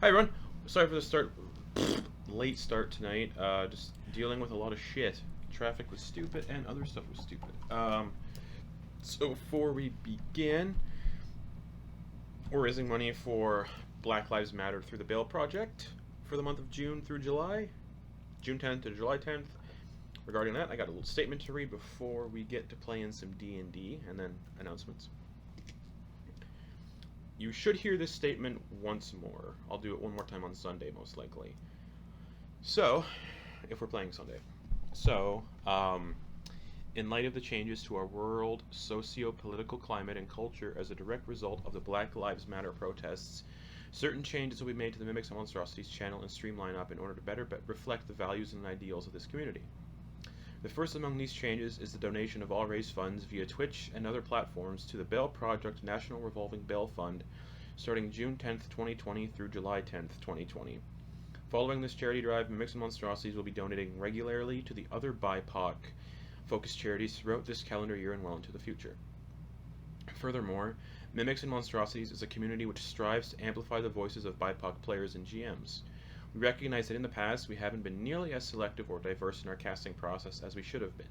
Hi everyone. Sorry for the late start tonight. Just dealing with a lot of shit. Traffic was stupid and other stuff was stupid. So before we begin, we're raising money for Black Lives Matter through the Bail Project for the month of June through July, June 10th to July 10th. Regarding that, I got a little statement to read before we get to playing some D&D and then announcements. You should hear this statement once more. I'll do it one more time on Sunday, most likely. So, if we're playing Sunday. So, in light of the changes to our world socio-political climate and culture as a direct result of the Black Lives Matter protests, certain changes will be made to the Mimics and Monstrosities channel and stream lineup in order to better reflect the values and ideals of this community. The first among these changes is the donation of all raised funds via Twitch and other platforms to the Bail Project National Revolving Bail Fund starting June 10th, 2020 through July 10th, 2020. Following this charity drive, Mimics and Monstrosities will be donating regularly to the other BIPOC focused charities throughout this calendar year and well into the future. Furthermore, Mimics and Monstrosities is a community which strives to amplify the voices of BIPOC players and GMs. We recognize that in the past we haven't been nearly as selective or diverse in our casting process as we should have been.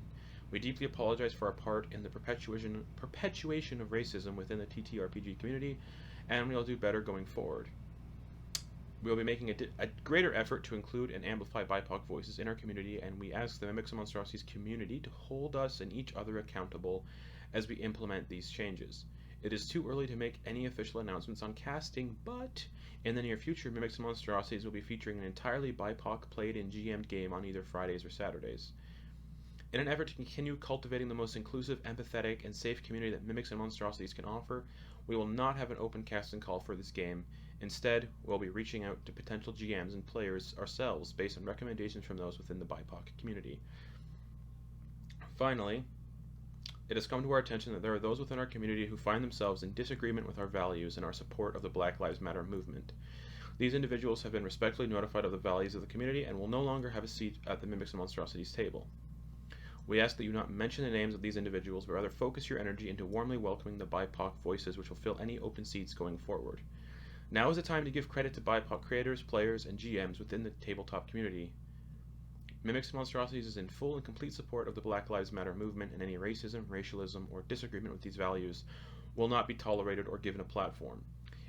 We deeply apologize for our part in the perpetuation of racism within the TTRPG community, and we'll do better going forward. We will be making a greater effort to include and amplify BIPOC voices in our community, and we ask the Mimics and Monstrosities community to hold us and each other accountable as we implement these changes. It is too early to make any official announcements on casting, but in the near future, Mimics and Monstrosities will be featuring an entirely BIPOC played and GM'd game on either Fridays or Saturdays. In an effort to continue cultivating the most inclusive, empathetic, and safe community that Mimics and Monstrosities can offer, we will not have an open casting call for this game. Instead, we'll be reaching out to potential GMs and players ourselves based on recommendations from those within the BIPOC community. Finally, it has come to our attention that there are those within our community who find themselves in disagreement with our values and our support of the Black Lives Matter movement. These individuals have been respectfully notified of the values of the community and will no longer have a seat at the Mimics and Monstrosities table. We ask that you not mention the names of these individuals, but rather focus your energy into warmly welcoming the BIPOC voices which will fill any open seats going forward. Now is the time to give credit to BIPOC creators, players, and GMs within the tabletop community. Mimics and Monstrosities is in full and complete support of the Black Lives Matter movement, and any racism, racialism, or disagreement with these values will not be tolerated or given a platform.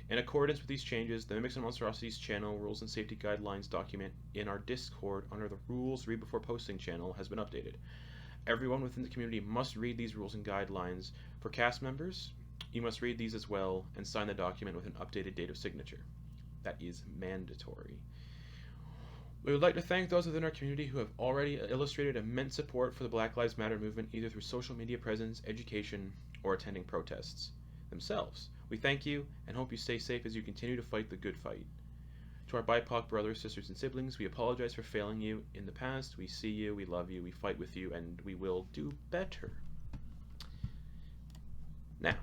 In accordance with these changes, the Mimics and Monstrosities channel rules and safety guidelines document in our Discord under the Rules Read Before Posting channel has been updated. Everyone within the community must read these rules and guidelines. For cast members, you must read these as well and sign the document with an updated date of signature. That is mandatory. We would like to thank those within our community who have already illustrated immense support for the Black Lives Matter movement either through social media presence, education, or attending protests themselves. We thank you and hope you stay safe as you continue to fight the good fight. To our BIPOC brothers, sisters, and siblings, we apologize for failing you in the past. We see you, we love you, we fight with you, and we will do better. Now,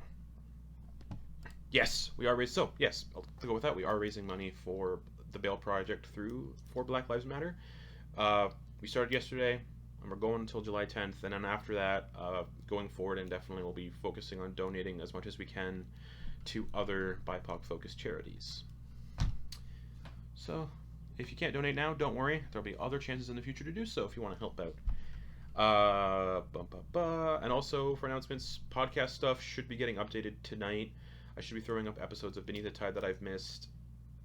yes, we are raising. So, yes, I'll go with that. We are raising money for the Bail Project for Black Lives Matter. We started yesterday, and we're going until July 10th, and then after that, going forward, and definitely we'll be focusing on donating as much as we can to other BIPOC-focused charities. So, if you can't donate now, don't worry. There'll be other chances in the future to do so if you want to help out. And also, for announcements, podcast stuff should be getting updated tonight. I should be throwing up episodes of Beneath the Tide that I've missed.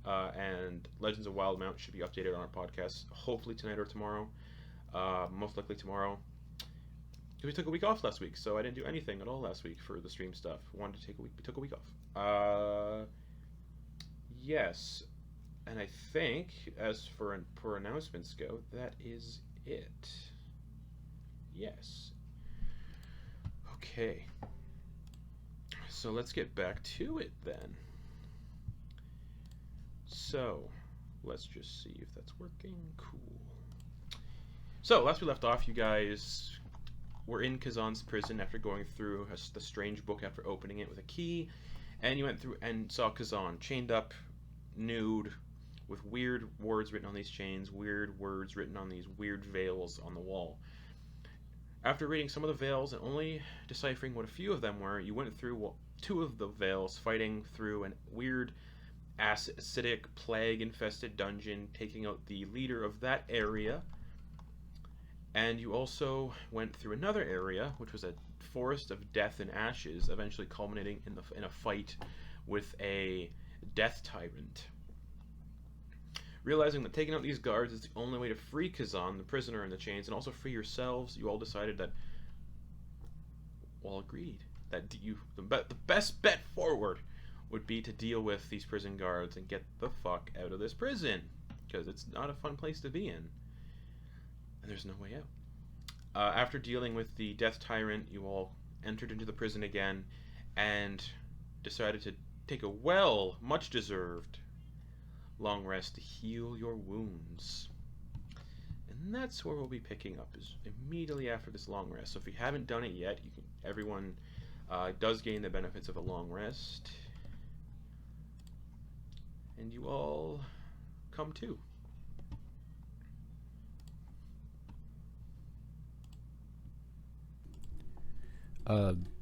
And Legends of Wildmount should be updated on our podcast, hopefully tonight or tomorrow. Most likely tomorrow. Because we took a week off last week, so I didn't do anything at all last week for the stream stuff. We took a week off. Yes. And I think, as for announcements go, that is it. Yes. Okay. So let's get back to it then. So, let's just see if that's working. Cool. So, last we left off, you guys were in Khazan's prison after going through the strange book after opening it with a key, and you went through and saw Khazan chained up, nude, with weird words written on these chains, weird words written on these weird veils on the wall. After reading some of the veils and only deciphering what a few of them were, you went through two of the veils, fighting through a weird acidic, plague-infested dungeon, taking out the leader of that area. And you also went through another area, which was a forest of death and ashes, eventually culminating in a fight with a death tyrant. Realizing that taking out these guards is the only way to free Khazan, the prisoner in the chains, and also free yourselves, you all decided that, well, agreed, that the best bet forward would be to deal with these prison guards and get the fuck out of this prison, because it's not a fun place to be in, and there's no way out. After dealing with the death tyrant, you all entered into the prison again and decided to take a much deserved long rest to heal your wounds. And that's where we'll be picking up, is immediately after this long rest. So if you haven't done it yet, everyone does gain the benefits of a long rest. And you all come to.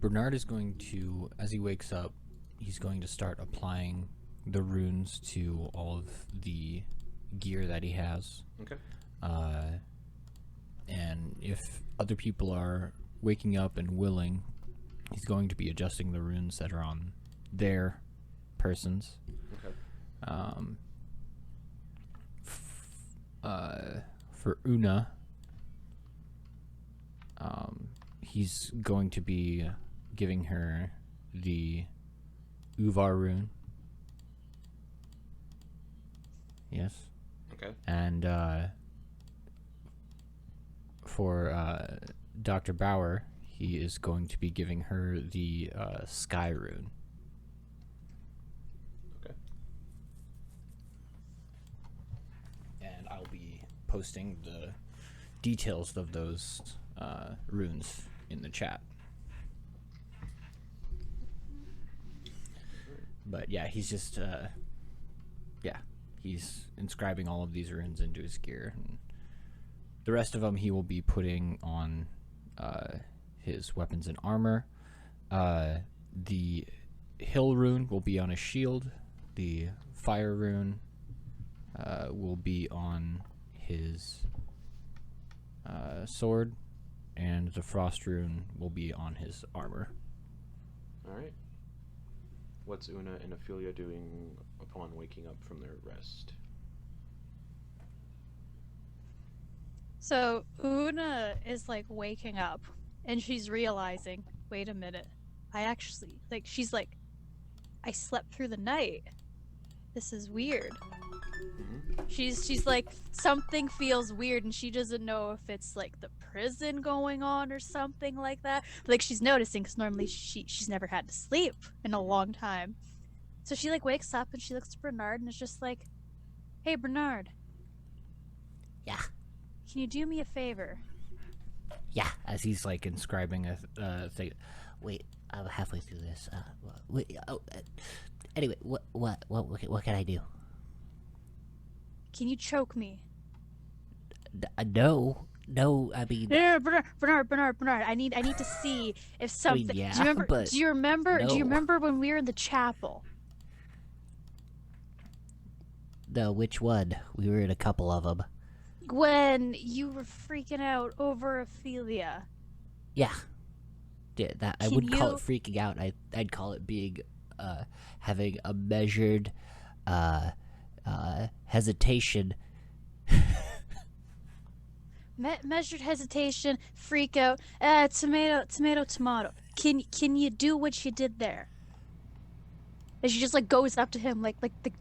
Bernard is going to, as he wakes up, he's going to start applying the runes to all of the gear that he has. Okay. And if other people are waking up and willing, he's going to be adjusting the runes that are on their persons. Okay. For Una, he's going to be giving her the Uvar rune. Yes. Okay. And for Dr. Bauer, he is going to be giving her the Sky rune. Okay. And I'll be posting the details of those runes in the chat. But yeah, he's just he's inscribing all of these runes into his gear, and the rest of them he will be putting on his weapons and armor. The hill rune will be on his shield. The fire rune will be on his sword, and the frost rune will be on his armor. All right. What's Una and Ophelia doing upon waking up from their rest? So Una is like waking up and she's realizing, wait a minute, she's like, I slept through the night. This is weird. Mm-hmm. She's like, something feels weird and she doesn't know if it's like the prison going on or something like that. Like she's noticing because normally she's never had to sleep in a long time. So she like wakes up and she looks to Bernard and is just like, hey Bernard. Yeah. Can you do me a favor? Yeah, as he's like inscribing a thing. Wait, I'm halfway through this. Anyway, what can I do? Can you choke me? No, I mean. No, Bernard. I need to see if something. I mean, yeah, do you remember? but Do you remember? no. Do you remember when we were in the chapel? No, which one? We were in a couple of them. When you were freaking out over Ophelia. Yeah. Yeah, that I Can wouldn't call you- it freaking out. I'd call it being, having a measured, hesitation. Measured hesitation, freak out. Tomato. Can you do what you did there? And she just like goes up to him like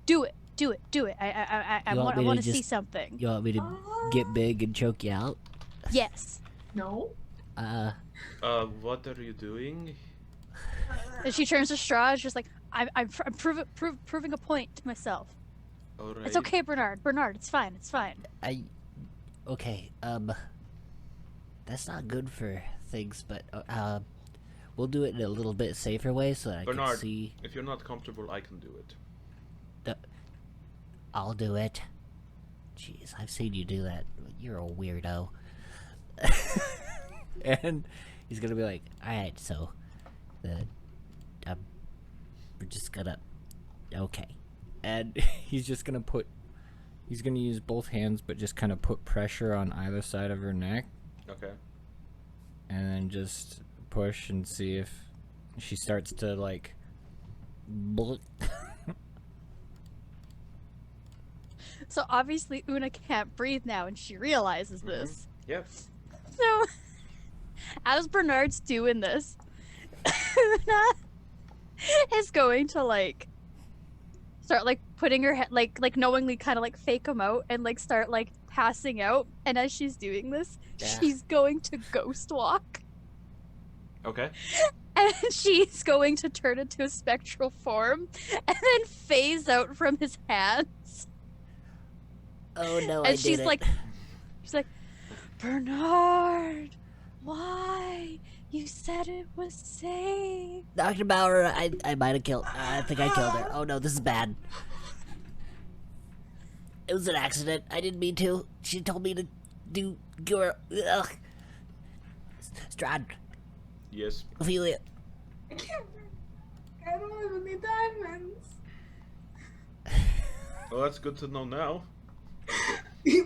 do it. I You want me to want to see just- something. You want me to get big and choke you out? Yes. No. What are you doing? And she turns to Straw. She's just like, I'm proving a point to myself. All right. It's okay, Bernard. It's fine. Okay, that's not good for things, but, we'll do it in a little bit safer way so that I can Bernard, see. if you're not comfortable, I can do it. I'll do it. Jeez, I've seen you do that. You're a weirdo. And he's gonna be like, alright, so, we're just gonna, okay. and he's just gonna use both hands, but just kind of put pressure on either side of her neck, Okay. and then just push and see if she starts to like. So obviously Una can't breathe now, and she realizes this. Yep. So, as Bernard's doing this, Una is going to like start like putting her head like knowingly kind of like fake him out and like start like passing out. And as she's doing this, Yeah. she's going to ghost walk, Okay. and she's going to turn into a spectral form and then phase out from his hands. Oh no, And I she's did like, it. she's like, Bernard, why? You said it was safe. Dr. Bauer, I might have killed. I think I killed her. Oh no, this is bad. It was an accident. I didn't mean to. She told me to do your. Ugh. Strahd, Yes. Ophelia. I can't. I don't have any diamonds. Well, that's good to know now.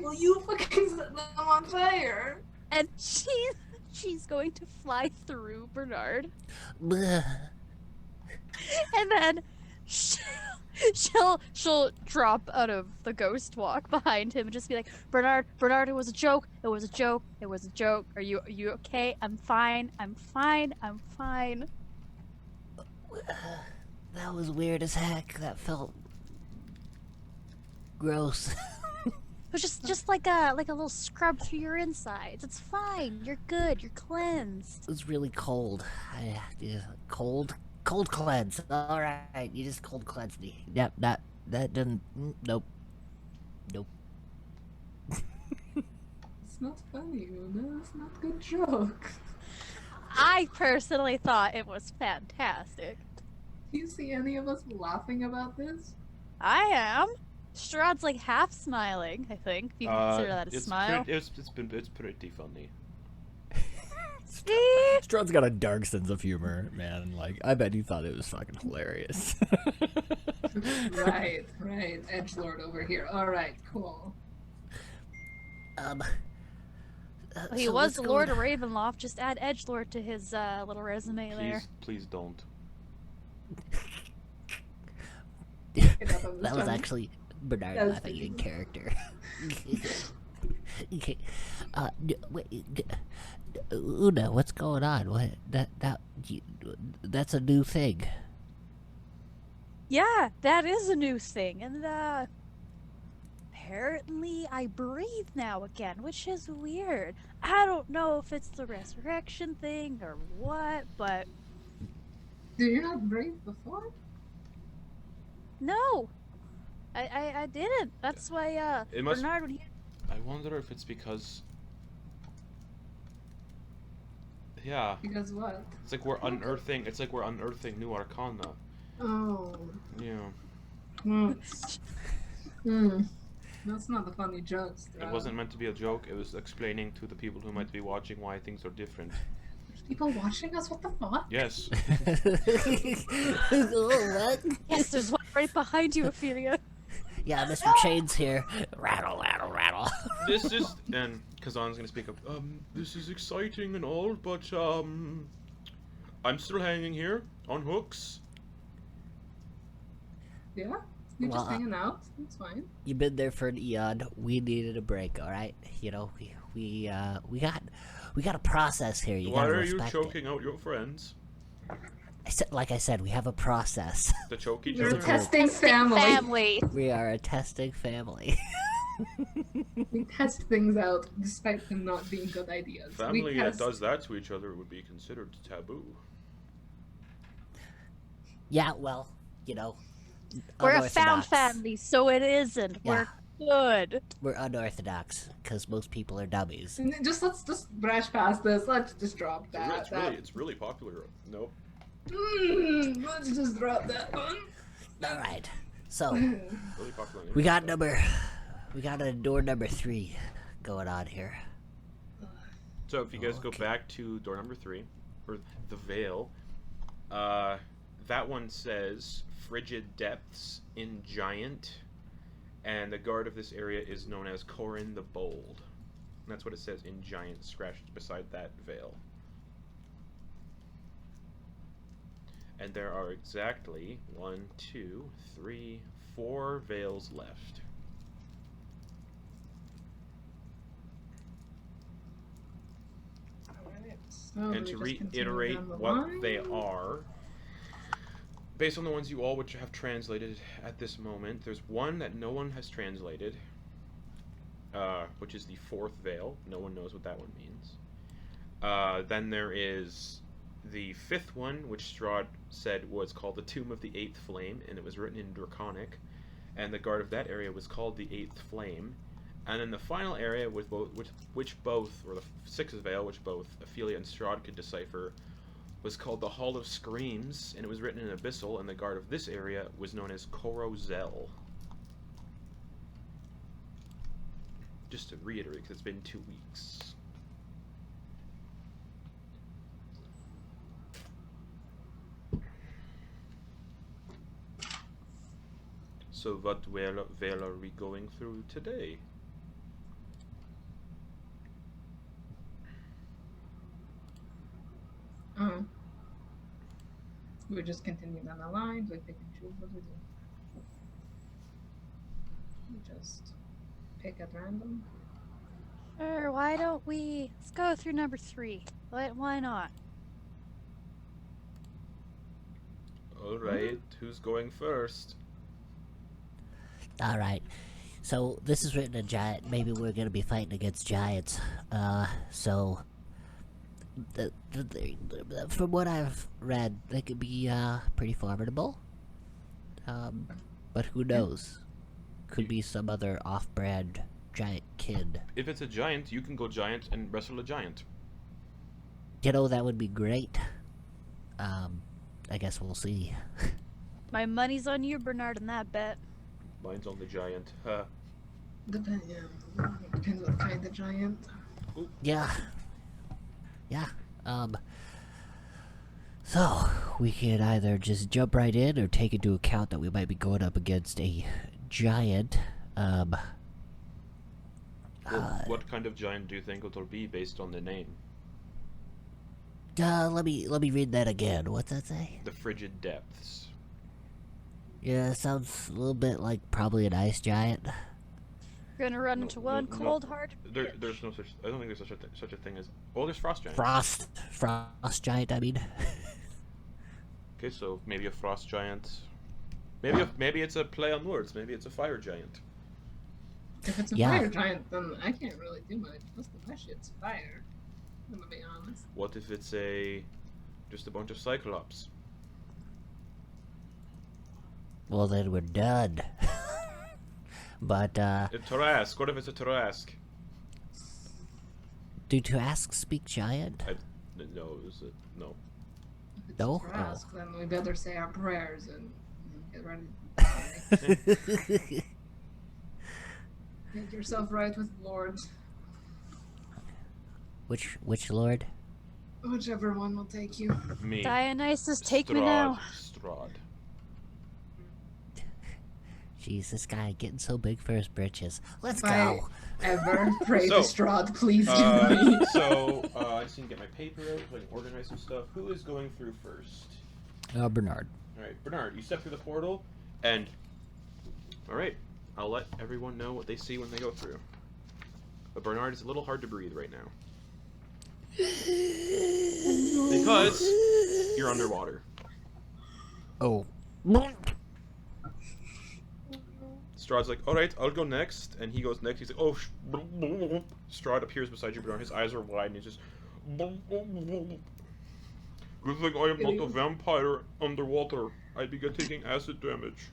Well, you fucking set them on fire. And she's going to fly through Bernard. Bleh. And then she'll drop out of the ghost walk behind him and just be like, Bernard, it was a joke. It was a joke. It was a joke. Are you okay? I'm fine. That was weird as heck. That felt gross. It was just like a little scrub through your insides. It's fine. You're good. You're cleansed. It was really cold. Cold cleanse. All right, you just cold cleansed me. Yep, that didn't. Nope. It's not funny, Una. It's not a good joke. I personally thought it was fantastic. Do you see any of us laughing about this? I am. Strahd's like half smiling, I think, if you can consider that a smile. It's pretty funny. See? Strahd's got a dark sense of humor, man. Like, I bet he thought it was fucking hilarious. Right. Edgelord over here. All right, cool. Well, he so was what's the going Lord on? of Ravenloft. Just add Edgelord to his little resume there. Please don't. That was actually Bernard That was laughing in pretty- character. Okay. Wait. Una, what's going on? What? That's a new thing. Yeah, that is a new thing, and apparently I breathe now again, which is weird. I don't know if it's the resurrection thing or what, but Did you not breathe before? no, I didn't. That's why It must- Bernard, when he I wonder if it's because. Yeah, Because what? it's like we're unearthing. It's like we're unearthing new arcana. Oh. Yeah. That's not a funny joke. It wasn't meant to be a joke. It was explaining to the people who might be watching why things are different. There's people watching us? What the fuck? Yes. Oh, what? yes, there's one right behind you, Ophelia. Yeah, Mr. Chain's here. Rattle. This is, and Khazan's gonna speak up. This is exciting and all, but I'm still hanging here on hooks. Yeah? You're Well, just hanging out? That's fine. You've been there for an eon. We needed a break, all right? You know, we got a process here. You Why gotta are you respect choking out your friends? it. Like I said, we have a process. To choke each We're a other? testing family. Family. We are a testing family. We test things out despite them not being good ideas. Family we that test... does that to each other would be considered taboo. Yeah, well, you know. We're a found unorthodox. family, so it isn't. Yeah. We're good. We're unorthodox because most people are dummies. Let's just brush past this. Let's just drop that. It's really popular. Nope. Let's just drop that one. All right. So Really popular. we got a door number 3 going on here. So if you guys go Okay. back to door number 3, or the veil, that one says Frigid Depths in Giant, and the guard of this area is known as Corin the Bold. And that's what it says in Giant, scratched beside that veil. And there are exactly 1, 2, 3, 4 veils left. Alright, so And we to just continue reiterate down the what line. they are, based on the ones you all which have translated at this moment, there's one that no one has translated, which is the 4th veil. No one knows what that one means. Then there is the 5th one, which Strahd said was called the Tomb of the 8th Flame, and it was written in Draconic, and the guard of that area was called the 8th Flame. And then the final area, with which both, or the 6th veil, which both Ophelia and Strahd could decipher, was called the Hall of Screams, and it was written in Abyssal, and the guard of this area was known as Corozel. Just to reiterate, because it's been 2 weeks. So what veil are we going through today? We would just continue down the line, like pick and choose what we do. We just pick at random. Sure, why don't we... Let's go through number 3. Why not? Alright, who's going first? All right. So this is written in giant. Maybe we're gonna be fighting against giants. So from what I've read, they could be pretty formidable. But who knows? Could be some other off-brand giant kid. If it's a giant, you can go giant and wrestle a giant. You know, that would be great. I guess we'll see. My money's on you, Bernard, on that bet. Mine's on the giant. Depends what kind of giant. Yeah. Yeah. So, we could either just jump right in or take into account that we might be going up against a giant. Well, what kind of giant do you think it'll be based on the name? Let me read that again. What's that say? The Frigid Depths. Yeah, sounds a little bit like probably an ice giant. We're gonna run into one no. cold-hearted There's no such. I don't think there's such a thing as. Oh, there's frost giants. Frost giant, I mean. Okay, so maybe a frost giant. Maybe it's a play on words. Maybe it's a fire giant. If it's a Yeah. fire giant, then I can't really do much. Most of my shit's fire. I'm gonna be honest. What if it's just a bunch of cyclops? Well, then we're done. But, A Tarask. What if it's a Tarask? do Tuask speak giant? No, is it? No. If it's No? a Trask, then we better say our prayers and get ready. Get yourself right with Lord. Which lord? Whichever one will take you. Me. Dionysus, take me now. Strahd. Jeez, this guy getting so big for his britches. Let's If I go. ever pray So, to Strahd, please do me. I just need to get my paper out so I can organize some stuff. Who is going through first? Bernard. Alright, Bernard, you step through the portal, and... Alright, I'll let everyone know what they see when they go through. But Bernard, it's a little hard to breathe right now. Because you're underwater. Oh. Strahd's like, alright, I'll go next. And he goes next. He's like, oh, Strahd appears beside you, Bernard. His eyes are wide, and he's just... Good thing I am not a vampire underwater. I'd be taking acid damage.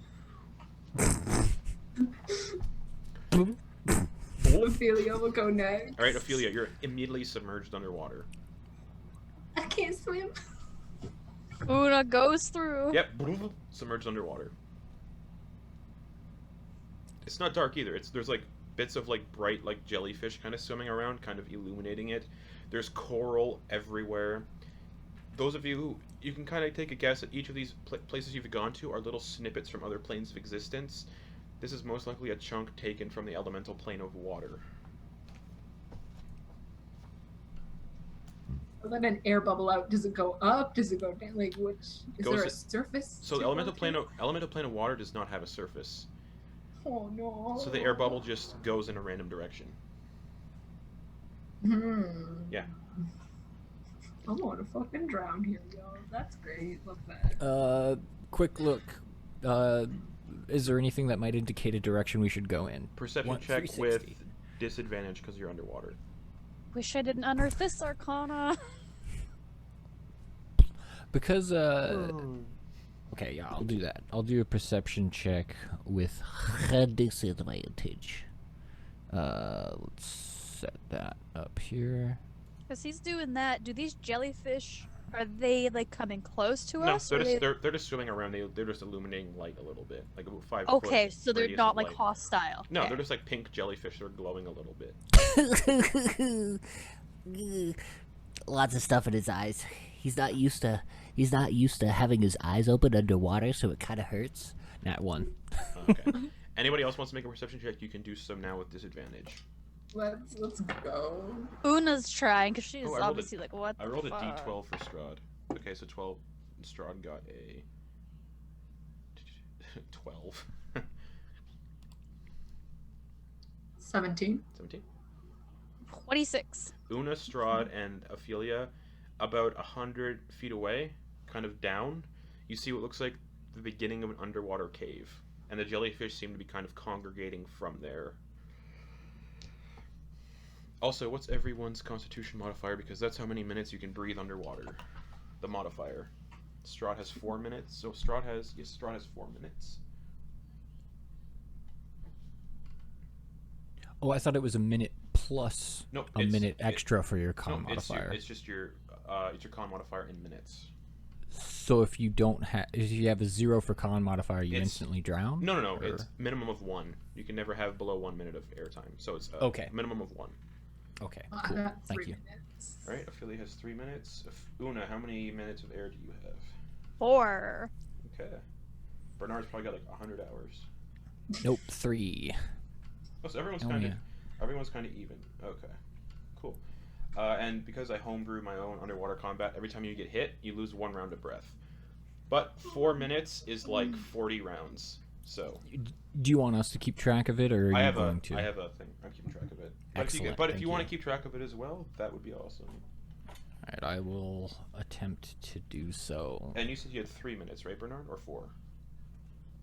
Ophelia will go next. Alright, Ophelia, you're immediately submerged underwater. I can't swim. Una goes through. Yep, submerged underwater. It's not dark either. There's like bits of like bright like jellyfish kind of swimming around, kind of illuminating it. There's coral everywhere. those of you who you can kind of take a guess at each of these places you've gone to are little snippets from other planes of existence. This is most likely a chunk taken from the elemental plane of water. Let an air bubble out. Does it go up? Does it go down? Like, which is Goes there a to- surface? So the to elemental go plane of water does not have a surface. to? Oh no. So the air bubble just goes in a random direction. Yeah. I want to fucking drown here, yo. That's great. Love that. Quick look. Is there anything that might indicate a direction we should go in? Perception One- check 360. with disadvantage because you're underwater. Wish I didn't unearth this arcana. Because okay, yeah, I'll do that. I'll do a perception check with disadvantage. Let's set that up here. As he's doing that, do these jellyfish, are they like coming close to No, us? they're or just they're just swimming around. They're just illuminating light a little bit, like about 5 Okay, foot so they're radius not of like light. hostile. No, Okay. they're just like pink jellyfish. They're glowing a little bit. Lots of stuff in his eyes. He's not used to having his eyes open underwater, so it kind of hurts. Nat 1. Okay. Anybody else wants to make a perception check? You can do so now with disadvantage. Let's go. Una's trying because she's Oh, I rolled a- obviously like, what I rolled a the fuck? d12 for Strahd. Okay, so 12. Strahd got a 12. 17. 17. 26. Una, Strahd, and Ophelia, about 100 feet away, kind of down, you see what looks like the beginning of an underwater cave. And the jellyfish seem to be kind of congregating from there. Also, what's everyone's constitution modifier? Because that's how many minutes you can breathe underwater. The modifier. Strahd has 4 minutes, so Strahd has 4 minutes. Oh, I thought it was a minute plus No, a minute extra for your con No, it's modifier. it's just your con modifier in minutes. So if you don't have, if you have a 0 for con modifier, you It's- instantly drown. No, Or- it's minimum of 1. You can never have below 1 minute of airtime. So it's Okay. minimum of 1. Okay, I cool. got Thank 3 you. minutes. All right, Ophelia has 3 minutes. Una, how many minutes of air do you have? 4. Okay. Bernard's probably got like 100 hours. Nope, 3. Oh, so everyone's Oh, kind of yeah. even. Okay, cool. And because I homebrew my own underwater combat, every time you get hit, you lose 1 round of breath. But 4 minutes is like 40 rounds. So Do you want us to keep track of it, or are I you have going to? a thing. I'm keeping track of it. Excellent, But if thank you want to you. keep track of it as well, that would be awesome. Alright, I will attempt to do so. And you said you had 3 minutes, right, Bernard, or 4?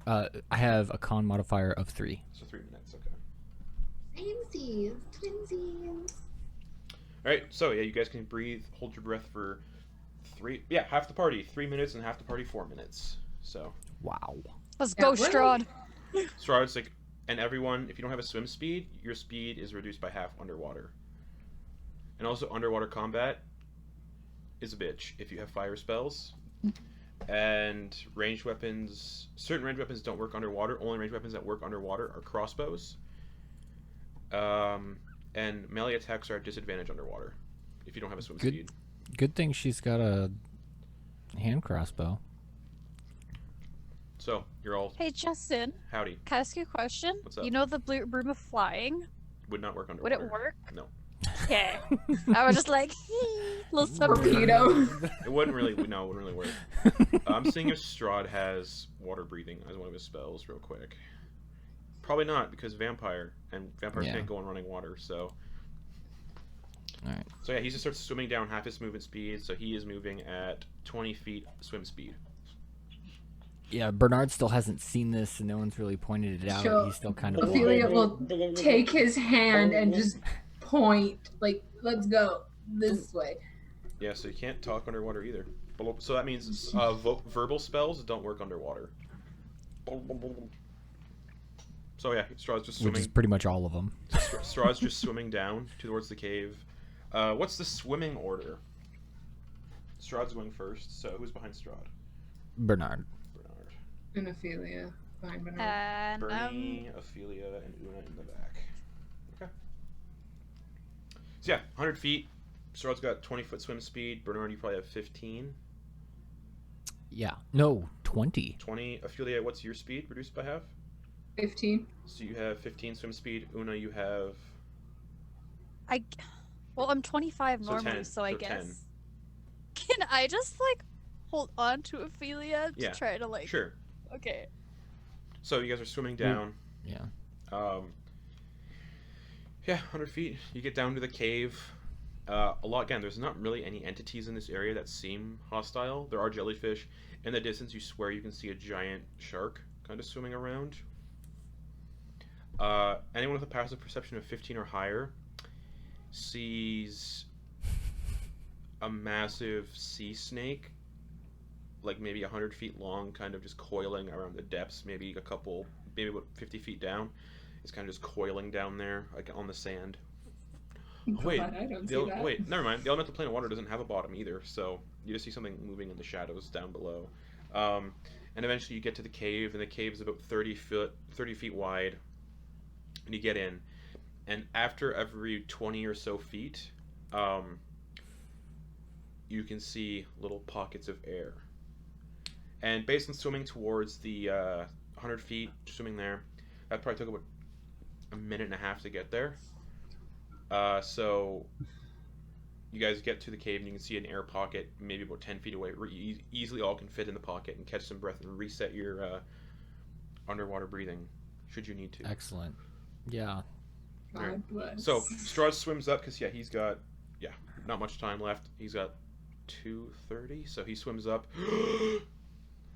I have a con modifier of 3. So 3 minutes. Okay. Twinsies. All right. So yeah, you guys can breathe, hold your breath for 3. Yeah, half the party 3 minutes, and half the party 4 minutes. So Wow. Let's Yeah, go, we're Strahd. Strahd's like, and everyone, if you don't have a swim speed, your speed is reduced by half underwater. And also, underwater combat is a bitch if you have fire spells. And ranged weapons, certain ranged weapons don't work underwater. Only ranged weapons that work underwater are crossbows. And melee attacks are at disadvantage underwater if you don't have a swim Good. speed. Good thing she's got a hand crossbow. So you're all Hey, Justin, howdy. can I ask you a question? What's up? You know the broom of flying? Would not work Would underwater. it work? No. Okay. I was just like, little submarine. Torpedo. It wouldn't really. No, it wouldn't really work. I'm seeing if Strahd has water breathing as one of his spells, real quick. Probably not, because vampires Yeah. can't go on running water. So Alright. yeah, he just starts swimming down half his movement speed. So he is moving at 20 feet swim speed. Yeah, Bernard still hasn't seen this, and no one's really pointed it out. Sure. He's still kind of. Ophelia will take his hand and just point, like, let's go this way. Yeah, so you can't talk underwater either. So that means verbal spells don't work underwater. So yeah, Strahd's just Which swimming. is pretty much all of them. Strahd's just swimming down towards the cave. What's the swimming order? Strahd's going first, so who's behind Strahd? Bernard. Bernard. And Ophelia. Fine, but And Bernie, Ophelia, and Una in the back. Okay. So yeah, 100 feet. Strahd's got 20-foot swim speed. Bernard, you probably have 15. Yeah. No, 20. 20. Ophelia, what's your speed reduced by half? 15. So you have 15 swim speed. Una, you have I well, I'm 25 so normally, 10. so I So guess 10. can I just like hold on to Ophelia to Yeah, try to like Sure. okay. So you guys are swimming down. Yeah. Yeah, 100 feet. You get down to the cave. A lot again. There's not really any entities in this area that seem hostile. There are jellyfish. In the distance, you swear you can see a giant shark kind of swimming around. Anyone with a passive perception of 15 or higher sees a massive sea snake, like maybe 100 feet long, kind of just coiling around the depths, maybe about 50 feet down. It's kind of just coiling down there, like on the sand. Oh, wait, God, I don't see that. wait, never mind. The elemental plane of water doesn't have a bottom either, so you just see something moving in the shadows down below. And eventually you get to the cave, and the cave is about 30 feet wide, and you get in. And after every 20 or so feet, you can see little pockets of air. And based on swimming towards the 100 feet, swimming there, that probably took about a minute and a half to get there. So you guys get to the cave and you can see an air pocket maybe about 10 feet away. Easily all can fit in the pocket and catch some breath and reset your underwater breathing should you need to. Excellent. Yeah. God bless. So Strauss swims up because he's got not much time left. He's got 2:30, so he swims up.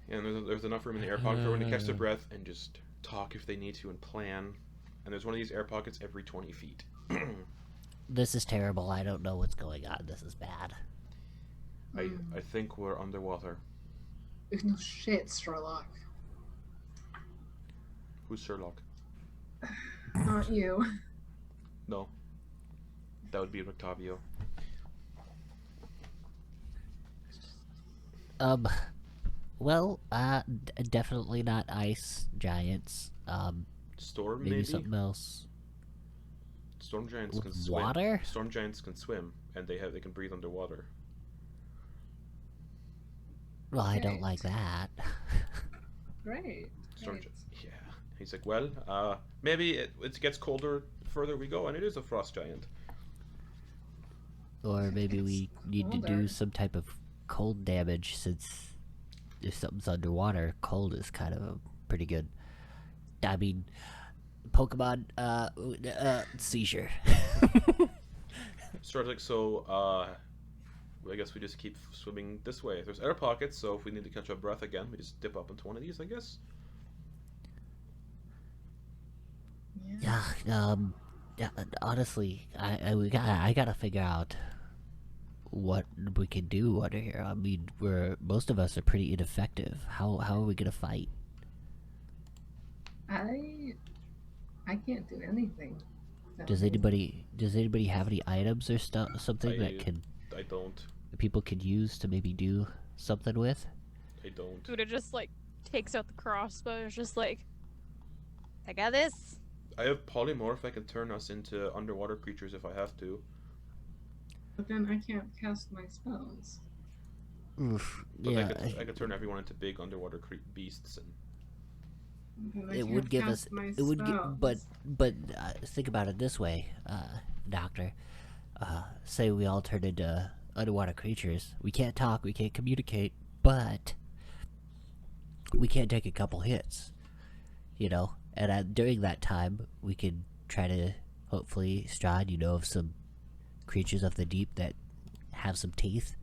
And there's enough room in the air pocket for everyone to catch their breath and just talk if they need to and plan. And there's one of these air pockets every 20 feet. This is terrible. I don't know what's going on. This is bad. I think we're underwater. No shit, Starlock. Who's Sherlock? Not you. No. That would be Octavio. Well, definitely not ice giants. Storm, Maybe maybe? something else. Storm giants With can swim. water? Storm giants can swim, and they can breathe underwater. Well, I don't Okay. like that. Great. Storm Great. yeah. He's like, well, maybe it gets colder the further we go, and it is a frost giant. Or maybe It's we need to do colder. some type of cold damage, since if something's underwater, cold is kind of a pretty good. I mean, Pokemon seizure. Starts like, so, I guess we just keep swimming this way. There's air pockets, so if we need to catch our breath again, we just dip up into one of these, I guess. Yeah. Yeah, honestly, I gotta figure out what we can do under here. I mean, most of us are pretty ineffective. How are we gonna fight? I can't do anything. Does anybody have any items or something that I don't. people could use to maybe do something with? I don't. Buddha just like takes out the crossbow and is just like, I got this. I have polymorph. I can turn us into underwater creatures if I have to. But then I can't cast my spells. Oof, But yeah, I could turn everyone into big underwater beasts and. But I it can't would give cast us. my It would give, spells. but think about it this way, Doctor. Say we all turn into underwater creatures. We can't talk. We can't communicate. But we can take a couple hits. You know, and during that time, we could try to hopefully Strahd, of some creatures of the deep that have some teeth.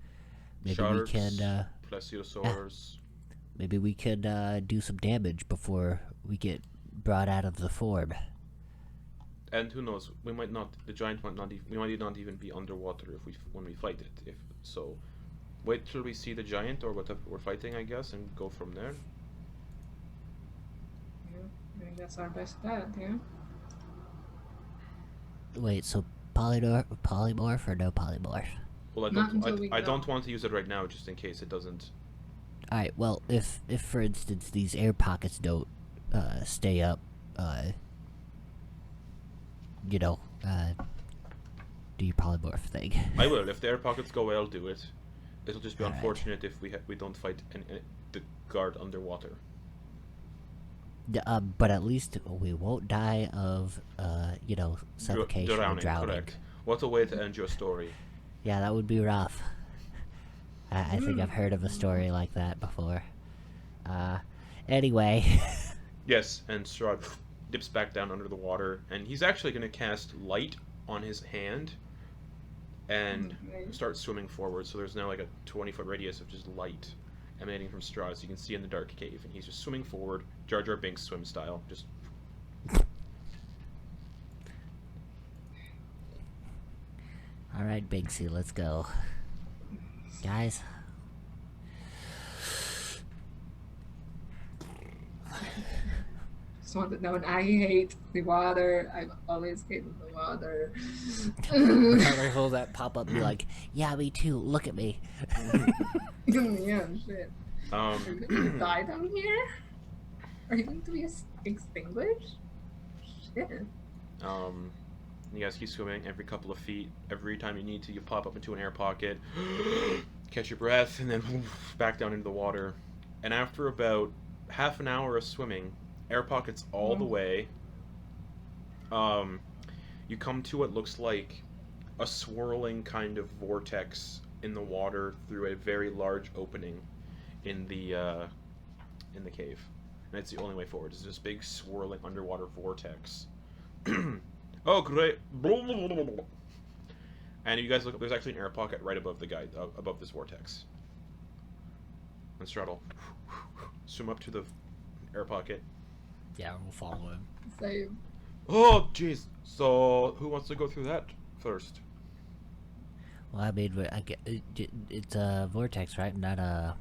Maybe Sharks, we can. plesiosaurs. Maybe we could do some damage before we get brought out of the form. And who knows? We might not. The giant might not. We might not even be underwater when we fight it. If so, wait till we see the giant or whatever we're fighting, I guess, and go from there. Yeah, I think that's our best bet, yeah? Wait, so polymorph or no polymorph? Well, I Not don't. until we I don't go. want to use it right now, just in case it doesn't. Alright, well, if for instance these air pockets don't stay up, do your polymorph thing. I will. If the air pockets go away, I'll do it. It'll just be Alright. unfortunate if we don't fight the guard underwater. But at least we won't die of, suffocation and drowning. Correct. What a way to end your story. Yeah, that would be rough. I think I've heard of a story like that before. Anyway. Yes, and Strahd dips back down under the water, and he's actually going to cast light on his hand and start swimming forward. So there's now like a 20-foot radius of just light emanating from Strahd, so you can see in the dark cave, and he's just swimming forward, Jar Jar Binks swim style, just. Alright, Binksy, let's go. Guys? Just want to know, I hate the water. I've always hated the water. Other holes that pop up and be like, yeah, me too, look at me. Yeah, shit. Are you going to die down here? Are you going to be extinguished? Shit. You guys keep swimming every couple of feet. Every time you need to, you pop up into an air pocket, catch your breath, and then back down into the water. And after about half an hour of swimming, air pockets all the way, you come to what looks like a swirling kind of vortex in the water through a very large opening in the cave. And it's the only way forward. It's this big swirling underwater vortex. Oh, great! And you guys look up. There's actually an air pocket right above the guy, above this vortex. And Straddle, swim up to the air pocket. Yeah, we'll follow him. Same. Oh, jeez. So, who wants to go through that first? Well, I mean, it's a vortex, right? Not a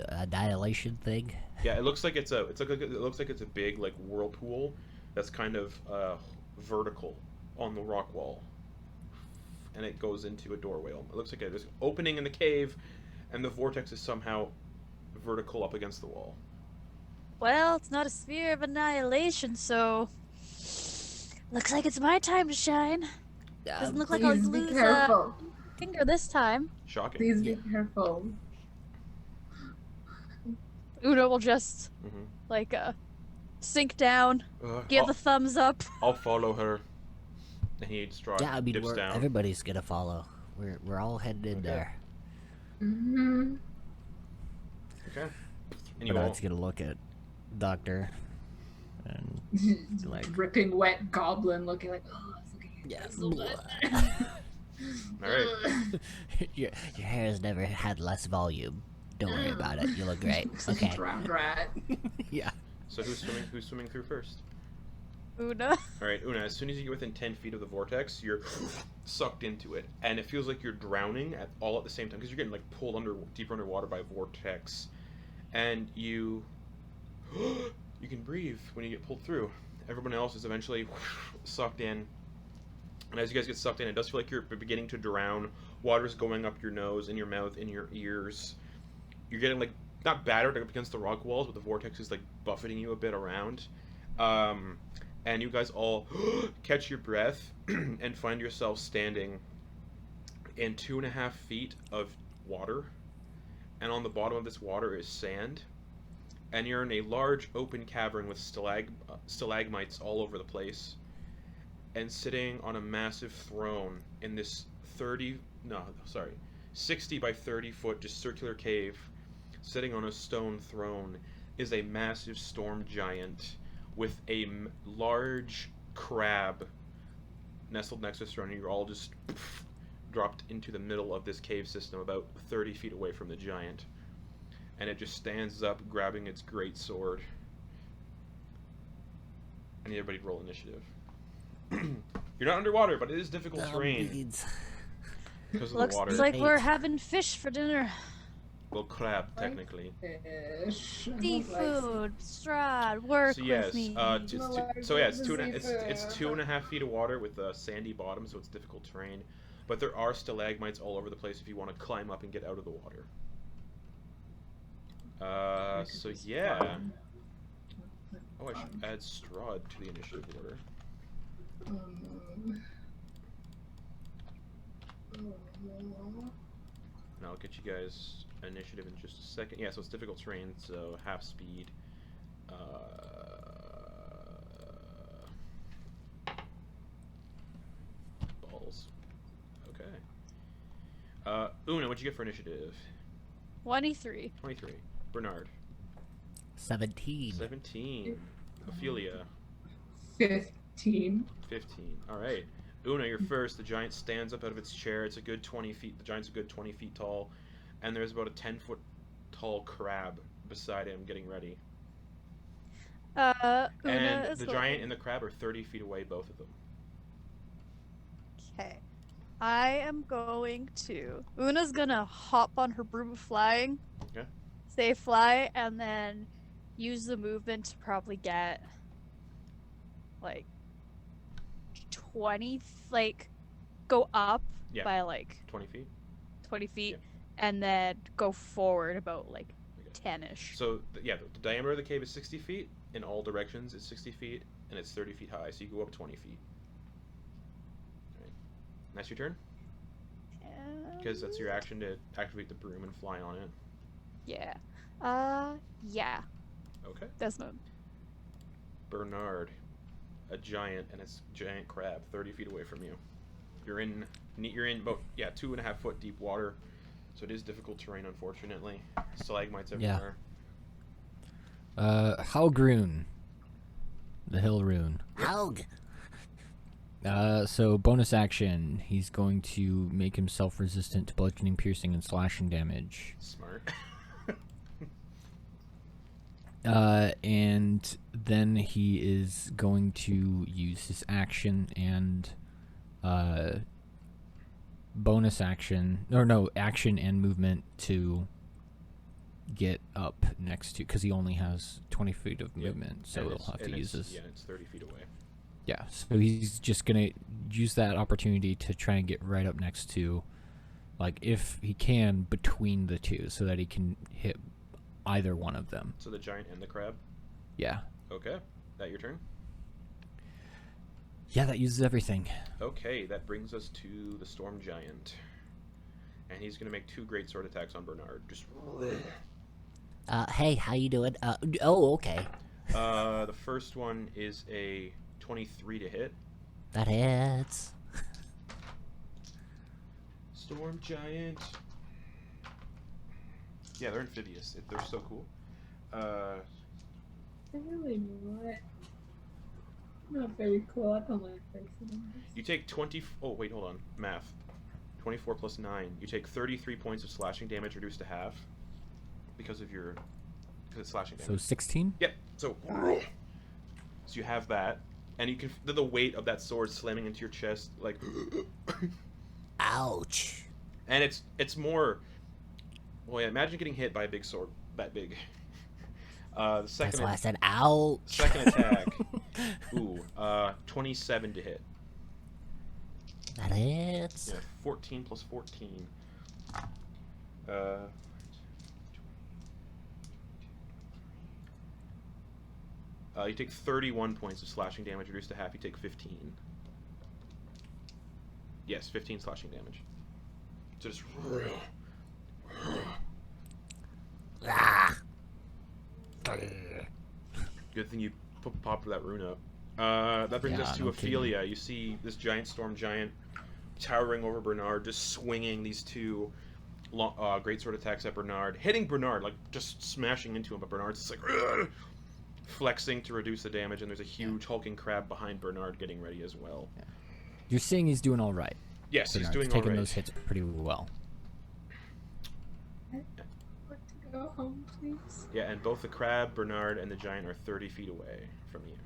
annihilation thing. Yeah, it looks like it looks like it's a big like whirlpool that's kind of vertical on the rock wall, and it goes into a doorway. It looks like there's an opening in the cave, and the vortex is somehow vertical up against the wall. Well, it's not a sphere of annihilation, so looks like it's my time to shine. Doesn't look like I'll Please be lose a careful. finger this time. Shocking. Please be careful. Una will just sink down, give the thumbs up. I'll follow her. And he Yeah, I mean, dips down. everybody's gonna follow. We're all headed in there. Mm-hmm. Okay. And you But all, Ed's gonna look at Doctor and like, Dripping wet goblin looking like, oh, it's looking Yeah. so bad. all right. your hair has never had less volume. Don't worry about it. You look great. Looks like Okay. a drowned rat. Yeah. So who's swimming through first? Una. All right, Una. As soon as you get within 10 feet of the vortex, you're sucked into it, and it feels like you're drowning at the same time because you're getting like pulled deeper underwater by a vortex, and you can breathe when you get pulled through. Everyone else is eventually sucked in, and as you guys get sucked in, it does feel like you're beginning to drown. Water's going up your nose, in your mouth, in your ears. You're getting like not battered up against the rock walls, but the vortex is like buffeting you a bit around. And you guys all catch your breath and find yourself standing in 2.5 feet of water. And on the bottom of this water is sand. And you're in a large open cavern with stalagmites all over the place. And sitting on a massive throne in this 60 by 30 foot just circular cave, sitting on a stone throne, is a massive storm giant with a large crab nestled next to the throne, and you're all just dropped into the middle of this cave system about 30 feet away from the giant. And it just stands up, grabbing its great sword. I need everybody to roll initiative. You're not underwater, but it is difficult terrain Beads. because of Looks the water. like we're 8. having fish for dinner. Well, crab, technically. Fish. Seafood, Strahd, work So yes, with me. it's 2.5 feet of water with a sandy bottom, so it's difficult terrain. But there are stalagmites all over the place if you want to climb up and get out of the water. So yeah. Oh, I should add Strahd to the initiative order. get you guys initiative in just a second. Yeah, so it's difficult terrain, so half speed. Balls. Okay. Una, what'd you get for initiative? 23. 23. Bernard. 17. 17. Ophelia. 15. 15. All right. Una, you're first. The giant stands up out of its chair. It's a good 20 feet. The giant's a good 20 feet tall. And there's about a 10-foot tall crab beside him getting ready. Una And is the going... giant and the crab are 30 feet away, both of them. Okay. I am going to... Una's gonna hop on her broom of flying. Okay. Say fly, and then use the movement to probably get... like... 20... like... go up Yeah. by like 20 feet? 20 feet. Yeah. And then go forward about like Okay. 10-ish. So, the diameter of the cave is 60 feet. In all directions, it's 60 feet. And it's 30 feet high, so you go up 20 feet. All right. That's your turn? Because that's your action to activate the broom and fly on it. Yeah. Yeah. Okay. That's my... Bernard. A giant and its giant crab 30 feet away from you. You're in about 2.5 foot deep water, so it is difficult terrain, unfortunately. Stalagmites everywhere. Halgrun. The hill rune. Haug. So bonus action, he's going to make himself resistant to bludgeoning, piercing, and slashing damage. Smart. And then he is going to use his action and bonus action, action and movement to get up next to, because he only has 20 feet of movement, so he'll have to use his. Yeah, it's 30 feet away. Yeah, so he's just gonna use that opportunity to try and get right up next to, like, if he can, between the two, so that he can hit either one of them. So the giant and the crab? Yeah. Okay. That your turn? Yeah, that uses everything. Okay, that brings us to the storm giant. And he's going to make 2 great sword attacks on Bernard. Just... Hey, how you doing? Oh, okay. The first one is a 23 to hit. That hits. Storm giant. Yeah, they're amphibious. They're so cool. They're really not. Not very cool. I don't like facing You take 20... Oh, wait, hold on. Math. 24 plus 9. You take 33 points of slashing damage reduced to half. Because it's slashing damage. So 16? Yep. So you have that. And you can feel the weight of that sword slamming into your chest, like... Ouch. And it's more... Well, yeah, imagine getting hit by a big sword that big. The second... That's why I said ouch. Second attack. Ooh, 27 to hit. That hits. Yeah, 14 plus 14. You take 31 points of slashing damage reduced to half. You take 15. Yes, 15 slashing damage. So just... Ah. Good thing you popped that rune up. That brings Yeah, us to no kidding. Ophelia. You see this giant storm giant towering over Bernard, just swinging these 2 great sword attacks at Bernard, hitting Bernard, like just smashing into him, but Bernard's just like flexing to reduce the damage, and there's a huge hulking crab behind Bernard getting ready as well. Yeah. You're seeing he's doing all right. Yes, he's Bernard's doing all taking right. those hits pretty well. Want to go home, please? Yeah, and both the crab, Bernard, and the giant are 30 feet away from you.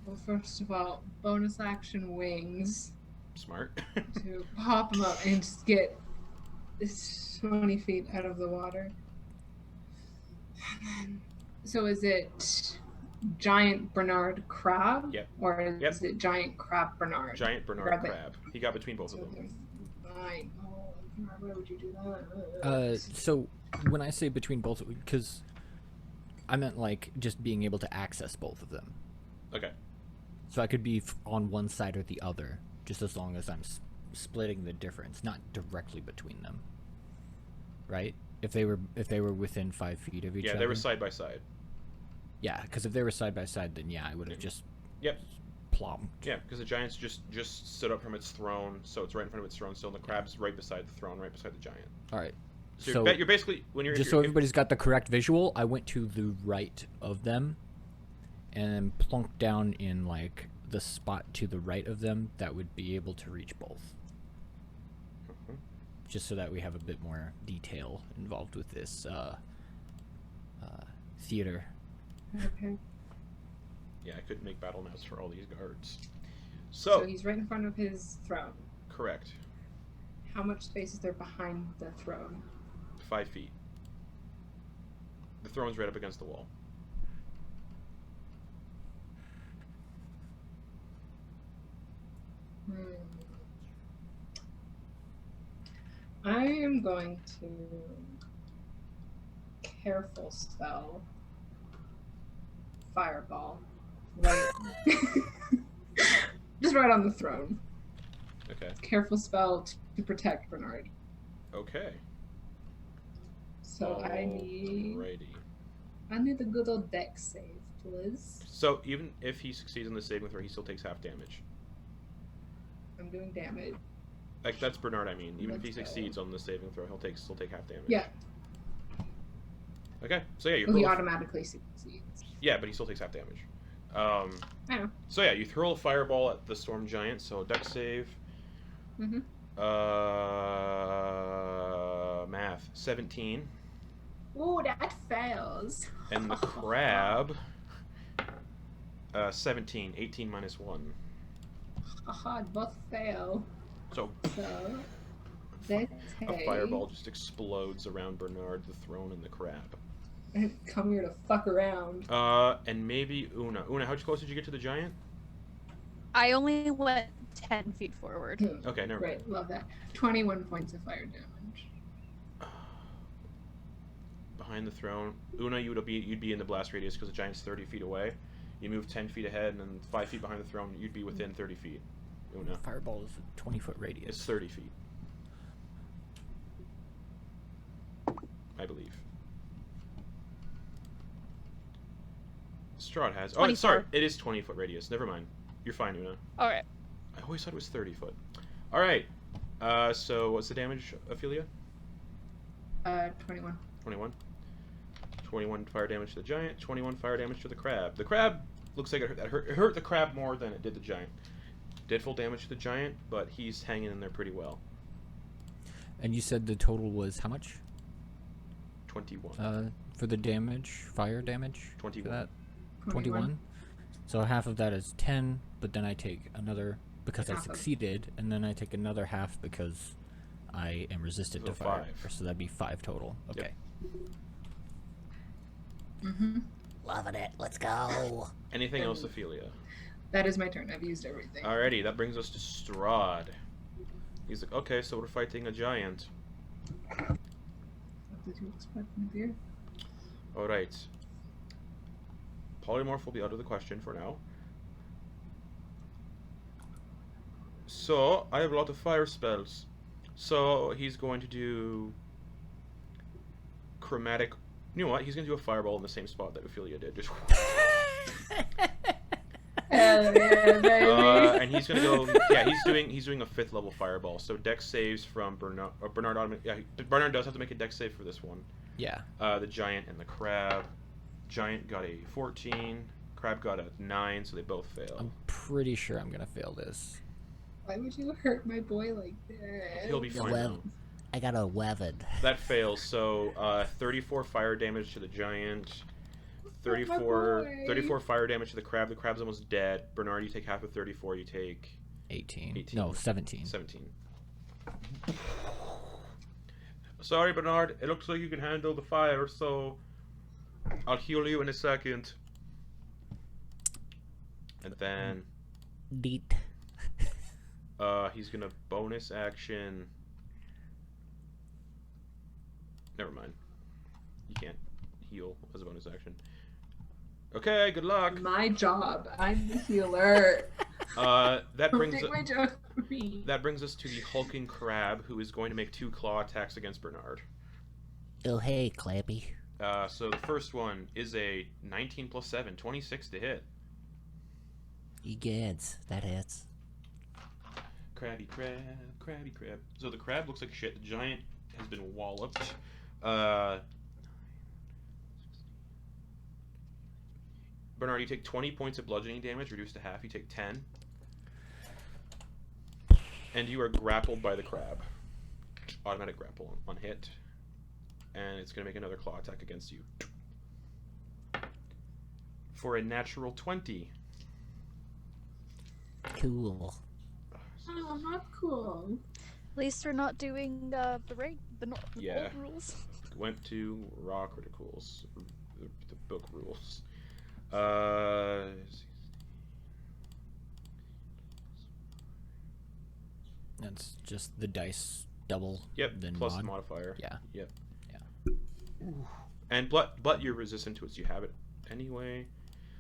Well, first of all, bonus action wings Smart. to pop them up and just get 20 feet out of the water. And then, so is it giant Bernard crab? Yep. Or is Yep. it giant crab Bernard? Giant Bernard Rather- crab. He got between both of So them. there's 9. Oh, why would you do that? So when I say between both, because I meant like just being able to access both of them. Okay. So I could be on one side or the other, just as long as I'm splitting the difference, not directly between them. Right? If they were within 5 feet of each other. Yeah, they were side by side. Yeah, because if they were side by side, then yeah, I would have just Yep. plopped. Yeah, because the giant's just stood up from its throne, so it's right in front of its throne. So the crab's right beside the throne, right beside the giant. All right. So, you're basically when you're just so everybody's got the correct visual, I went to the right of them, and then plunked down in like the spot to the right of them that would be able to reach both. Just so that we have a bit more detail involved with this theater. Okay. Yeah, I couldn't make battle maps for all these guards. So he's right in front of his throne. Correct. How much space is there behind the throne? 5 feet. The throne's right up against the wall. I am going to careful spell fireball. Right. Just right on the throne. Okay. Careful spell to protect Bernard. Okay. So I need a good old dex save, please. So even if he succeeds in the saving throw, he still takes half damage. I'm doing damage. Like that's Bernard, I mean. Even if he Let's go. succeeds on the saving throw, he'll still take half damage. Yeah. Okay. So yeah, you Well, he hurl automatically succeeds. Yeah, but he still takes half damage. I know. So yeah, you throw a fireball at the storm giant. So dex save. Mm-hmm. Math 17, Ooh, that fails. and the crab 17. 18 minus 1. Haha, both fail. So So that's a fireball just explodes around Bernard, the throne, and the crab. Come here to fuck around. And maybe Una. Una, how close did you get to the giant? I only went 10 feet forward. Okay, never mind. Right, love that. 21 points of fire damage. Behind the throne, Una, you'd be in the blast radius because the giant's 30 feet away. You move 10 feet ahead, and then 5 feet behind the throne, you'd be within 30 feet. Una. Fireball is a 20-foot radius. It's 30 feet. I believe. Strahd has... Oh, 24. sorry. It is 20-foot radius. Never mind. You're fine, Una. Alright. I always thought it was 30 foot. Alright. So what's the damage, Ophelia? 21. 21. 21 fire damage to the giant. 21 fire damage to the crab. The crab looks like it hurt the crab more than it did the giant. Did full damage to the giant, but he's hanging in there pretty well. And you said the total was how much? 21. For the damage, fire damage? 21. For that? 21? So half of that is 10, but then I take another because I Half of- succeeded, and then I take another half because I am resistant So to fire. 5. So that'd be 5 total. Okay. Mm-hmm. Loving it. Let's go. Anything else, Ophelia? That is my turn. I've used everything. Alrighty, that brings us to Strahd. He's like, okay, so we're fighting a giant. What did you expect me to do? Alright. Polymorph will be out of the question for now. So, I have a lot of fire spells. So, he's going to do... Chromatic... You know what? He's going to do a fireball in the same spot that Ophelia did. Just... Hell yeah, baby. and he's gonna go. Yeah, he's doing a 5th level fireball. So Dex saves from Bernard. Bernard does have to make a Dex save for this one. Yeah. The giant and the crab. Giant got a 14. Crab got a 9, so they both fail. I'm pretty sure I'm gonna fail this. Why would you hurt my boy like that? He'll be fine. Now. I got a 11. That fails. So 34 fire damage to the giant. My 34 fire damage to the crab. The crab's almost dead. Bernard, you take half of 34. You take 18. 18. No, 17. 17. Sorry, Bernard. It looks like you can handle the fire, so I'll heal you in a second. And then Neat. he's gonna bonus action. Never mind. You can't heal as a bonus action. Okay, good luck. My job. I'm the healer. That Don't brings take my joke from me. that brings us to the hulking crab, who is going to make 2 claw attacks against Bernard. Oh, hey, Clappy. So the first one is a 19 plus 7, 26 to hit. Egads, that hits. Crabby crab, crabby crab. So the crab looks like shit. The giant has been walloped. Bernard, you take 20 points of bludgeoning damage, reduced to half. You take 10. And you are grappled by the crab. Automatic grapple on hit. And it's going to make another claw attack against you. For a natural 20. Cool. Oh, not cool. At least we're not doing the Yeah. old rules. Went to raw criticals. The book rules. That's just the dice double. Yep, then plus mod. the modifier. Yeah. Yep. Yeah. And but you're resistant to it, so you have it anyway.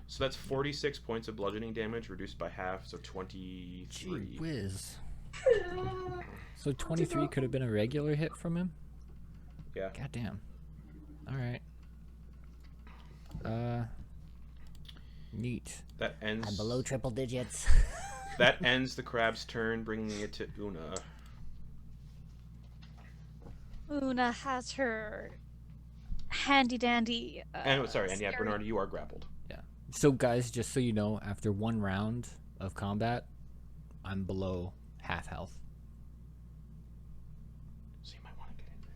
So that's 46 points of bludgeoning damage, reduced by half, so 23. Gee whiz. So 23 could have been a regular hit from him? Yeah. Goddamn. Alright. Neat. That ends. I'm below triple digits. That ends the crab's turn, bringing it to Una. Una has her handy dandy. And sorry, and yeah, scary- Bernard, you are grappled. So guys, just so you know, after 1 round of combat, I'm below half health. So you might want to get in there.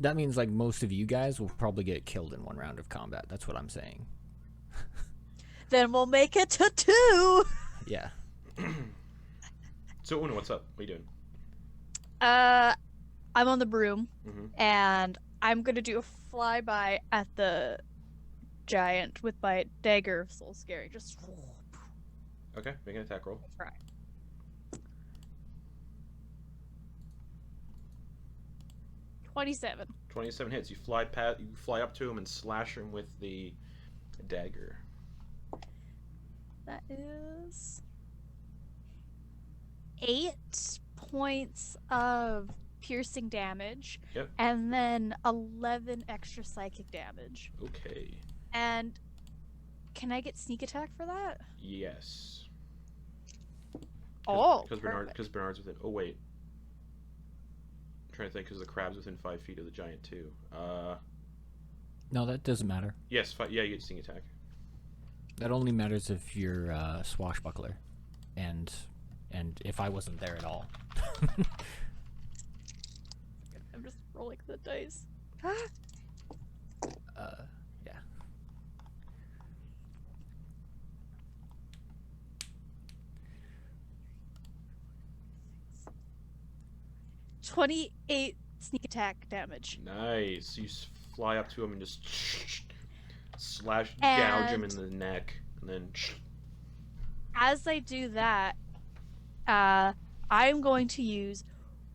That means like most of you guys will probably get killed in 1 round of combat. That's what I'm saying. Then we'll make it to 2. Yeah. So Una, what's up? What are you doing? I'm on the broom, Mm-hmm. and I'm gonna do a flyby at the giant with my dagger of soul scary. Just Okay, make an attack roll. try. 27. 27 hits. You fly up to him and slash him with the dagger. That is 8 points of piercing damage. Yep. And then 11 extra psychic damage. Okay. And can I get sneak attack for that? Yes. Oh, Because Bernard's within. Oh wait. I'm trying to think, because the crab's within 5 feet of the giant too. No, that doesn't matter. Yes. Yeah, you get sneak attack. That only matters if you're swashbuckler, and if I wasn't there at all. I'm just rolling the dice. Yeah. $28 sneak attack damage. Nice. You fly up to him and just gouge him in the neck, and then. As I do that, I'm going to use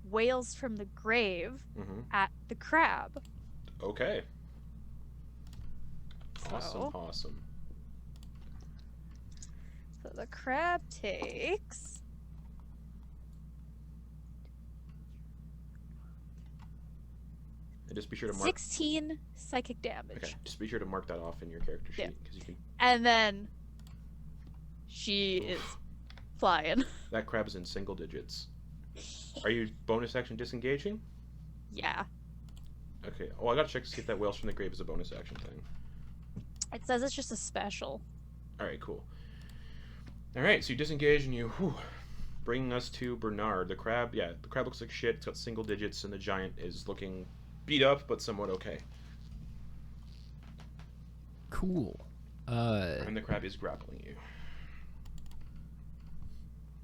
Wails from the Grave Mm-hmm. at the crab. Okay. So- Awesome. So the crab takes And just be sure to mark. 16 psychic damage. Okay. Just be sure to mark that off in your character sheet, Yeah. because you can. And then she is flying. That crab is in single digits. Are you bonus action disengaging? Yeah. Okay. Oh, I gotta check to see if that Whales from the Grave is a bonus action thing. It says it's just a special. All right, cool. All right, so you disengage and you, bringing us to Bernard. The crab, the crab looks like shit. It's got single digits, and the giant is looking beat up, but somewhat okay. Cool. And the crab is grappling you.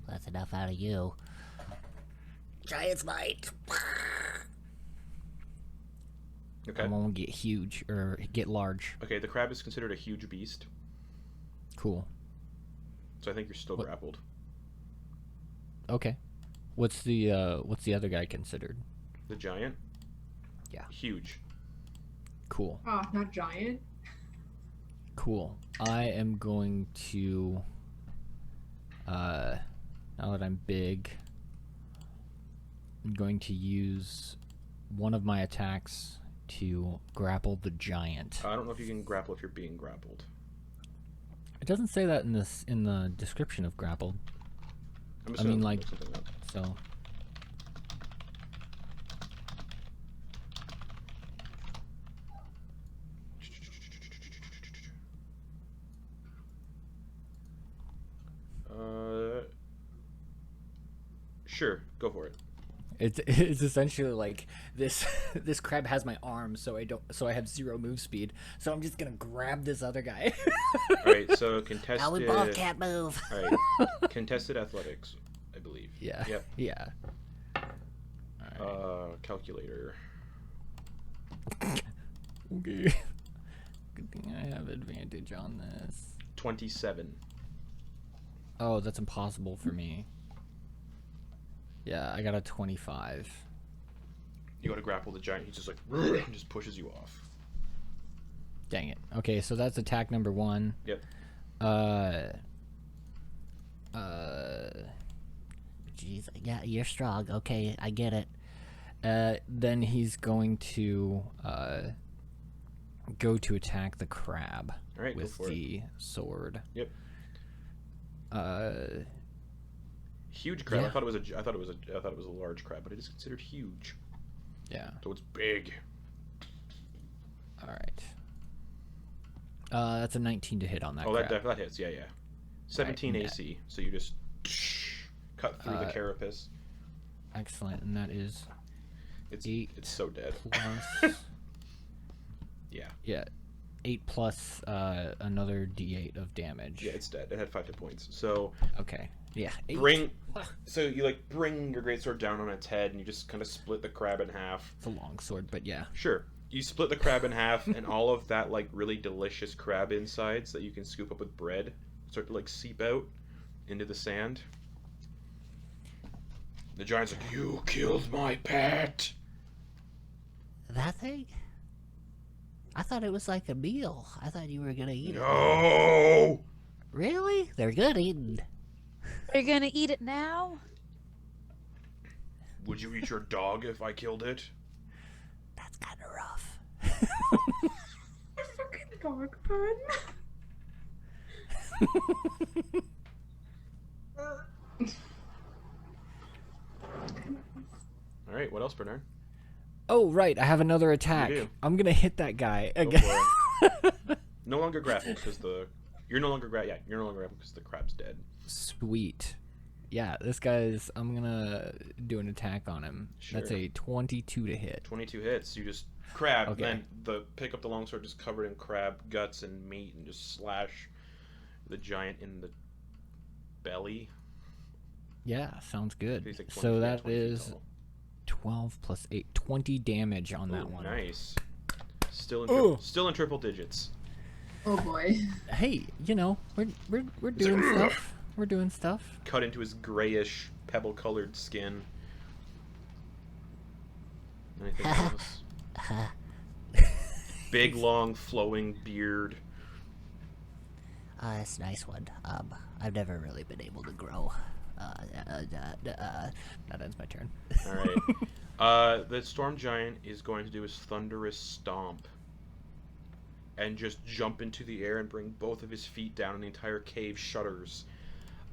That's enough out of you. Giant's bite. Okay. I won't get huge or get large. Okay, the crab is considered a huge beast, Cool. so I think you're still What- grappled. Okay. What's the other guy considered? The giant? Yeah. Huge. Cool. Oh, not giant. Cool. I am going to, now that I'm big, I'm going to use one of my attacks to grapple the giant. I don't know if you can grapple if you're being grappled. It doesn't say that in the description of grappled. I'm I mean, assuming like, something up. so. Sure, go for it. It's essentially like this this crab has my arm, so I have 0 move speed. So I'm just gonna grab this other guy. All right, so Now we both contested. can't move. All right, contested athletics, I believe. Yeah. Yep. Yeah. Calculator. Okay. Good thing I have advantage on this. 27. Oh, that's impossible for me. Yeah, I got a 25. You go to grapple the giant. He just like just pushes you off. Dang it. Okay, so that's attack number 1. Yep. Jeez, yeah, you're strong. Okay, I get it. Then he's going to go to attack the crab All right, go with for it. the sword. Yep. Huge crab. Yeah. I thought it was a large crab, but it is considered huge. Yeah. So it's big. All right. That's a 19 to hit on that Oh, crab. that hits. Yeah, yeah. 17 Right, AC. So you just cut through the carapace. Excellent, and that is It's 8 so dead. plus Yeah. yeah, 8 plus another D8 of damage. Yeah, it's dead. It had 5 hit points. So Okay. Yeah. 8. so you like bring your greatsword down on its head, and you just kind of split the crab in half. It's a long sword, but yeah. Sure. You split the crab in half, and all of that like really delicious crab insides that you can scoop up with bread start to like seep out into the sand. The giant's like, "You killed my pet." That thing? I thought it was like a meal. I thought you were gonna eat it. No. Really? They're good eating. Are you gonna eat it now? Would you eat your dog if I killed it? That's kind of rough. Fucking dog pun. All right. What else, Bernard? Oh, right. I have another attack. do. I'm going to hit that guy Go again. for it. No longer grappled because you're no longer grappled because the crab's dead. Sweet. Yeah, this guy's I'm going to do an attack on him. That's Sure. a 22 to hit. 22 hits. You just crab, Okay. and then pick up the longsword just covered in crab guts and meat, and just slash the giant in the belly. Yeah, sounds good. He's like 20 So feet- that 20 feet is tall. 12 plus 8, 20 damage on that Ooh, one. Nice. Still Ooh. in triple digits. Oh boy. Hey, you know, we're doing stuff. We're doing stuff. Cut into his grayish, pebble-colored skin. Anything else? Big, long, flowing beard. That's a nice one. I've never really been able to grow. That ends my turn. All right. The storm giant is going to do his thunderous stomp and just jump into the air and bring both of his feet down, and the entire cave shudders.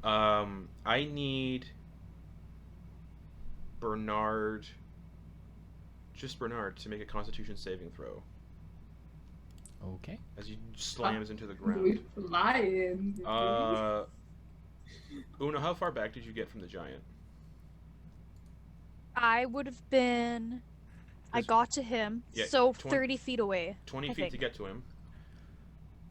I need Bernard, just Bernard, to make a Constitution saving throw Okay. as he slams into the We ground. flying. Una, how far back did you get from the giant? I would have been. I There's- got to him, Yeah, so 20 30 feet away. 20 I feet to think. get to him,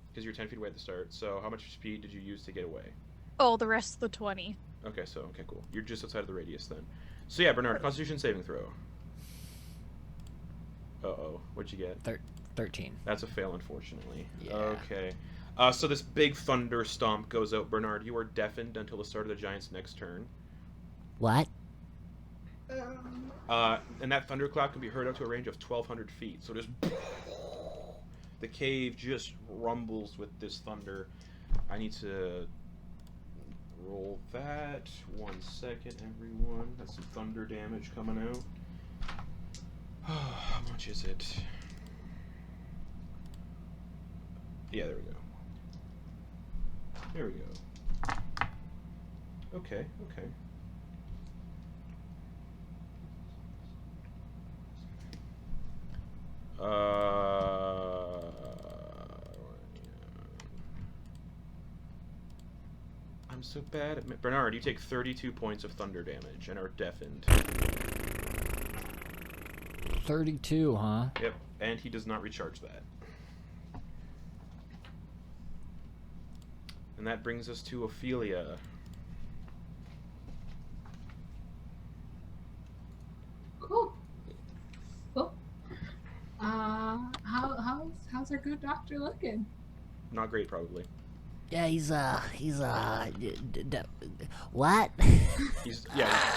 because you're 10 feet away at the start. So how much speed did you use to get away? Oh, the rest of the 20. Okay, cool. You're just outside of the radius then. So yeah, Bernard, Constitution saving throw. Uh-oh, what'd you get? 13. That's a fail, unfortunately. Yeah. Okay. So this big thunder stomp goes out. Bernard, you are deafened until the start of the giant's next turn. What? And that thunderclap can be heard up to a range of 1,200 feet. So just The cave just rumbles with this thunder. I need to roll that. 1 second, everyone. That's some thunder damage coming out. How much is it? Yeah, there we go. There we go. Okay, okay. I'm so bad at Bernard, you take 32 points of thunder damage and are deafened. 32, huh? Yep, and he does not recharge that. And that brings us to Ophelia. Cool. Cool. How's our good doctor looking? Not great, probably. Yeah, what? He's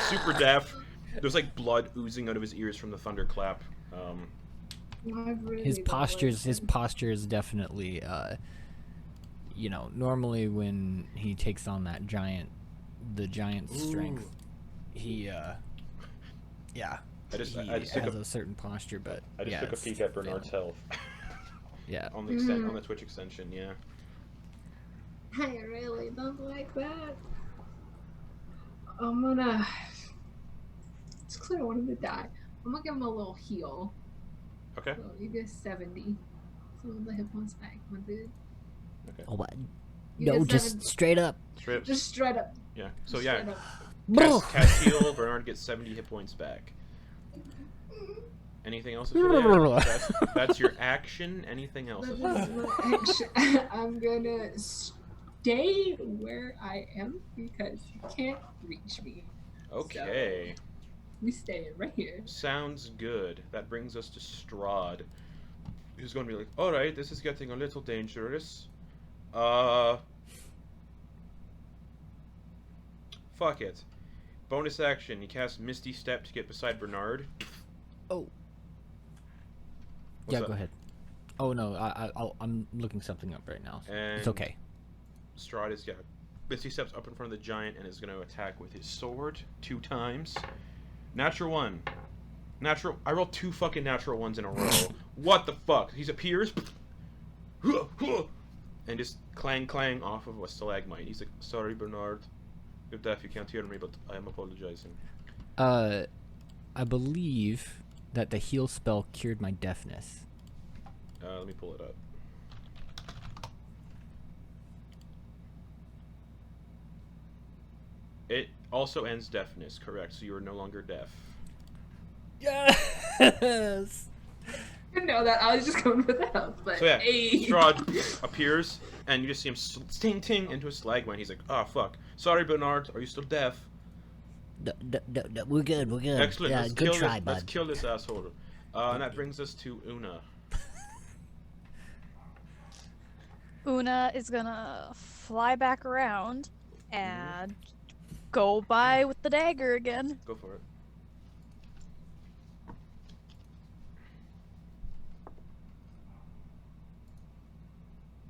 super deaf. There's like blood oozing out of his ears from the thunderclap. His posture is definitely, normally when he takes on that giant strength, he, he has a certain posture, but I just took a peek at Bernard's health. Yeah. on the on the Twitch extension, yeah. I really don't like that. I'm gonna. It's clear I wanted to die. I'm gonna give him a little heal. Okay. So you get 70. So the hit points back, my dude. Okay. Oh, what? You No, get just 70. straight up. Straight up. Just straight up. Yeah. So Just yeah. straight up. Cast heal. Bernard gets 70 hit points back. Anything else? Ophelia? That's your action. Anything else? That Ophelia? is my action. I'm gonna stay where I am because you can't reach me. Okay. We staying right here. Sounds good. That brings us to Strahd, who's going to be like, all right, this is getting a little dangerous. Fuck it. Bonus action. He casts Misty Step to get beside Bernard. Oh. What's Yeah, up? go ahead. Oh no, I'm looking something up right now. And It's okay. Strahd is, Misty steps up in front of the giant and is going to attack with his sword 2 times. Natural 1. I rolled 2 fucking natural 1s in a row. What the fuck? He appears and just clang clang off of a stalagmite. He's like, sorry Bernard, you're deaf, you can't hear me, but I am apologizing. I believe that the heal spell cured my deafness. Let me pull it up. It also ends deafness, correct? So you are no longer deaf. Yes. I know that. I was just going with the health, but So yeah, hey. Strahd appears, and you just see him ting ting into a stalagmite. He's like, "Oh fuck, sorry Bernard, are you still deaf?" No, we're good. Excellent. Yeah, Let's good kill try, this. bud. Let's kill this asshole. And that brings us to Una. Una is gonna fly back around and go by with the dagger again. Go for it.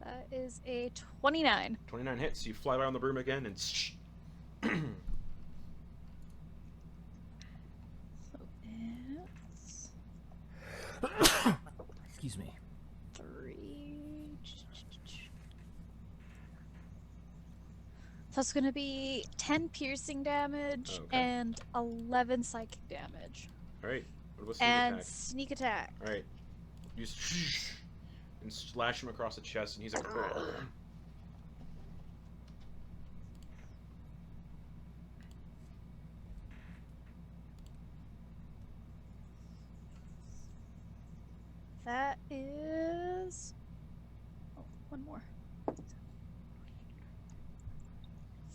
That is a 29. 29 hits. You fly around the broom again, and So it's Excuse me. 3. So it's gonna be 10 piercing damage Okay. and 11 psychic damage. all right. What about sneak And attack? sneak attack. All right. You just and slash him across the chest, and he's like, "Ugh." That is. Oh, one more.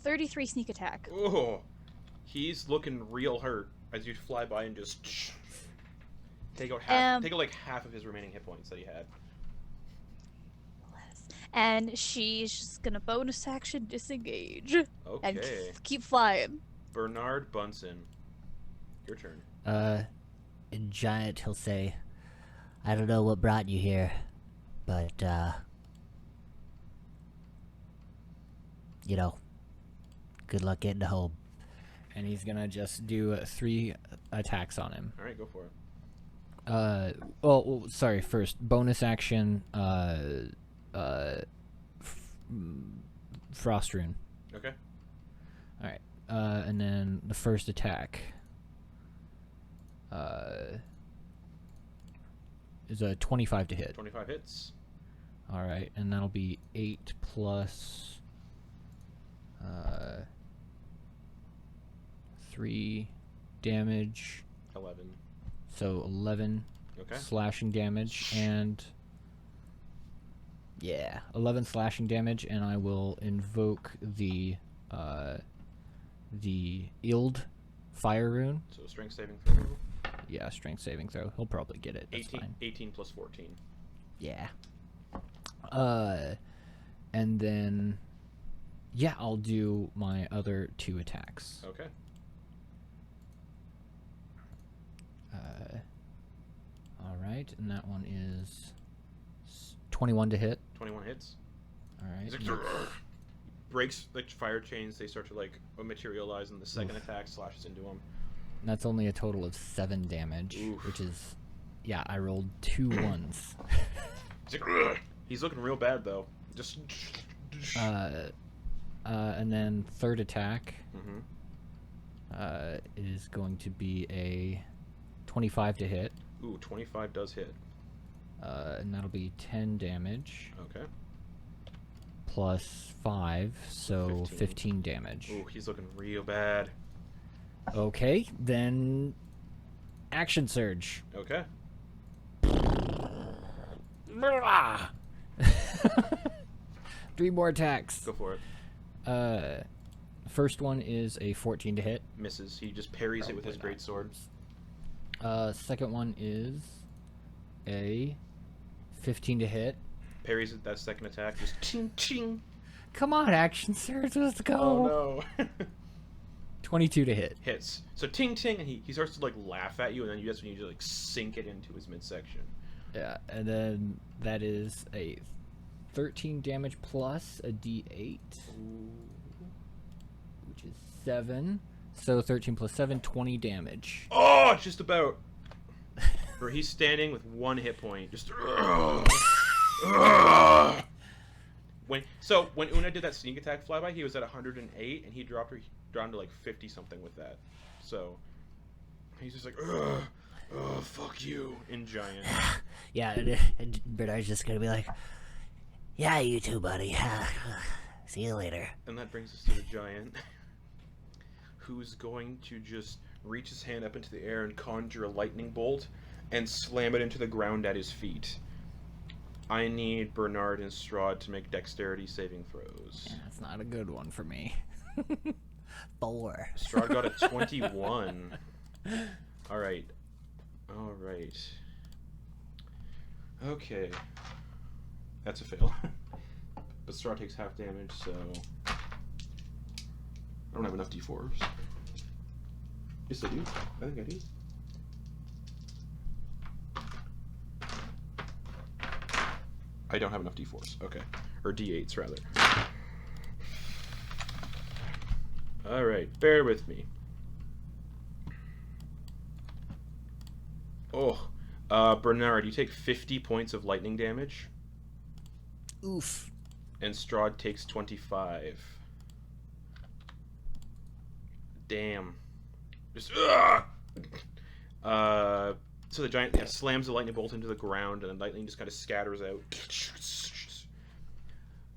33 sneak attack. Oh, he's looking real hurt as you fly by and just take out like half of his remaining hit points that he had. And she's just gonna bonus action disengage and Okay. keep flying. Bernard Bunsen, your turn. In Giant, he'll say, I don't know what brought you here, But, you know, good luck getting home. And he's gonna just do 3 attacks on him. All right, go for it. Well, sorry. First, bonus action. Frost rune. Okay. All right. And then the first attack. Is a 25 to hit. 25 hits. All right, and that'll be 8 plus 3 damage. 11. So 11 Okay. slashing damage, and 11 slashing damage, and I will invoke the Ild fire rune. So strength saving throw. Yeah, strength saving throw. He'll probably get it. That's 18, fine. 18 plus 14. Yeah. And then I'll do my other 2 attacks. Okay. All right, and that one is 21 to hit. 21 hits. All right. He's like, and breaks like fire chains. They start to like materialize, and the second attack slashes into him. that's only a total of 7 damage, Oof. which is, I rolled 2 1s. He's like, he's looking real bad though. Just. And then third attack Mm-hmm. is going to be a 25 to hit, Ooh, 25 does hit. and that'll be 10 damage Okay. plus 5, so 15. 15 damage. Ooh, he's looking real bad. Okay, then action surge. Okay. 3 more attacks. Go for it. First one is a 14 to hit. Misses. He just parries it with his Probably greatsword. Second one is a 15 to hit. Parries it, that second attack. Just ching ching. Come on, action surge, let's go. Oh no. 22 to hit. Hits. So ting ting, and he starts to like laugh at you, and then that's when you just like sink it into his midsection. Yeah, and then that is a 13 damage plus a d8, which is 7. So 13 plus 7, 20 damage. Oh, just about. Or he's standing with 1 hit point. Just. When Una did that sneak attack flyby, he was at 108, and he dropped her down to like 50 something with that. So he's just like, oh, fuck you, in giant. Yeah, and Bernard's just gonna be like, yeah, you too, buddy. See you later. And that brings us to the giant, who's going to just reach his hand up into the air and conjure a lightning bolt and slam it into the ground at his feet. I need Bernard and Strahd to make dexterity saving throws. Yeah, that's not a good one for me. 4. Strahd got a 21. Alright. Okay. That's a fail. But Strahd takes half damage, so I don't have enough d4s. Yes, I do. I think I do. I don't have enough d4s. Okay. Or d8s, rather. Alright, bear with me. Oh. Bernard, you take 50 points of lightning damage. Oof. And Strahd takes 25. Damn. Just so the giant slams the lightning bolt into the ground, and the lightning just kind of scatters out.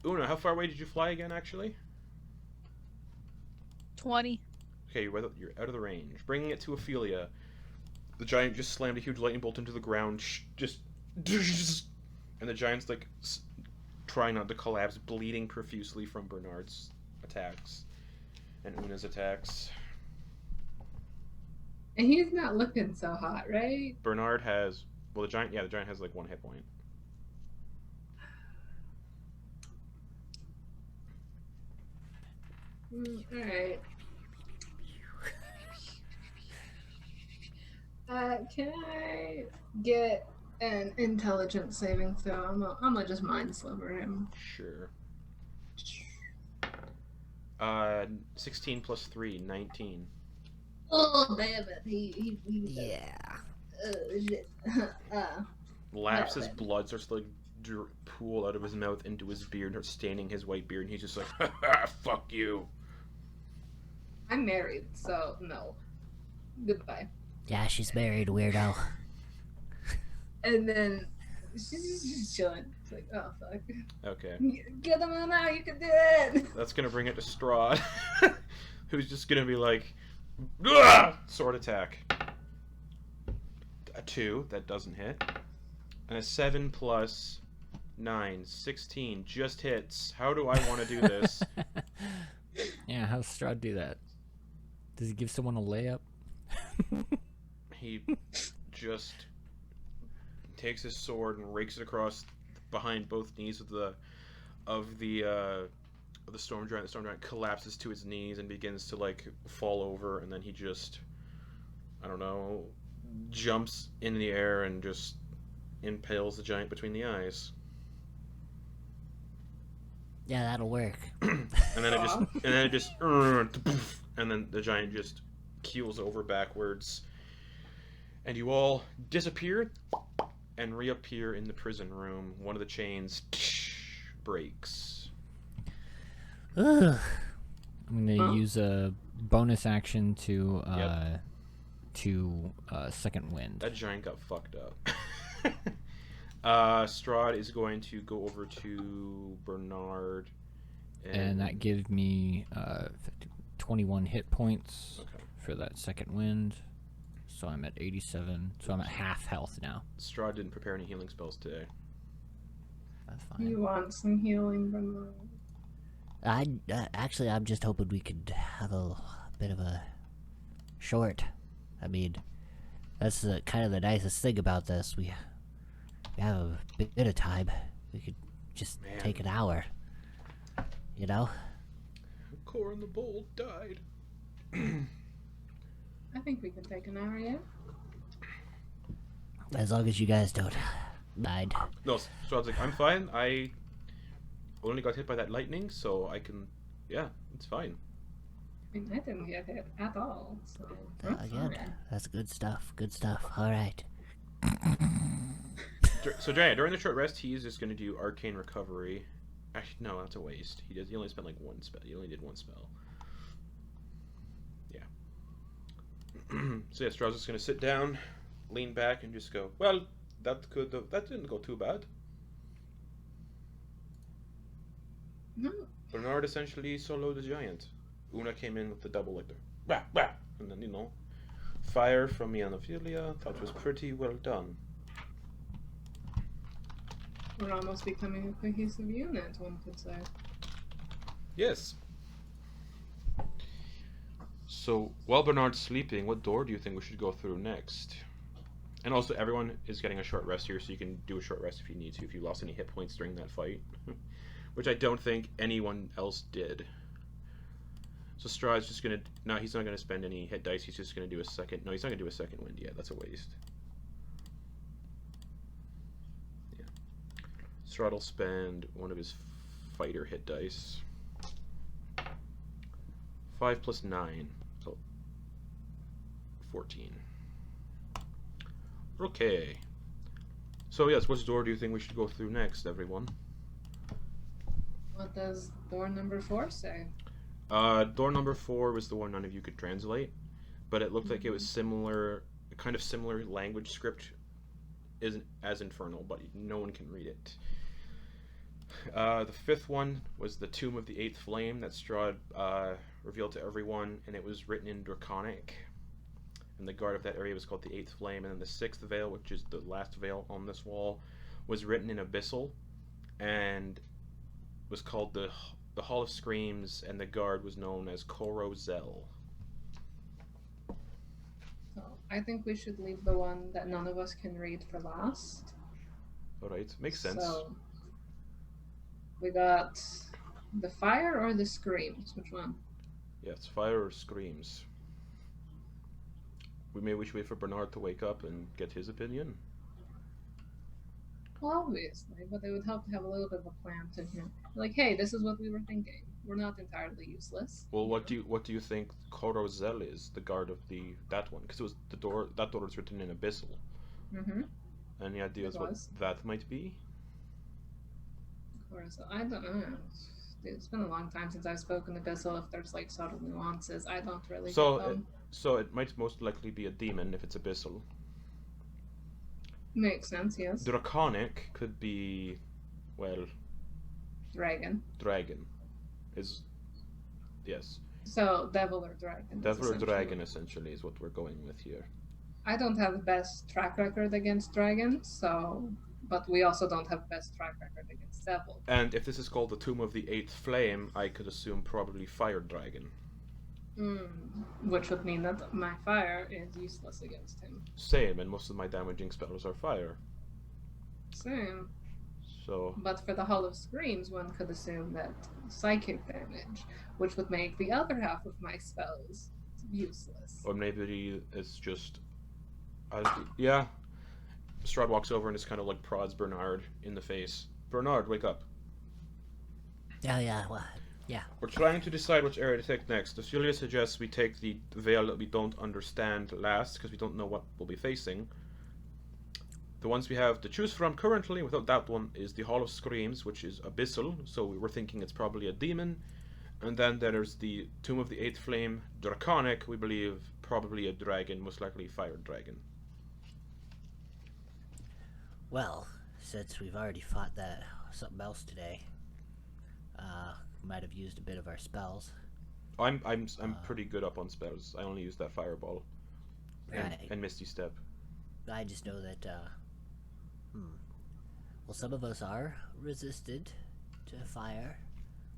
Una, how far away did you fly again, actually? 20. Okay, you're out of the range. Bringing it to Ophelia. The giant just slammed a huge lightning bolt into the ground. And the giant's like trying not to collapse, bleeding profusely from Bernard's attacks and Una's attacks. And he's not looking so hot, right? Bernard has, well, the giant has like 1 hit point. Alright. Can I get an intelligence saving throw. I'm gonna just mind sliver him. Sure. 16 plus 3, 19. Oh damn it! He Yeah. shit. Laps, his Well, blood starts to like pool out of his mouth into his beard, starts staining his white beard, and he's just like, "Ha, fuck you." I'm married, so no. Goodbye. Yeah, she's married, weirdo. And then she's just chilling. It's like, oh fuck. Okay. Get them on out, you can do it! That's gonna bring it to Strahd, who's just gonna be like, "Ugh!" Sword attack. A 2, that doesn't hit. And a 7 plus 9, 16, just hits. How do I want to do this? Yeah, how's Strahd do that? Does he give someone a layup? He just takes his sword and rakes it across behind both knees of the storm giant. The storm giant collapses to his knees and begins to like fall over, and then he just, I don't know, jumps in the air and just impales the giant between the eyes. Yeah, that'll work. And then it just and then the giant just keels over backwards, and you all disappear and reappear in the prison room. One of the chains breaks. Ugh. I'm gonna use a bonus action to Yep. second wind. That giant got fucked up. Strahd is going to go over to Bernard, And that gives me 21 hit points Okay. for that second wind. So I'm at 87. So I'm at half health now. Strahd didn't prepare any healing spells today. That's fine. You want some healing, Bernard? Actually, I'm just hoping we could have a bit of a short. I mean, that's kind of the nicest thing about this. We have a bit of time. We could just Man. take an hour. You know? Cor and the Bold died. I think we can take an hour, yeah? As long as you guys don't mind. No, Strahd's like, I'm fine. I only got hit by that lightning, so I can. Yeah, it's fine. I mean, I didn't get hit at all, so. Again, that's good stuff. Good stuff. All right. So during the short rest, he is just going to do Arcane Recovery. Actually, no, that's a waste. He only spent like one spell. He only did one spell. Yeah. So yeah, Strahd's just going to sit down, lean back, and just go, well, that didn't go too bad. No. Bernard essentially soloed the giant. Una came in with the double like the rah, rah, and then fire from me and Ophelia. Thought it was pretty well done. We're almost becoming a cohesive unit, one could say. Yes. So while Bernard's sleeping, what door do you think we should go through next? And also, everyone is getting a short rest here, so you can do a short rest if you need to, if you lost any hit points during that fight. Which I don't think anyone else did. So Strahd's just gonna... No, he's not gonna spend any hit dice, he's just gonna do a second... No, he's not gonna do a second wind yet, that's a waste. Yeah. Strahd will spend one of his fighter hit dice. 5 plus 9, so 14. Okay. So yes, which door do you think we should go through next, everyone? What does door number 4 say? Door number 4 was the one none of you could translate, but it looked like it was similar, kind of similar language script, isn't as Infernal, but no one can read it. The 5th one was the Tomb of the 8th Flame that Strahd revealed to everyone, and it was written in Draconic. And the guard of that area was called the 8th Flame, and then the 6th veil, which is the last veil on this wall, was written in Abyssal, and was called the Hall of Screams, and the guard was known as Korozel. So I think we should leave the one that none of us can read for last. Alright, makes sense. So we got the fire or the screams? Which one? Yes, fire or screams. Maybe we should wait for Bernard to wake up and get his opinion. Well, obviously, but it would help to have a little bit of a plan to, like, hey, this is what we were thinking. We're not entirely useless. Well, what do you think Korozel is, the guard of that one? Because it was that door is written in Abyssal. Mm-hmm. Any ideas It what was. that might be? Of course, I don't know. It's been a long time since I've spoken Abyssal. If there's like subtle nuances, I don't really So get them. so it might most likely be a demon if it's Abyssal. Makes sense, yes. Draconic could be, well, Dragon. dragon. Is yes. So devil or dragon. Devil or essentially. dragon essentially is what we're going with here. I don't have the best track record against dragons, but we also don't have the best track record against devil. And if this is called the Tomb of the Eighth Flame, I could assume probably fire dragon. Which would mean that my fire is useless against him. Same, and most of my damaging spells are fire. Same. So But for the Hall of Screams, one could assume that psychic damage, which would make the other half of my spells useless. or maybe it's just yeah. Strahd walks over and just kind of like prods Bernard in the face. Bernard, wake up. Yeah, well, We're trying to decide which area to take next. Ophelia suggests we take the veil that we don't understand last, because we don't know what we'll be facing. The ones we have to choose from currently, without that one, is the Hall of Screams, which is abyssal, so we were thinking it's probably a demon. And then there's the Tomb of the Eighth Flame, Draconic, we believe probably a dragon, most likely fire dragon. well, since we've already fought that something else today, might have used a bit of our spells. I'm pretty good up on spells. I only use that fireball Right. and Misty Step. I just know that, well, some of us are resistant to fire,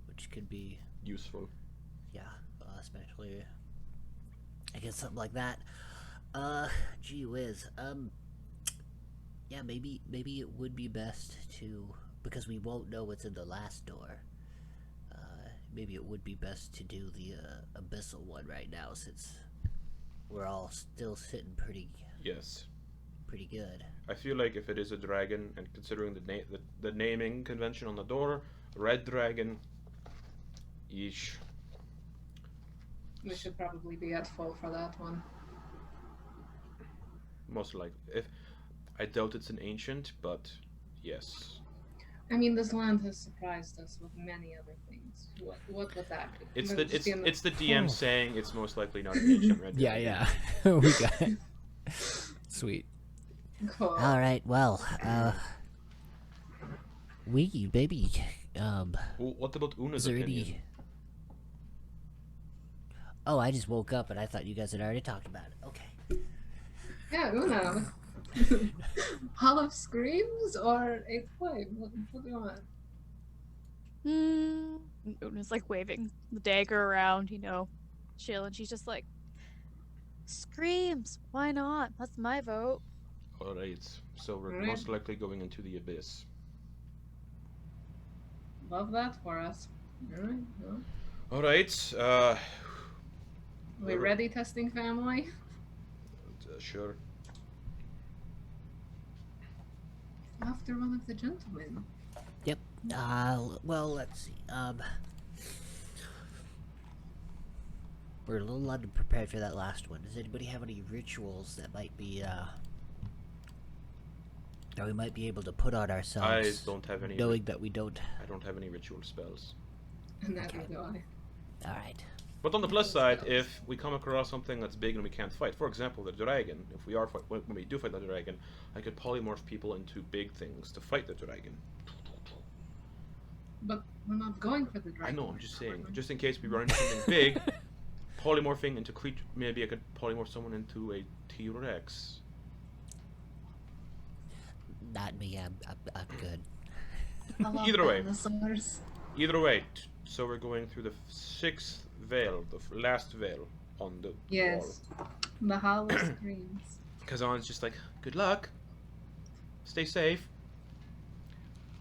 which could be, Useful. yeah, especially against something like that. Gee whiz, yeah, maybe it would be best to, because we won't know what's in the last door. Maybe it would be best to do the abyssal one right now, since we're all still sitting pretty Yes. good. I feel like if it is a dragon, and considering the naming convention on the door, red dragon, yeesh. We should probably be at full for that one. Most likely. If I doubt it's an ancient, but yes. I mean, this land has surprised us with many other things. What would that be? It's Would the it be in it's the DM saying it's most likely not an ancient red dragon. Yeah. We got it. Sweet. Cool. All right, well, maybe, Well, what about Una's is there opinion? any... Oh, I just woke up and I thought you guys had already talked about it. Okay. Yeah, Una. Hall of Screams or Eighth Flame? What do you want? Una's like waving the dagger around, chill, and she's just like, screams, why not? That's my vote. Alright, so we're Alright. most likely going into the abyss. Love that for us. Alright, well. Alright, We ready, testing family? Sure. After one of the gentlemen. Yep. Well, let's see. We're a little underprepared for that last one. Does anybody have any rituals that might be, that we might be able to put on I ourselves, don't have any. knowing that we don't... I don't have any ritual spells. And neither Okay. do I. Alright. But on the plus side, if we come across something that's big and we can't fight, for example, the dragon, if we are when we do fight the dragon, I could polymorph people into big things to fight the dragon. But we're not going for the I dragon. know, I'm just saying, just in case we run into something big, polymorphing into creature. Maybe I could polymorph someone into a T-Rex. Not me, I'm good. I love Either way. dinosaurs. Either way, so we're going through the sixth veil, the last veil on the Yes. The Hall of Screams. Khazan's just like, good luck. Stay safe.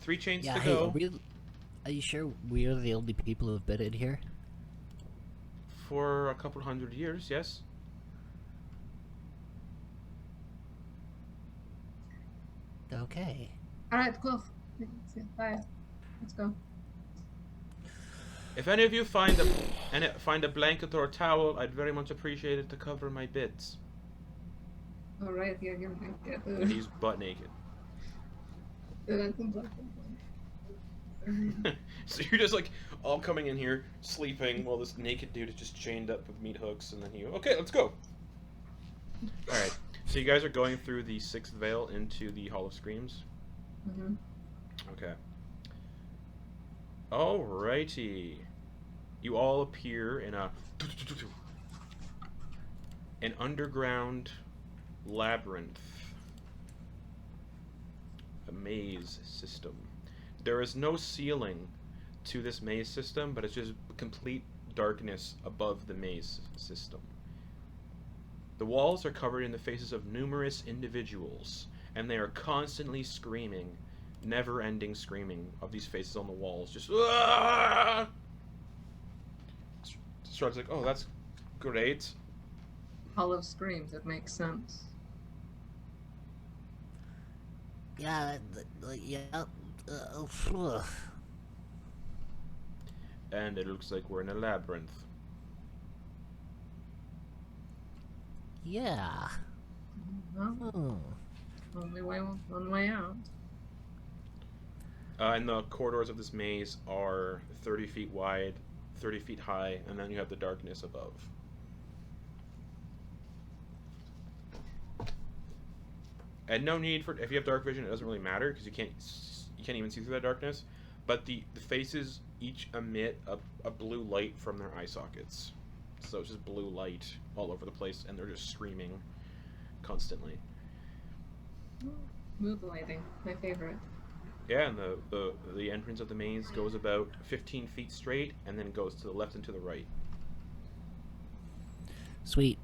3 chains Yeah, to hey, go. are you sure we're the only people who have been in here? For a couple 100 years, yes. Okay. All right, cool. Bye. Let's go. If any of you find a blanket or a towel, I'd very much appreciate it to cover my bits. All right, yeah, you're right. Yeah. And he's butt naked. So you're just like all coming in here, sleeping, while this naked dude is just chained up with meat hooks, and then okay, let's go. All right. So you guys are going through the 6th veil into the Hall of Screams. Mm-hmm. Okay. Alrighty. You all appear in an underground labyrinth. A maze system. There is no ceiling to this maze system, but it's just complete darkness above the maze system. The walls are covered in the faces of numerous individuals, and they are constantly screaming, never-ending screaming of these faces on the walls. Just Strahd's like, oh, that's great. Hall of Screams. It makes sense. Yeah, yeah. And it looks like we're in a labyrinth. Yeah. Well, only way, one way out. And the corridors of this maze are 30 feet wide, 30 feet high, and then you have the darkness above. And no need for, if you have dark vision, it doesn't really matter because you can't even see through that darkness. But the faces each emit a blue light from their eye sockets, so it's just blue light all over the place, and they're just screaming constantly. Mood lighting, my favorite. Yeah, and the entrance of the maze goes about 15 feet straight, and then goes to the left and to the right. Sweet.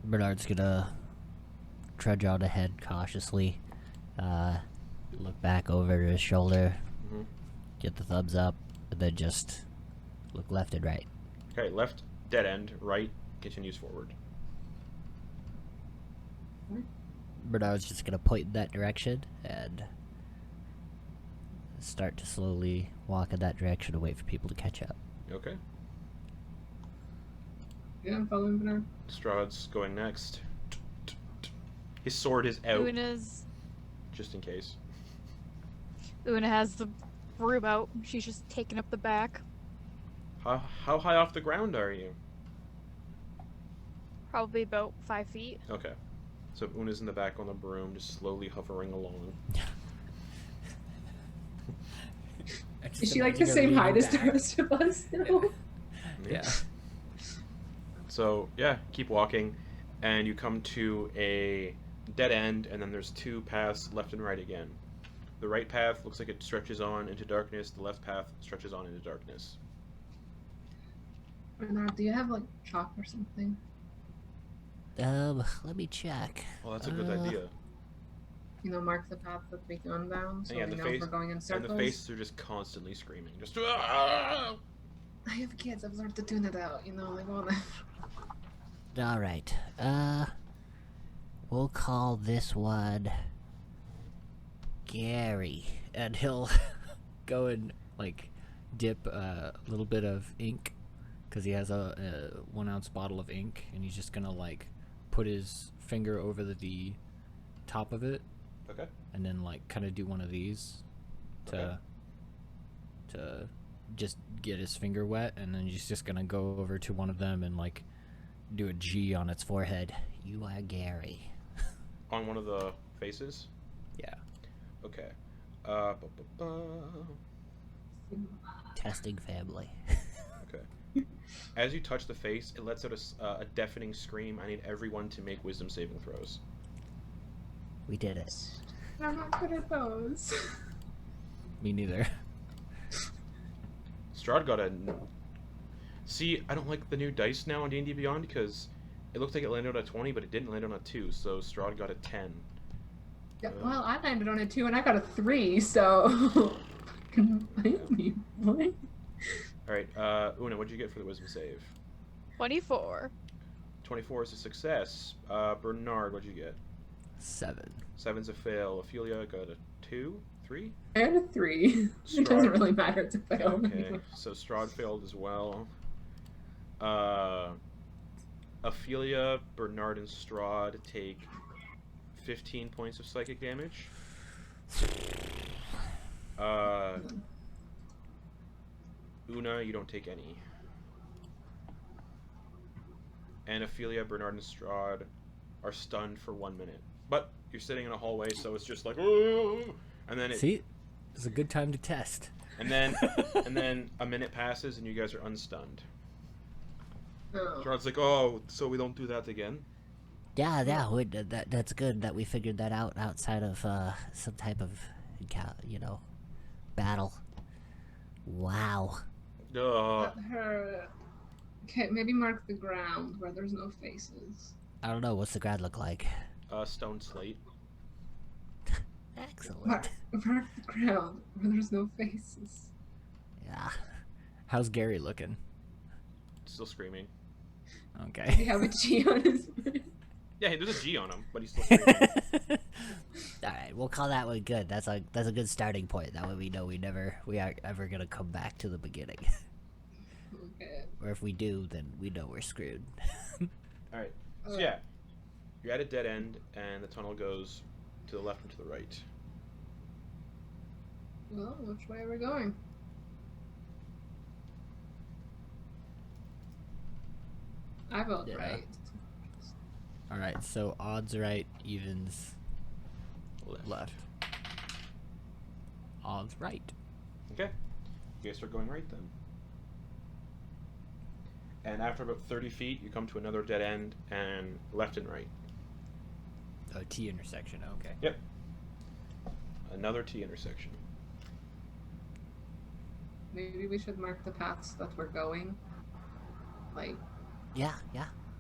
Bernard's gonna trudge out ahead cautiously. Look back over his shoulder. Mm-hmm. Get the thumbs up, and then just look left and right. Okay, left, dead end, right, continues forward. Bernard's just gonna point in that direction and start to slowly walk in that direction and wait for people to catch up. Okay. Yeah, I'm following Bernard. Strahd's going next. His sword is out, Una's just in case. Una has the broom out. She's just taking up the back. How high off the ground are you? Probably about 5 feet. Okay. So Una's in the back on the broom, just slowly hovering along. Is she like the same height as the rest of us now? Yeah. So, yeah, keep walking, and you come to a dead end, and then there's 2 paths left and right again. The right path looks like it stretches on into darkness, the left path stretches on into darkness. Bernard, do you have like chalk or something? Let me check. Well, that's a good idea. You know, mark the path that we go down, so Yeah, we the know if face- we're going in And circles. the faces are just constantly screaming. Just, "Ah!" I have kids. I've learned to tune it out. You know, like all that. All right. We'll call this one Gary, and he'll go and like dip a little bit of ink, because he has a 1 ounce bottle of ink, and he's just gonna like put his finger over the top of it, Okay. and then like kind of do one of these to just get his finger wet, and then he's just gonna go over to one of them and like do a G on its forehead. You are Gary. On one of the faces? Yeah. Okay. Testing family. Okay. As you touch the face, it lets out a deafening scream. I need everyone to make wisdom saving throws. We did it. I'm not good at those. Me neither. Strahd got a... See, I don't like the new dice now on D&D Beyond because it looked like it landed on a 20, but it didn't land on a 2, so Strahd got a 10. Yeah, well, I landed on a 2 and I got a 3, so bite me, boy. Alright, Una, what'd you get for the wisdom save? 24. 24 is a success. Bernard, what'd you get? 7. 7's a fail. Ophelia got a 2? 3? And a 3. It doesn't really matter to fail. Okay, so Strahd failed as well. Ophelia, Bernard, and Strahd take 15 points of psychic damage. Una, you don't take any. And Ophelia, Bernard, and Strahd are stunned for 1 minute. But you're sitting in a hallway, so it's just like, "Ooh!" And then See, it's a good time to test. and then a minute passes, and you guys are unstunned. Oh. Strahd's like, "Oh, so we don't do that again?" Yeah, that's good that we figured that out outside of some type of, battle. Wow. Duh. Her. Okay, maybe mark the ground where there's no faces. I don't know, what's the ground look like? Stone slate. Excellent. Mark the ground where there's no faces. Yeah. How's Gary looking? Still screaming. They Okay. have a G on his face. Yeah, there's a G on him, but he's still screaming. Alright, we'll call that one good. That's a good starting point. That way we know we aren't ever gonna come back to the beginning. Okay. Or if we do, then we know we're screwed. Alright, so yeah. You're at a dead end, and the tunnel goes to the left and to the right. Well, which way are we going? I vote Yeah. right. Alright, so odds right, evens left. Odds right. Okay. You guys start going right then. And after about 30 feet, you come to another dead end, and left and right. Oh, T intersection, okay. Yep. Another T intersection. Maybe we should mark the paths that we're going. Like, Yeah.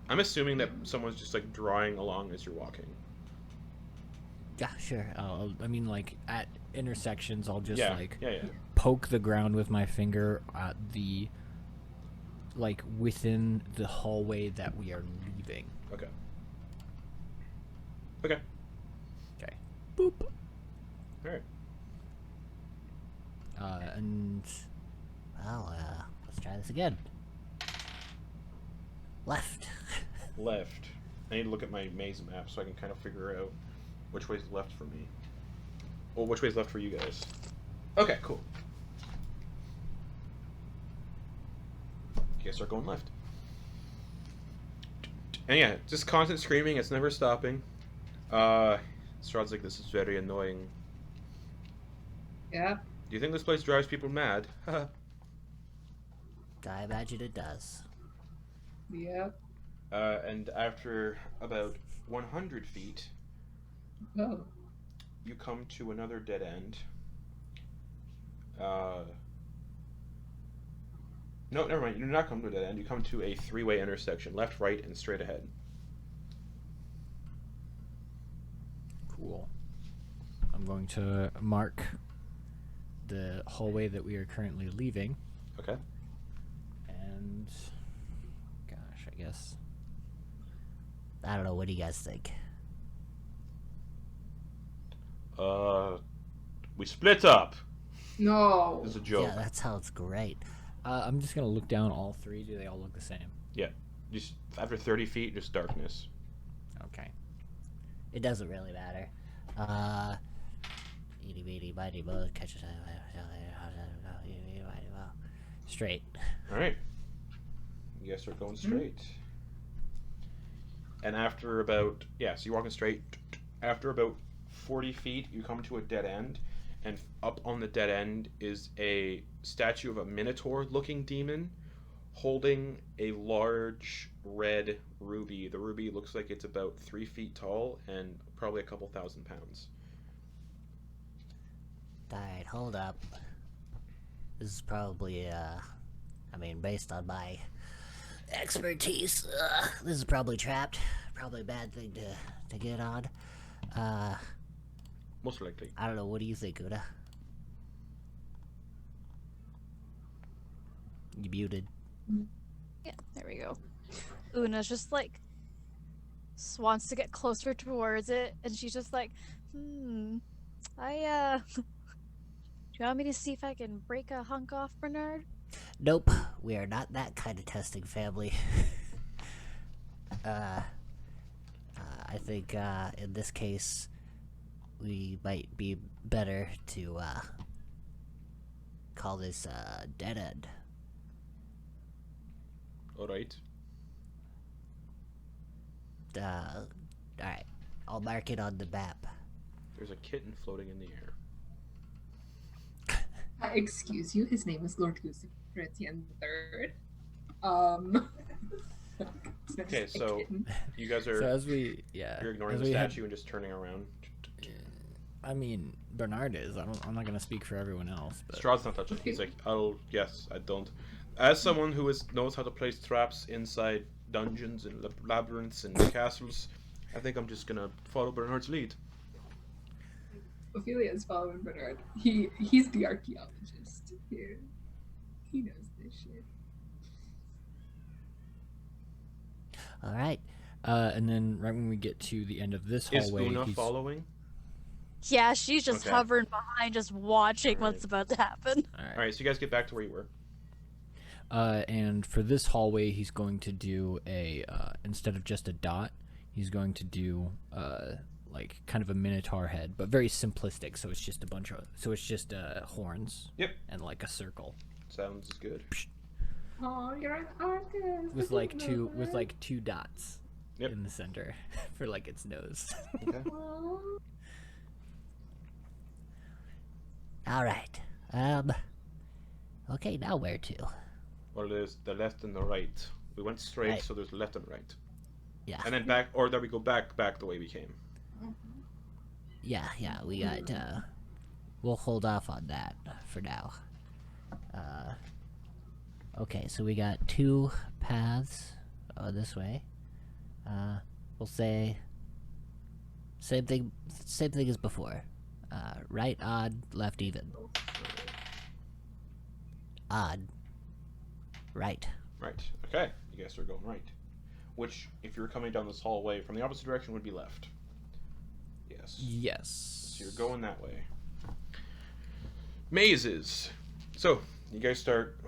I'm assuming that someone's just like drawing along as you're walking. Yeah, sure. I mean, like, at intersections, I'll just, Yeah, like, yeah. poke the ground with my finger at the, like, within the hallway that we are leaving. Okay. Okay. Okay. Boop. Alright. And Well, let's try this again. Left. Left. I need to look at my maze map so I can kind of figure out which way's left for me. Well, which way's left for you guys. Okay, cool. You guys start going left. And yeah, just constant screaming, it's never stopping. Strahd's like, this is very annoying. yeah. Do you think this place drives people mad? I imagine it does. Yeah. And after about 100 feet, Oh. you come to another dead end. No, never mind. You do not come to a dead end. You come to a three-way intersection. Left, right, and straight ahead. cool. I'm going to mark the hallway that we are currently leaving. Okay. And gosh, I guess I don't know. What do you guys think? We split up. No. It's a joke. Yeah, that sounds great. I'm just gonna look down all three. Do they all look the same? Just after 30 feet, just darkness. Okay. It doesn't really matter. Itty bitty bitty bug catches straight. All right. You guys start going straight. And after about, so you're walking straight. After about 40 feet, you come to a dead end. And up on the dead end is a statue of a minotaur-looking demon holding a large red ruby. The ruby looks like it's about 3 feet tall and probably a couple thousand pounds. Alright, hold up. This is probably, based on my expertise, this is probably trapped. Probably a bad thing to get on. Most likely. I don't know, what do you think, Una? You muted. Yeah, there we go. Una's just like wants to get closer towards it, and she's just like, I you want me to see if I can break a hunk off, Bernard? Nope, we are not that kind of testing family. I think in this case, we might be better to call this dead end. Alright. Alright, I'll mark it on the map. There's a kitten floating in the air. Excuse you, his name is Lord Gustav Etienne III. Okay, so you guys So are as we, yeah, you're ignoring as the we head- statue and just turning around. I mean, Bernard is. I'm not gonna speak for everyone else, but Strahd's not touching. He's like, oh yes, I don't. As someone who knows how to place traps inside dungeons and labyrinths and castles, I think I'm just gonna follow Bernard's lead. Ophelia is following Bernard. He's the archaeologist here. He knows this shit. All right. and then right when we get to the end of this Is hallway, Una he's- following? Yeah, she's just Okay. hovering behind, just watching Alright. what's about to happen. all right. All right, so you guys get back to where you were. And for this hallway, he's going to do a instead of just a dot, he's going to do like kind of a minotaur head, but very simplistic. So it's just horns. Yep. And like a circle Sounds good. Oh, you're an artist. with like two dots Yep. in the center for like its nose. Okay. Aw. All right. Okay, now where to? Well, there's the left and the right. We went straight, Right. so there's left and right, Yeah. and then back, or then we go back the way we came. Yeah, we got, we'll hold off on that for now. Okay, so we got two paths this way. We'll say same thing as before. Right, odd, left, even. Odd. Right. Right. Okay. You guys are going right. Which, if you were coming down this hallway from the opposite direction, would be left. Yes. Yes. So you're going that way. Mazes. So you guys start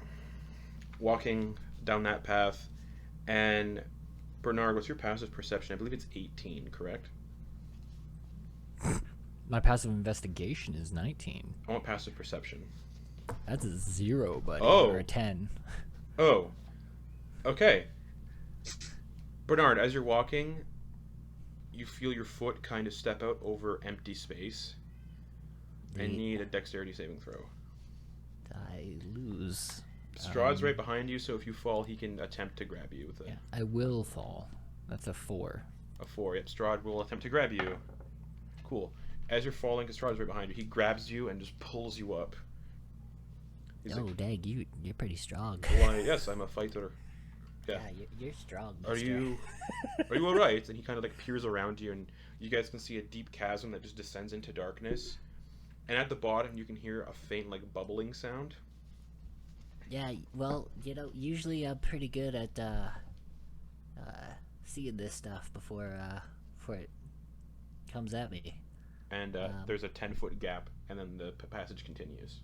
walking down that path, and Bernard, what's your passive perception? I believe it's 18, correct? My passive investigation is 19. I want passive perception. That's a 0, buddy. Oh. Or a 10. Oh. Okay. Bernard, as you're walking, you feel your foot kind of step out over empty space, and Ye- need a dexterity saving throw. I lose. Strahd's right behind you, so if you fall, he can attempt to grab you with a, Yeah, I will fall. That's a 4. a 4. Yep, Strahd will attempt to grab you. Cool. As you're falling, because Strahd's right behind you, he grabs you and just pulls you up. He's Oh, like, dang, you're pretty strong. why, yes, I'm a fighter. Yeah. You're strong. Are mister. you all right? And he kind of like peers around you, and you guys can see a deep chasm that just descends into darkness. And at the bottom, you can hear a faint like bubbling sound. Yeah, well, usually I'm pretty good at seeing this stuff before it comes at me. And there's a 10-foot gap, and then the passage continues.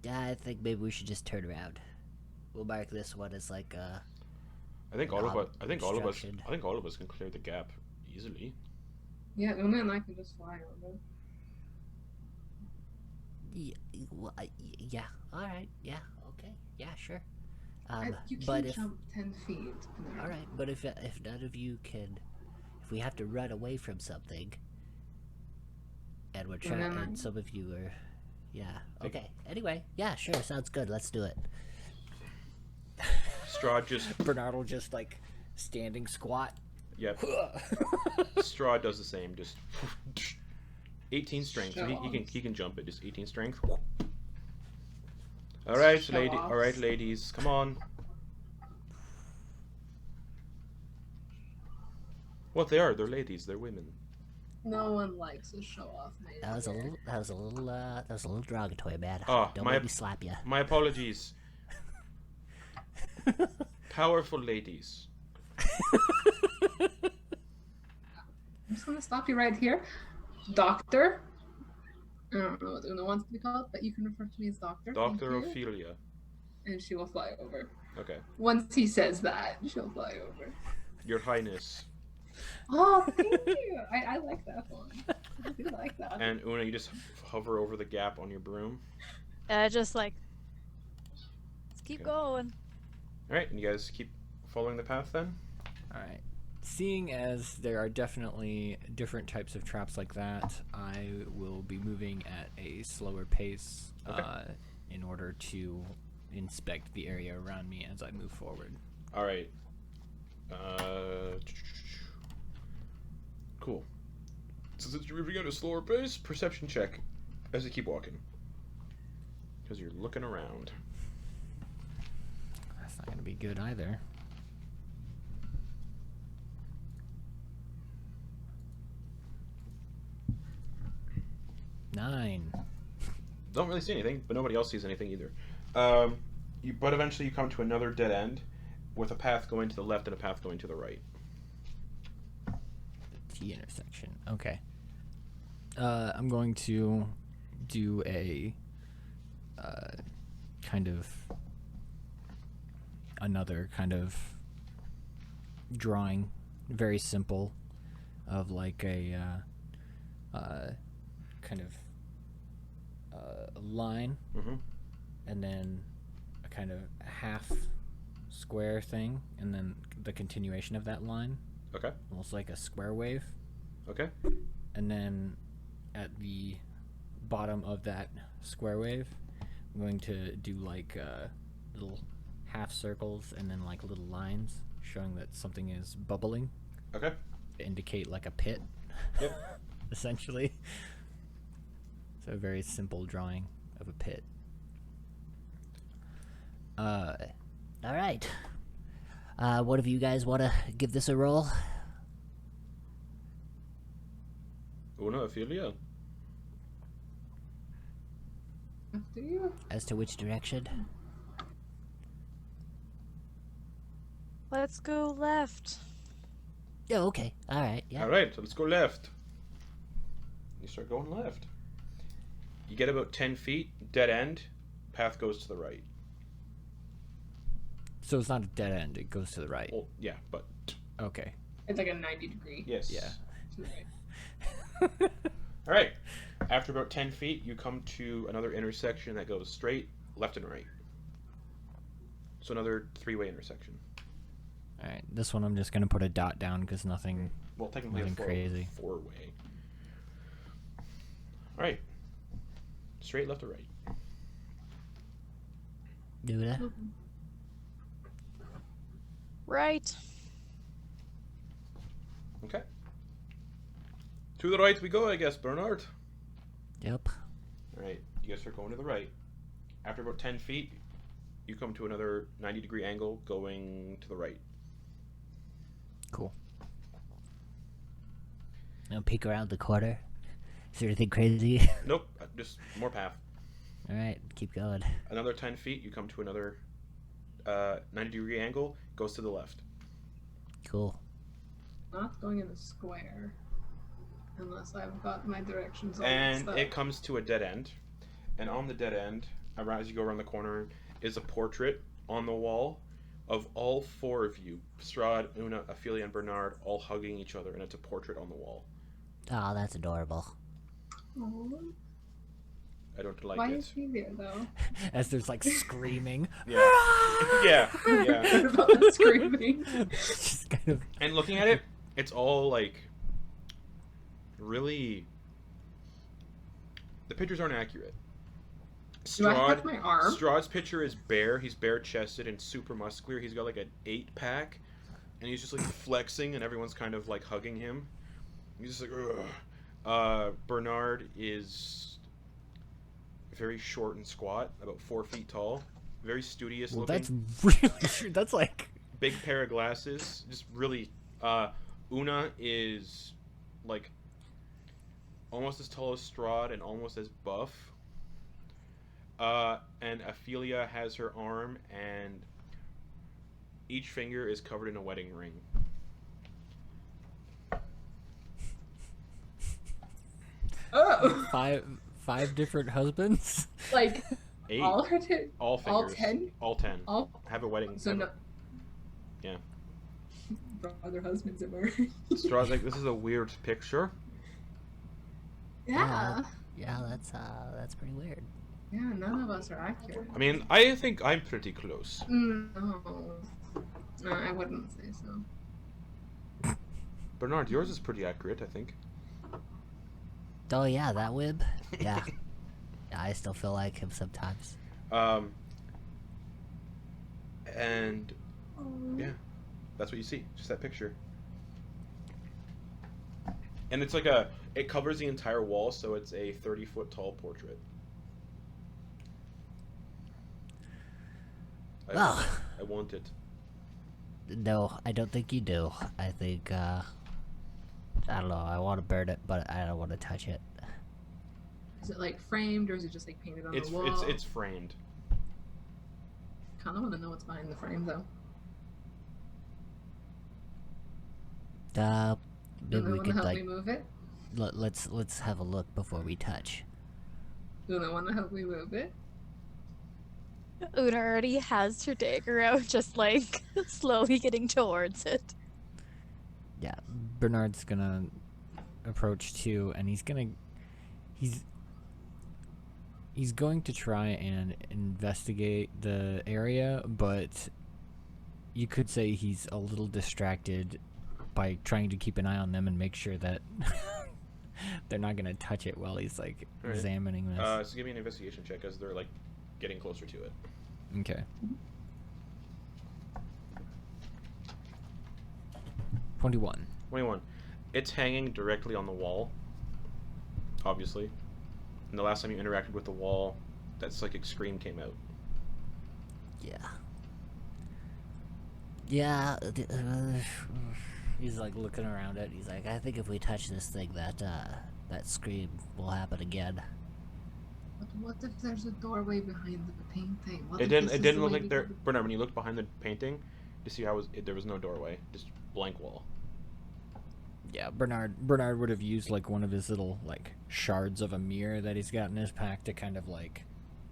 Yeah, I think maybe we should just turn around. We'll mark this one as like I think all of us. Non-obstruction. I think all of us can clear the gap easily. Yeah, Una and I can just fly over. yeah. All right. Yeah. Okay. Yeah. Sure. You but can't if jump 10 feet. all right, but if none of you can, if we have to run away from something, and we're trying, then and some of you are, yeah. Okay. Anyway, yeah. Sure. Sounds good. Let's do it. Strahd just Bernard will just like standing squat. yep. Strahd does the same. Just 18 strength. So he can jump it. Just 18 strength. All right, Show lady. off. All right, ladies. Come on. What they are? They're ladies. They're women. No one likes a show off, man. That was a little derogatory, man. Oh, Don't my- make me slap you. My apologies. Powerful ladies. I'm just gonna stop you right here. Doctor, I don't know what Una wants to be called, but you can refer to me as Doctor. Dr. Thank you. Ophelia. And she will fly over. Okay. Once he says that, she'll fly over. Your Highness. Oh, thank you. I like that one. I do like that. And Una, you just hover over the gap on your broom. Just like, let's keep Okay. going. Alright, and you guys keep following the path then? All right. Seeing as there are definitely different types of traps like that, I will be moving at a slower pace Okay. in order to inspect the area around me as I move forward. Alright. Cool. So since you're moving at a slower pace, perception check as you keep walking. Because you're looking around. That's not going to be good either. Nine. Don't really see anything, but nobody else sees anything either. But eventually you come to another dead end with a path going to the left and a path going to the right. T intersection. Okay. I'm going to do a kind of another kind of drawing, very simple, of like a kind of a line, Mm-hmm. and then a kind of half square thing, and then the continuation of that line, Okay. almost like a square wave. Okay. And then at the bottom of that square wave, I'm going to do like little half circles and then like little lines showing that something is bubbling Okay. to indicate like a pit. Yep. Essentially. So a very simple drawing of a pit. All right. One of you guys want to give this a roll? Una, Ophelia. After you. As to which direction? Let's go left. Oh, okay. All right. Yeah. Alright, so let's go left. You start going left. You get about 10 feet, dead end, path goes to the right. So it's not a dead end, it goes to the right. Well, yeah, but Okay. It's like a 90-degree. yes. Yeah. To the right. Alright. After about 10 feet, you come to another intersection that goes straight, left, and right. So another three-way intersection. Alright, this one I'm just going to put a dot down because nothing... Well, technically Nothing a crazy. four-way. Alright. Straight, left, or right? Do that. Right. Okay. To the right we go, I guess, Bernard. Yep. Alright, you guys are going to the right. After about 10 feet, you come to another 90-degree angle going to the right. Cool. I'll peek around the corner. Is there anything crazy? Nope, just more path. All right. Keep going. Another 10 feet, you come to another 90-degree angle, goes to the left. Cool. Not going in the square. Unless I've got my directions all And mixed up. it comes to a dead end. And on the dead end, as you go around the corner, is a portrait on the wall of all four of you, Strahd, Una, Ophelia, and Bernard, all hugging each other, and it's a portrait on the wall. Oh, that's adorable. Aw. I don't like Why it. is he there though? As there's like screaming. Yeah. Yeah, yeah. What about the screaming? Just kind of... And looking at it, it's all like really. The pictures aren't accurate. Do I have my arm? Strahd's picture is bare. He's bare chested and super muscular. He's got like an 8-pack, and he's just like flexing, and everyone's kind of like hugging him. He's just like, ugh. Bernard is very short and squat, about 4 feet tall, very studious Well, looking. that's really... That's like... Big pair of glasses, just really. Una is like almost as tall as Strahd and almost as buff. And Ophelia has her arm, and each finger is covered in a wedding ring. Oh! 5 different husbands? Like 8. all her All all fingers. 10? All 10. All Have a wedding. so have no. Yeah. Brother husbands at work. Straw's like, this is a weird picture. Yeah. Yeah, that's pretty weird. Yeah, none of us are accurate. I mean, I think I'm pretty close. No. No, I wouldn't say so. Bernard, yours is pretty accurate, I think. Oh yeah, that wib. Yeah. Yeah, I still feel like him sometimes. And yeah, that's what you see. Just that picture. And it's like it covers the entire wall, so it's a 30-foot tall portrait. Well, I want it. no, I don't think you do. I think, I don't know, I want to burn it, but I don't want to touch it. Is it like framed or is it just like painted on It's the wall? it's framed. Kinda wanna know what's behind the frame though. Maybe Una we wanna could help like me move it? let's have a look before we touch. Una wanna help me move it? Una already has her dagger out, just like slowly getting towards it. Yeah, Bernard's gonna approach too, and he's going to try and investigate the area, but you could say he's a little distracted by trying to keep an eye on them and make sure that they're not gonna touch it while he's like Alright. examining this. So give me an investigation check as they're like getting closer to it. Okay. 21. 21. It's hanging directly on the wall. Obviously. And the last time you interacted with the wall, that psychic scream came out. Yeah. Yeah. He's like looking around it. He's like, I think if we touch this thing, that scream will happen again. But what if there's a doorway behind the painting? What It if didn't. this It is didn't the look way like we there. go- Bernard, when you looked behind the painting, to see how there was no doorway, just blank wall. Yeah, Bernard would have used like one of his little like shards of a mirror that he's got in his pack to kind of like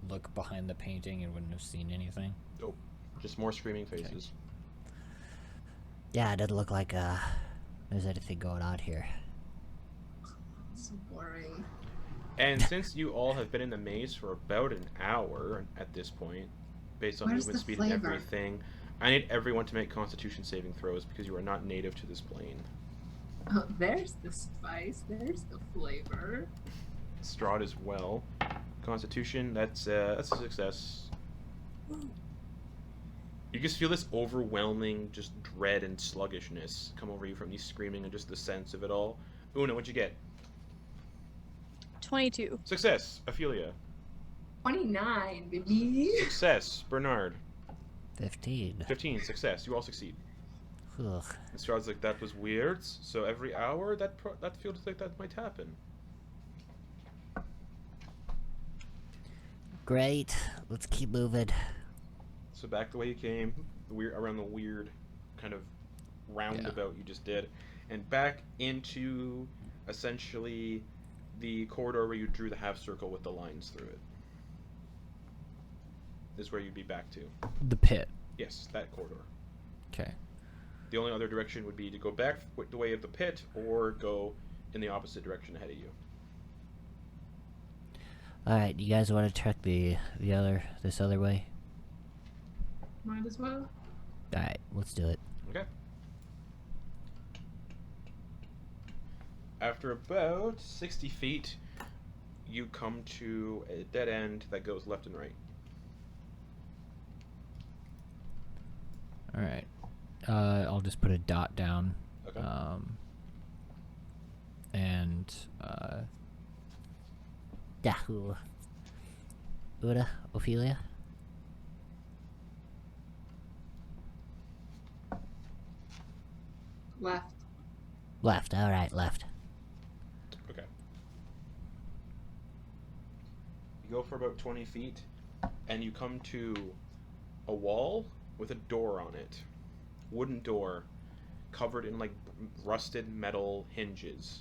look behind the painting and wouldn't have seen anything. Oh, just more screaming faces. Yeah, it doesn't look like there's anything going on here. So boring. And since you all have been in the maze for about an hour at this point, based on Where's movement the speed and flavor? everything, I need everyone to make Constitution saving throws because you are not native to this plane. Oh, there's the spice. There's the flavor. Strahd as well. Constitution, that's a success. You just feel this overwhelming just dread and sluggishness come over you from these screaming and just the sense of it all. Una, what'd you get? 22. Success. Ophelia. 29, baby. Success. Bernard. 15. 15. Success. You all succeed. Ugh. And Strahd's like, that was weird. So every hour, that feels like that might happen. Great. Let's keep moving. So back the way you came, around the weird kind of roundabout you just did, and back into essentially the corridor where you drew the half circle with the lines through it. Is where you'd be back to. The pit. Yes, that corridor. Okay. The only other direction would be to go back the way of the pit or go in the opposite direction ahead of you. All right, you guys want to check this other way? Might as well. All right, let's do it. Okay. After about 60 feet, you come to a dead end that goes left and right. All right. I'll just put a dot down. Okay. And Yahoo. Una, Ophelia. Left. Left. All right, left. Okay. You go for about 20 feet, and you come to a wall with a door on it. Wooden door, covered in like rusted metal hinges.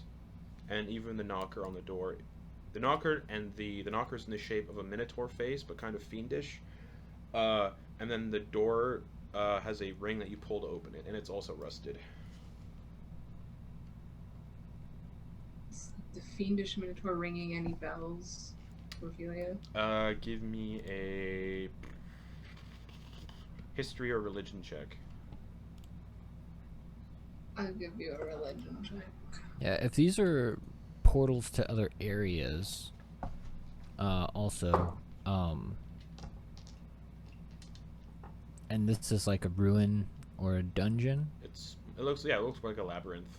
And even the knocker on the door the knocker, and the knocker's in the shape of a minotaur face, but kind of fiendish. And then the door has a ring that you pull to open it, and it's also rusted. Is the fiendish minotaur ringing any bells, Ophelia? Give me a history or religion check. I'll give you a religion check. Yeah, if these are portals to other areas, also, and this is like a ruin or a dungeon. It looks like a labyrinth.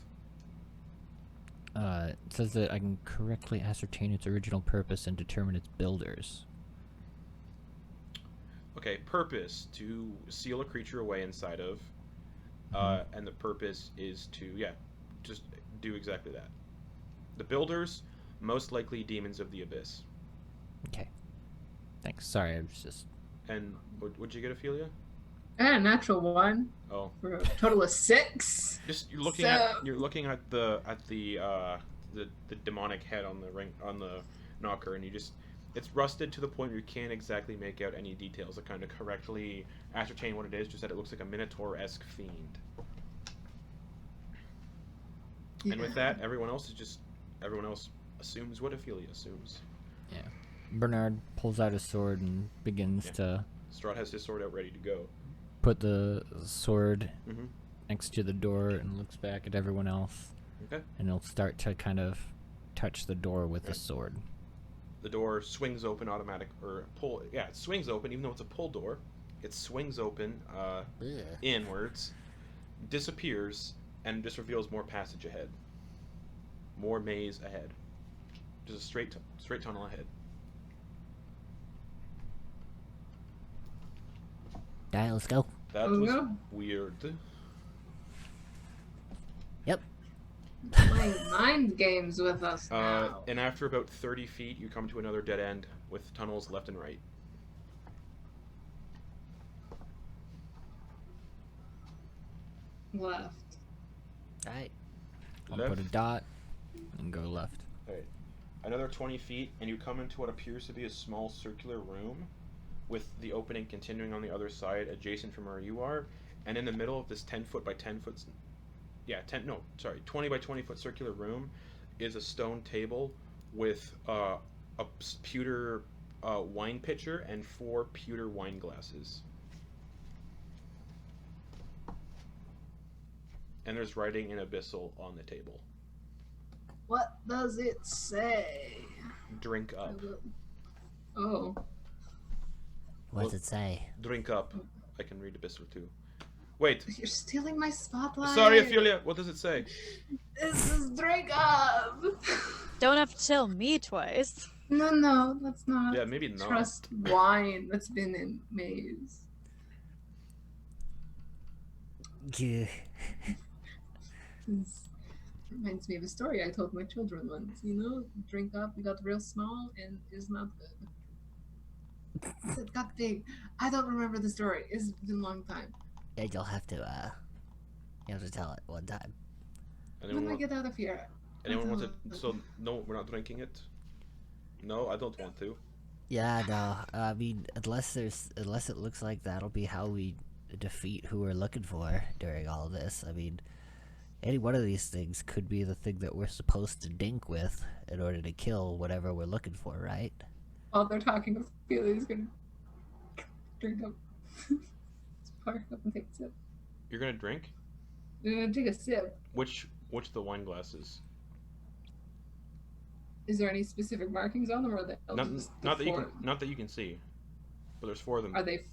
It says that I can correctly ascertain its original purpose and determine its builders. Okay, purpose to seal a creature away inside of, and the purpose is to just do exactly that. The builders, most likely demons of the abyss. Okay. Thanks. Sorry, I was just. And what'd you get, Ophelia? Natural 1 Oh, for a total of 6. just you're looking at the demonic head on the ring on the knocker, and it's rusted to the point where you can't exactly make out any details that kind of correctly ascertain what it is. Just that it looks like a minotaur-esque fiend. And with that, everyone else assumes what Ophelia assumes. Yeah. Bernard pulls out his sword and begins to Strahd has his sword out ready to go. put the sword Mhm. next to the door and looks back at everyone else. Okay. And he'll start to kind of touch the door with the sword. The door swings open it swings open, even though it's a pull door. It swings open inwards, disappears, and just reveals more passage ahead. More maze ahead. Just a straight tunnel ahead. Alright, let's go. That Oh, was no. weird. Yep. Playing mind games with us now. And after about 30 feet, you come to another dead end with tunnels left and right. Left. Alright. I'll Left. put a dot and go left. Alright. Another 20 feet, and you come into what appears to be a small circular room with the opening continuing on the other side adjacent from where you are. And in the middle of this 10-foot by 10-foot... 20 by 20-foot circular room is a stone table with a pewter wine pitcher and 4 pewter wine glasses. And there's writing in Abyssal on the table. What does it say? Drink up. Oh. What does it say? Drink up. I can read Abyssal too. Wait. You're stealing my spotlight. Sorry, Ophelia. What does it say? This is drink up. Don't have to tell me twice. No, that's not. Yeah, maybe not. Trust wine that's been in maze. Yeah. This reminds me of a story I told my children once. Drink up, we got real small, and it's not good. It got big. I don't remember the story. It's been a long time. Yeah, you'll have to tell it one time. Anyone When I want, get out of here. anyone want to... I'll- So, no, we're not drinking it? No, I don't want to. Yeah, no. I mean, unless it looks like that'll be how we defeat who we're looking for during all this. I mean, any one of these things could be the thing that we're supposed to dink with in order to kill whatever we're looking for, right? While they're talking, Ophelia's gonna drink up. Spark up and take a sip. You're gonna drink? You're gonna take a sip. Which of the wine glasses? Is there any specific markings on them, or are they all just the Not that you four? can, not that you can see. But there's 4 of them. Are they?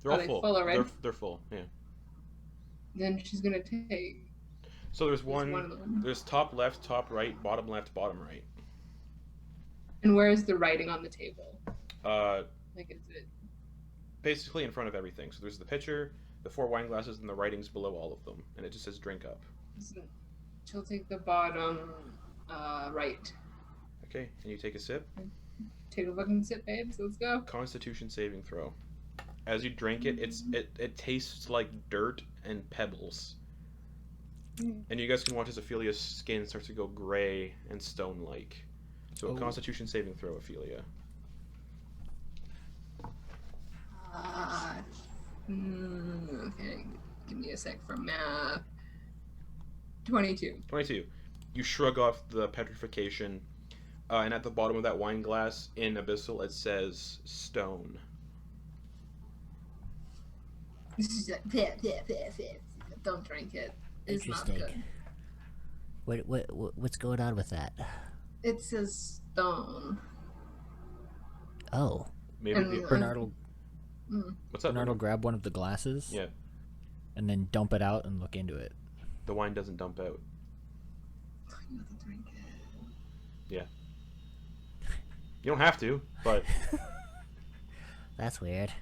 They're all are they full. full already? They're full. Yeah. Then she's gonna take. So there's one one. of them. There's top left, top right, bottom left, bottom right. And where is the writing on the table? Uh, Like, is it? basically in front of everything. So there's the pitcher, the 4 wine glasses, and the writings below all of them, and it just says "drink up." She'll take the bottom right. Okay, and you take a sip. Take a fucking sip, babes. Let's go. Constitution saving throw. As you drink it, it tastes like dirt and pebbles. And you guys can watch as Ophelia's skin starts to go gray and stone-like. So a Constitution saving throw, Ophelia. Okay, give me a sec for math. 22. 22. You shrug off the petrification, and at the bottom of that wine glass in Abyssal it says stone. Don't drink it. It's not Interesting. good. What's going on with that? It says stone. Oh, Maybe And- the, Bernard will, what's up? Bernard will grab one of the glasses. Yeah, And then dump it out and look into it. the wine doesn't dump out. You have to drink it. You don't have to, but that's weird.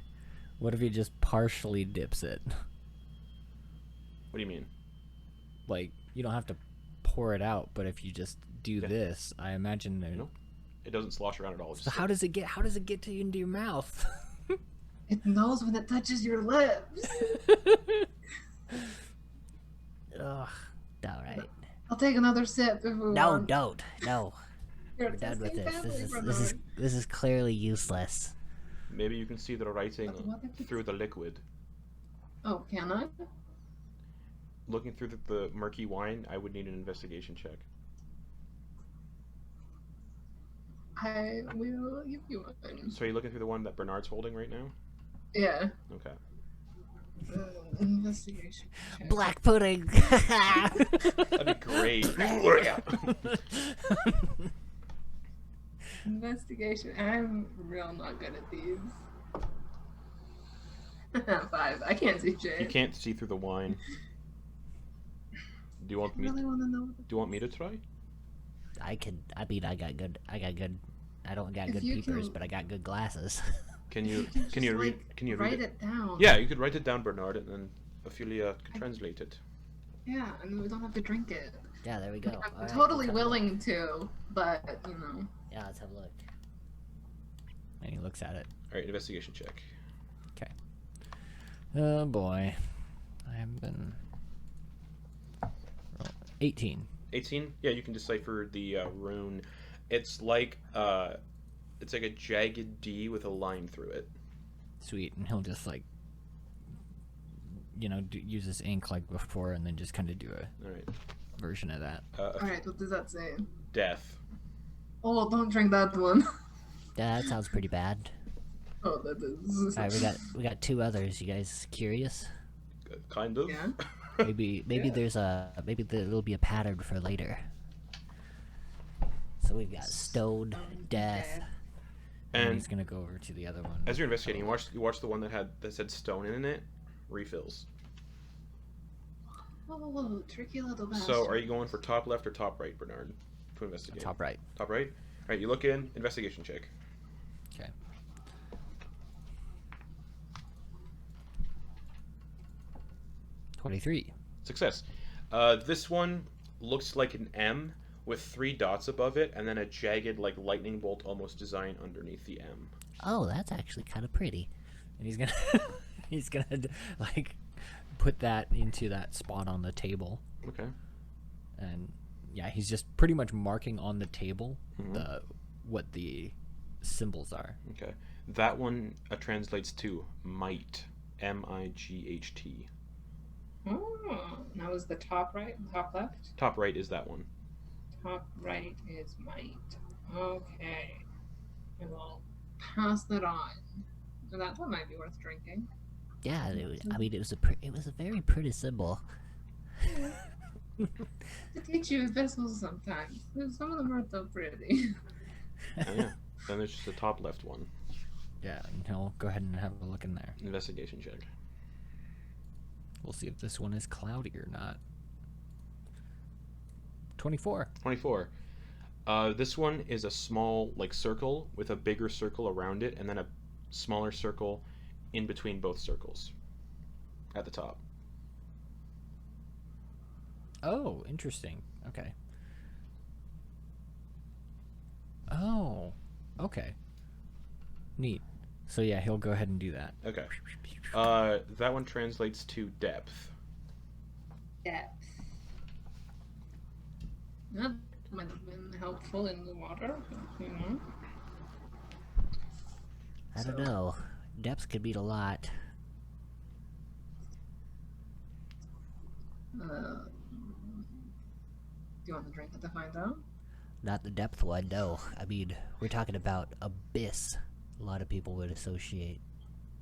What if he just partially dips it? what do you mean? Like, you don't have to pour it out, but if you just do Yeah. this, I imagine there. No. It doesn't slosh around at all. It's So just how does it get to into your mouth? It knows when it touches your lips. Ugh. All right. I'll take another sip if we No, want. don't. No. You're We're done with testing this. family, This is clearly useless. Maybe you can see the writing But what if it's- through the liquid. Oh, can I? Looking through the murky wine, I would need an investigation check. I will give you one. So are you looking through the one that Bernard's holding right now? Yeah. Okay. Investigation. check. Black pudding. That'd be great. Investigation. I'm real not good at these. 5. I can't see You shit. can't see through the wine. Do you want I me? really want to know. Do you want me to try? I got good. I don't got If good you peepers, can- but I got good glasses. Can you Just, can you read like, can you read write it? it down? Yeah, you could write it down, Bernard, and then Ophelia could translate it. Yeah, and we don't have to drink it. Yeah, there we go. I'm All right, totally let's have a look. willing to, but you know. Yeah, let's have a look. And he looks at it. All right, investigation check. Oh boy. I haven't been. 18. 18. Yeah, you can decipher the rune. It's like a jagged D with a line through it. Sweet. And he'll just like, use his ink like before and then just kind of do a All right. version of that. Alright, what does that say? Death. Oh, don't drink that one. Yeah, that sounds pretty bad. Oh, that is. All right, we got 2 others. You guys curious? Kind of. Yeah. Maybe Yeah. maybe there'll be a pattern for later. So we've got stone, death. And And he's gonna go over to the other one. as you're investigating, you watch the one that said stone in it. Refills. Oh, tricky little bastard. So are you going for top left or top right, Bernard, to investigate? Top right. Top right. All right. You look in. Investigation check. Okay. $23. Success. This one looks like an M with 3 dots above it, and then a jagged, like lightning bolt almost design underneath the M. Oh, that's actually kind of pretty. And he's gonna he's gonna like put that into that spot on the table. Okay. And yeah, he's just pretty much marking on the table Mhm. what the symbols are. Okay. That one translates to might. M-I-G-H-T. Oh, now is the top right, top left? Top right is that one. Top right is might. Okay. I will pass that on. So that one might be worth drinking. Yeah, it was a very pretty symbol. To teach you vessels sometimes. Some of them aren't so pretty. Oh, yeah. Then there's just the top left one. Yeah, and he'll go ahead and have a look in there. Investigation check. We'll see if this one is cloudy or not. 24. 24. This one is a small, like, circle with a bigger circle around it, and then a smaller circle in between both circles at the top. Oh, interesting. Okay. Oh, okay. Neat. So yeah, he'll go ahead and do that. Okay. That one translates to depth. Depth. Not might have been helpful in the water, you know. I don't know. Depths could mean a lot. Do you want to drink it to find out? Not the depth one, no. I mean, we're talking about abyss. A lot of people would associate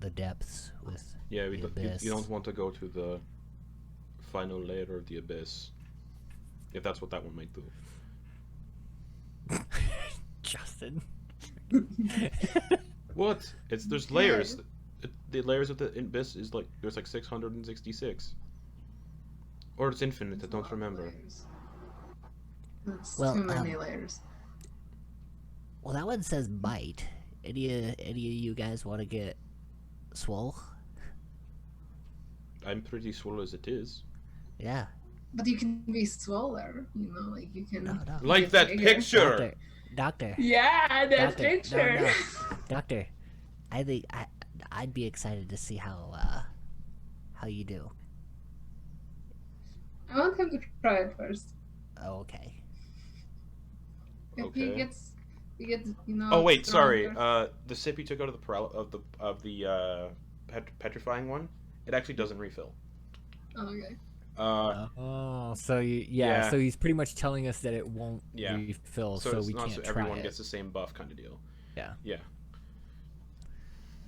the depths with Yeah, the you abyss. don't want to go to the final layer of the abyss. If that's what that one might do. Justin. What? There's layers. The layers of the abyss is like there's like 666. Or it's infinite. I don't remember. That's Well, too many layers. Well, that one says bite. Any of you guys want to get swole? I'm pretty swole as it is. Yeah. But you can be swoller, you know, like you can. No. Like that bigger. picture. Doctor. Yeah, that Doctor, picture. No. Doctor, I think I'd be excited to see how you do. I want him to try it first. Oh, okay. If he Okay. gets, you know. Oh wait, sorry. stronger- The sip you took out of the petrifying one, it actually doesn't refill. Oh, okay. Oh, so Yeah. so he's pretty much telling us that it won't Yeah. refill, So so it's we not can't so try everyone it. gets the same buff kind of deal. Yeah. Yeah.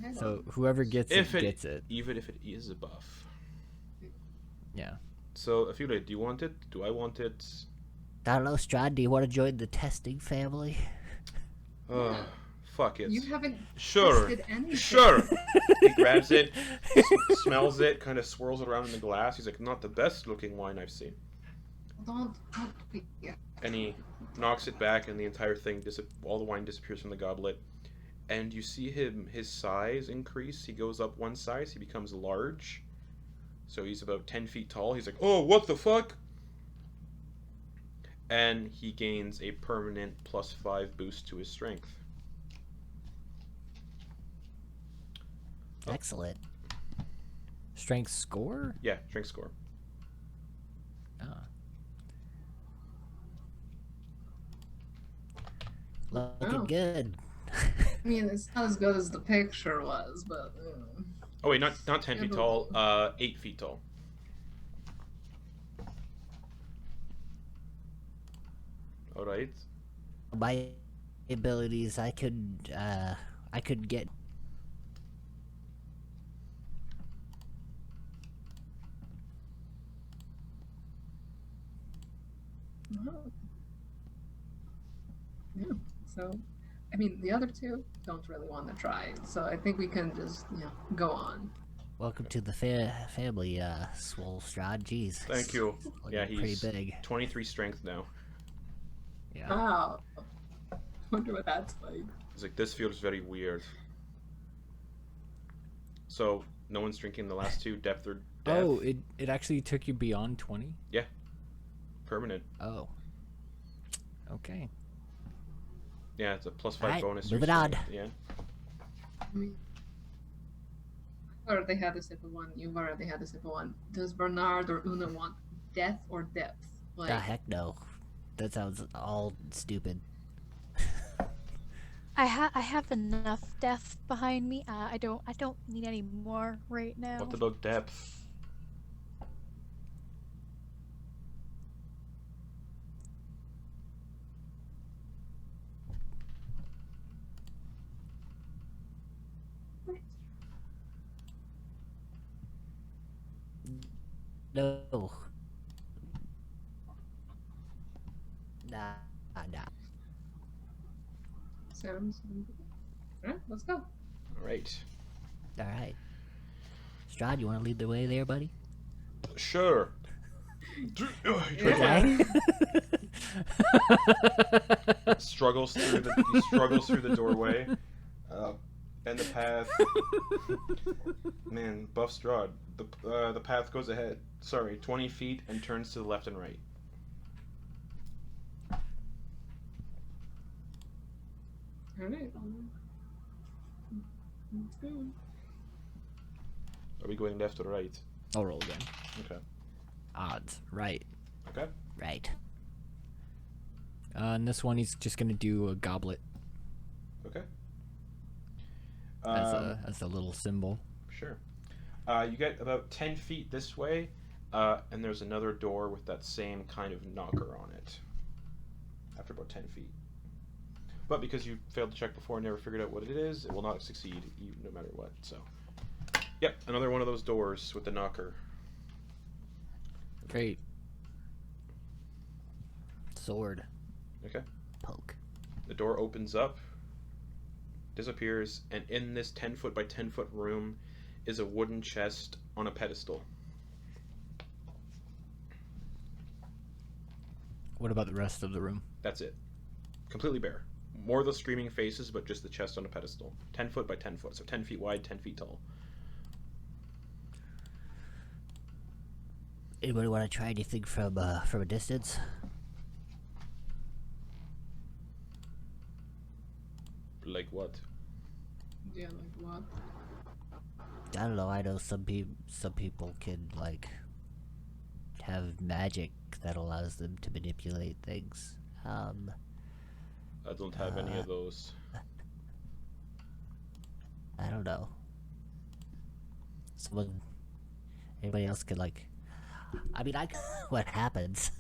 Hold So on. whoever gets If it it- gets it. Even if it is a buff. Yeah. So, Afile, do you want it? Do I want it? I don't know, Strahd, do you want to join the testing family? Yeah. Fuck it. You haven't Sure. tested anything. Sure. He grabs it, smells it, kind of swirls it around in the glass. He's like, not the best looking wine I've seen. Don't be. And he knocks it back, and the entire thing, all the wine disappears from the goblet. And you see his size increase. He goes up one size. He becomes large. So he's about 10 feet tall. He's like, oh, what the fuck? And he gains a permanent +5 boost to his strength. Excellent. Strength score? Yeah, strength score. Ah. Looking Oh. good. I mean, it's not as good as the picture was, but. Oh wait, not 10 Yeah, feet but- tall. 8 feet tall. All right. My abilities, I could get. Oh. Yeah. So, I mean, the other two don't really want to try, so I think we can just, go on. Welcome to the family, Swole Strahd. Jeez. Thank you. Looking Yeah, pretty he's big. 23 strength now. Yeah. Wow. Wonder what that's like. He's like, this feels very weird. So, no one's drinking the last two, depth or death. Oh, it actually took you beyond 20? Permanent. Oh. Okay. Yeah, it's a +5 Alright, bonus. to your moving on. strength. Yeah. I mean, I already had a sip of one. You've already had a sip of one. Does Bernard or Una want death or depth? Like, The heck no. That sounds all stupid. I have enough death behind me. I don't need any more right now. What about depth? No. Nah. sounds. Alright, let's go. All right. All right. Strahd, you want to lead the way there, buddy? Sure. Yeah. struggles through the doorway, and the path. Man, buff Strahd. The path goes ahead. Sorry, 20 feet and turns to the left and right. Alright. Let's go. Are we going left or right? I'll roll again. Okay. Odds. Right. Okay. Right. And this one, he's just gonna do a goblet Okay. as a little symbol. Sure. You get about 10 feet this way, and there's another door with that same kind of knocker on it. After about 10 feet. But because you failed to check before and never figured out what it is, it will not succeed no matter what. So, yep, another one of those doors with the knocker. Great. Sword. Okay. Poke. The door opens up, disappears, and in this 10 foot by 10 foot room is a wooden chest on a pedestal. What about the rest of the room? That's it. Completely bare. More of the screaming faces, but just the chest on a pedestal. 10 foot by 10 foot, so 10 feet wide, 10 feet tall. Anybody want to try anything from a distance? Like what? Yeah, like what? I don't know. I know some people can like have magic that allows them to manipulate things. I don't have any of those. I don't know. Anybody else could like. I mean, what happens?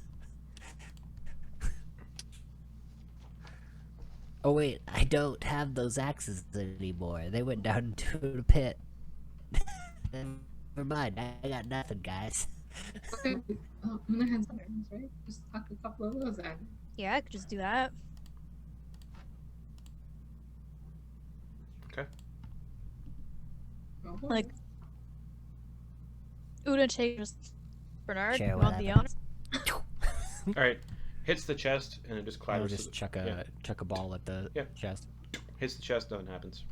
Oh wait, I don't have those axes anymore. They went down into the pit. Never mind. I got nothing, guys. Okay. Una has irons, right? Just tuck a couple of those in. Yeah, I could just do that. Okay. Go for Like, it. Una take just Bernard, Sure, you want the honor? whatever. Alright. Hits the chest, and it just Or clatters. just chuck a ball at the Yeah. chest. Hits the chest, nothing happens.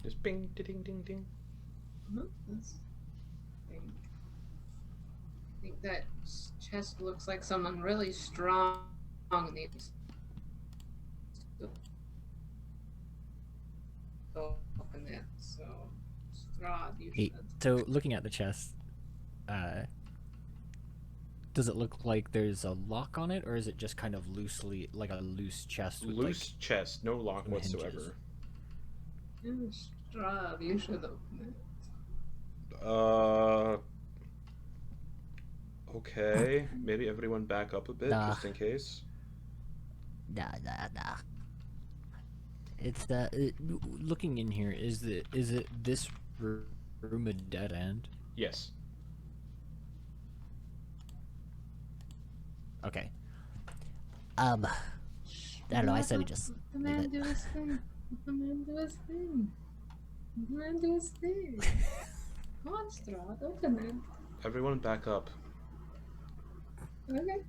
Just bing, ding, ding, ding. That's... I think that chest looks like someone really strong needs to open it. So, Strahd, you Hey, should. so looking at the chest, does it look like there's a lock on it, or is it just kind of loosely, like a loose chest with Loose chest, no lock no hinges. whatsoever. Yeah, Strahd, you should open it. Okay. Maybe everyone back up a bit, Nah. just in case. Nah. It's looking in here, is it this room a dead end? Yes. Okay. I don't know. I say we just Let the leave man it. do his thing. Let the man do his thing. Let the man do his thing. Come on, Strahd, open it. Everyone back up. Okay.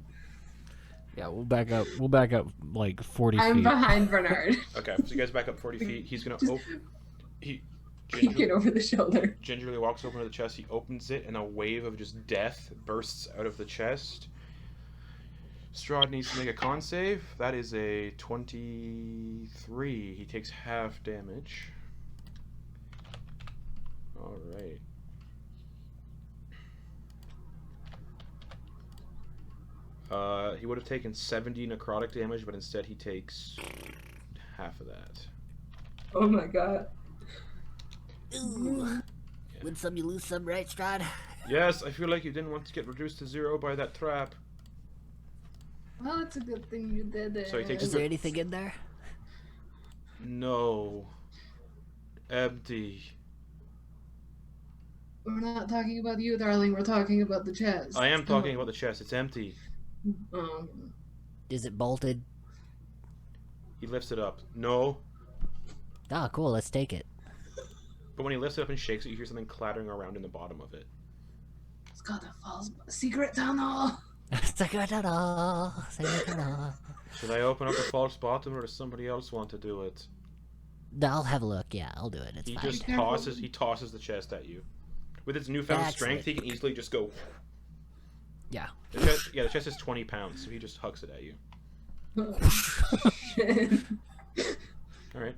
Yeah, we'll back up. We'll back up like 40 I'm feet. behind Bernard. Okay, so you guys back up 40 feet. He's gonna Just he peek it over the shoulder. gingerly walks over to the chest. He opens it, and a wave of just death bursts out of the chest. Strahd needs to make a con save. That is a 23. He takes half damage. All right. He would have taken 70 necrotic damage, but instead he takes half of that. Oh my god. Ooh. Win some, you lose some, right, Strahd? Yes, I feel like you didn't want to get reduced to 0 by that trap. Well, it's a good thing you did it. So he takes Is there anything in there? No. Empty. We're not talking about you, darling. We're talking about the chest. I am talking about the chest. It's empty. Is it bolted? He lifts it up. No. Ah, cool. Let's take it. But when he lifts it up and shakes it, you hear something clattering around in the bottom of it. It's got a false secret tunnel. Secret tunnel. Secret tunnel. Should I open up the false bottom, or does somebody else want to do it? No, I'll have a look. Yeah, I'll do it. It's He fine. just tosses the chest at you. With its newfound Excellent. strength, he can easily just go. Yeah. The chest is 20 pounds, so he just hucks it at you. Shit. All right.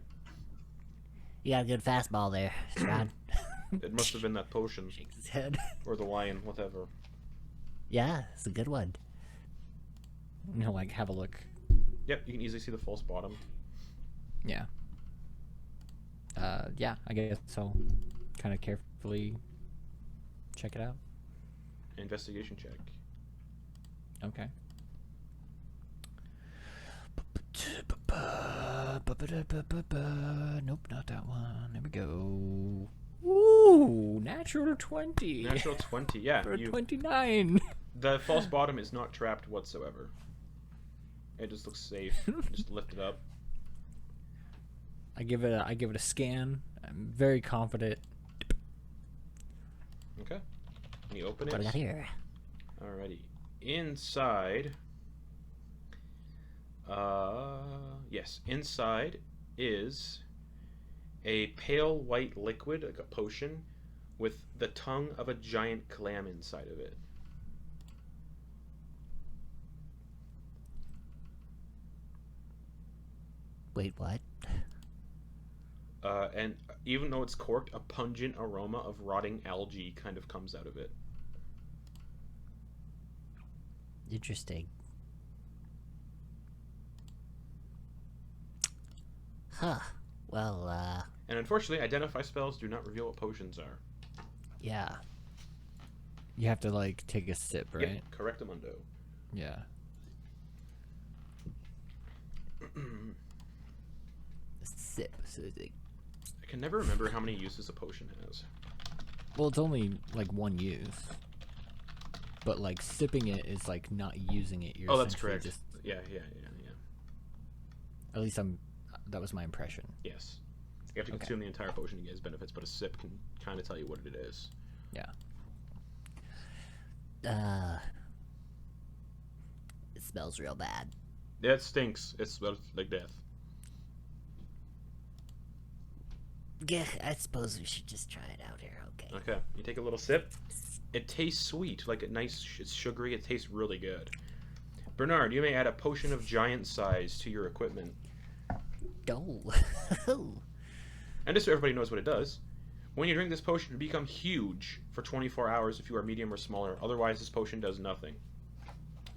You got a good fastball there, Strahd. It must have been that potion Shakes his head. or the lion, whatever. Yeah, it's a good one. And he'll like have a look. Yep, you can easily see the false bottom. Yeah. Yeah, I guess so. Kind of carefully check it out. Investigation check. Okay. Nope, not that one. There we go. Ooh, natural 20. Natural 20, yeah. For 29. The false bottom is not trapped whatsoever. It just looks safe. Just lift it up. I give it a scan. I'm very confident. Okay. And you open it. What do we got here? Alrighty. Inside. Yes. Inside is a pale white liquid, like a potion, with the tongue of a giant clam inside of it. Wait, what? And even though it's corked, a pungent aroma of rotting algae kind of comes out of it. Interesting. Huh. Well, And unfortunately, identify spells do not reveal what potions are. yeah. You have to like take a sip, right? Yep, correctamundo. Yeah. Sip. So like, I can never remember how many uses a potion has. Well, it's only like one use. But like sipping it is like not using it. You're Oh, that's essentially correct. Just, Yeah. at least that was my impression. Yes. You have to consume the entire potion to get its benefits, but a sip can kind of tell you what it is. Yeah. it smells real bad. Yeah, it stinks. It smells like death. Yeah, I suppose we should just try it out here. Okay. Okay, you take a little sip. It tastes sweet, like it's sugary. It tastes really good. Bernard, you may add a potion of giant size to your equipment. Oh. And just so everybody knows what it does, when you drink this potion, you become huge for 24 hours if you are medium or smaller. Otherwise, this potion does nothing.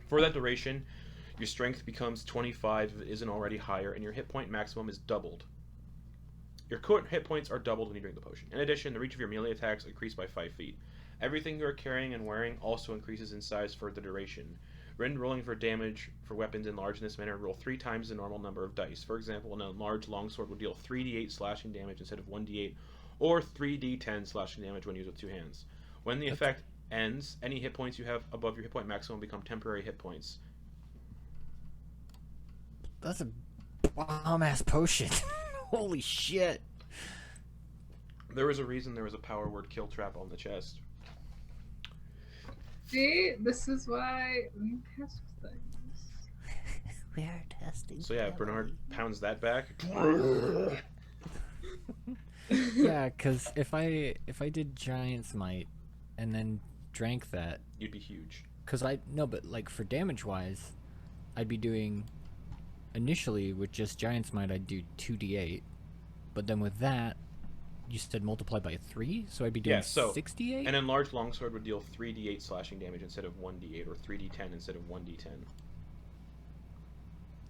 For that duration, your strength becomes 25 if it isn't already higher, and your hit point maximum is doubled. Your current hit points are doubled when you drink the potion. In addition, the reach of your melee attacks increase by 5 feet. Everything you are carrying and wearing also increases in size for the duration. When rolling for damage for weapons enlarged in this manner, roll 3 times the normal number of dice. For example, an enlarged longsword would deal 3d8 slashing damage instead of 1d8, or 3d10 slashing damage when used with 2 hands. When the effect ends, any hit points you have above your hit point maximum become temporary hit points. That's a bomb-ass potion. Holy shit. There was a reason there was a power word kill trap on the chest. See, this is why we test things. We are testing. So yeah, family. Bernard pounds that back. Yeah, because if I did Giant's Might and then drank that, You'd be huge. but like for damage wise, I'd be doing initially with just Giant's Might I'd do 2d8, but then with that you said multiply by 3, so I'd be doing 68. An enlarged longsword would deal 3d8 slashing damage instead of 1d8, or 3d10 instead of 1d10.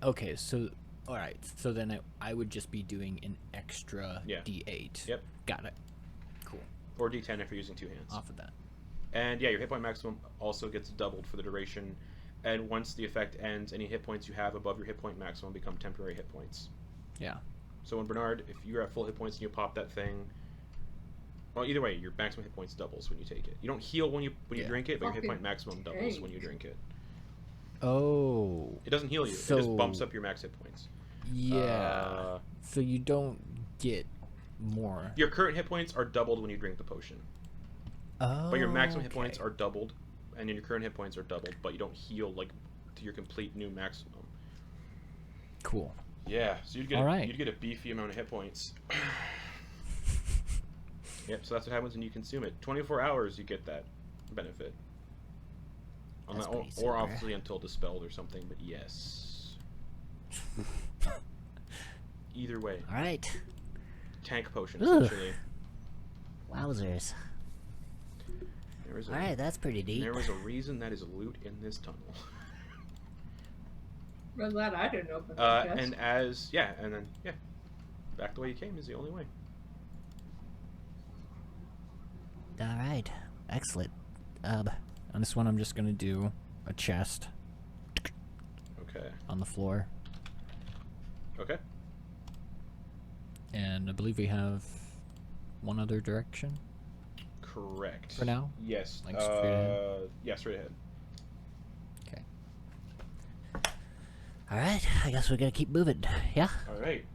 Okay, so alright, so then I would just be doing an extra Yeah. d8. Yep. Got it. Cool. Or d10 if you're using 2 hands. Off of that. And yeah, your hit point maximum also gets doubled for the duration. And once the effect ends, any hit points you have above your hit point maximum become temporary hit points. Yeah. So when Bernard, if you're at full hit points and you pop that thing, well, either way, your maximum hit points doubles when you take it. You don't heal when you drink it, but your hit point maximum doubles when you drink it. Oh. It doesn't heal you. It So- just bumps up your max hit points. Yeah. So you don't get more. Your current hit points are doubled when you drink the potion. Oh. But your maximum hit points are doubled, and then your current hit points are doubled, but you don't heal like to your complete new maximum. Cool. Yeah, so you'd get Alright. you'd get a beefy amount of hit points. Yep, so that's what happens when you consume it. 24 hours you get that benefit. That's Or pretty super. obviously until dispelled or something, but yes. Either way. All right. Tank potion, Ugh. essentially. Wowzers. There was All right, that's pretty deep. There was a reason that is loot in this tunnel. We're glad I didn't open that chest. And then back the way you came is the only way. All right. Excellent. On this one, I'm just gonna do a chest Okay. on the floor, Okay. and I believe we have one other direction Correct. for now. Yes. Like straight ahead? Yeah, straight ahead. Okay. All right. I guess we're gonna keep moving. Yeah. All right.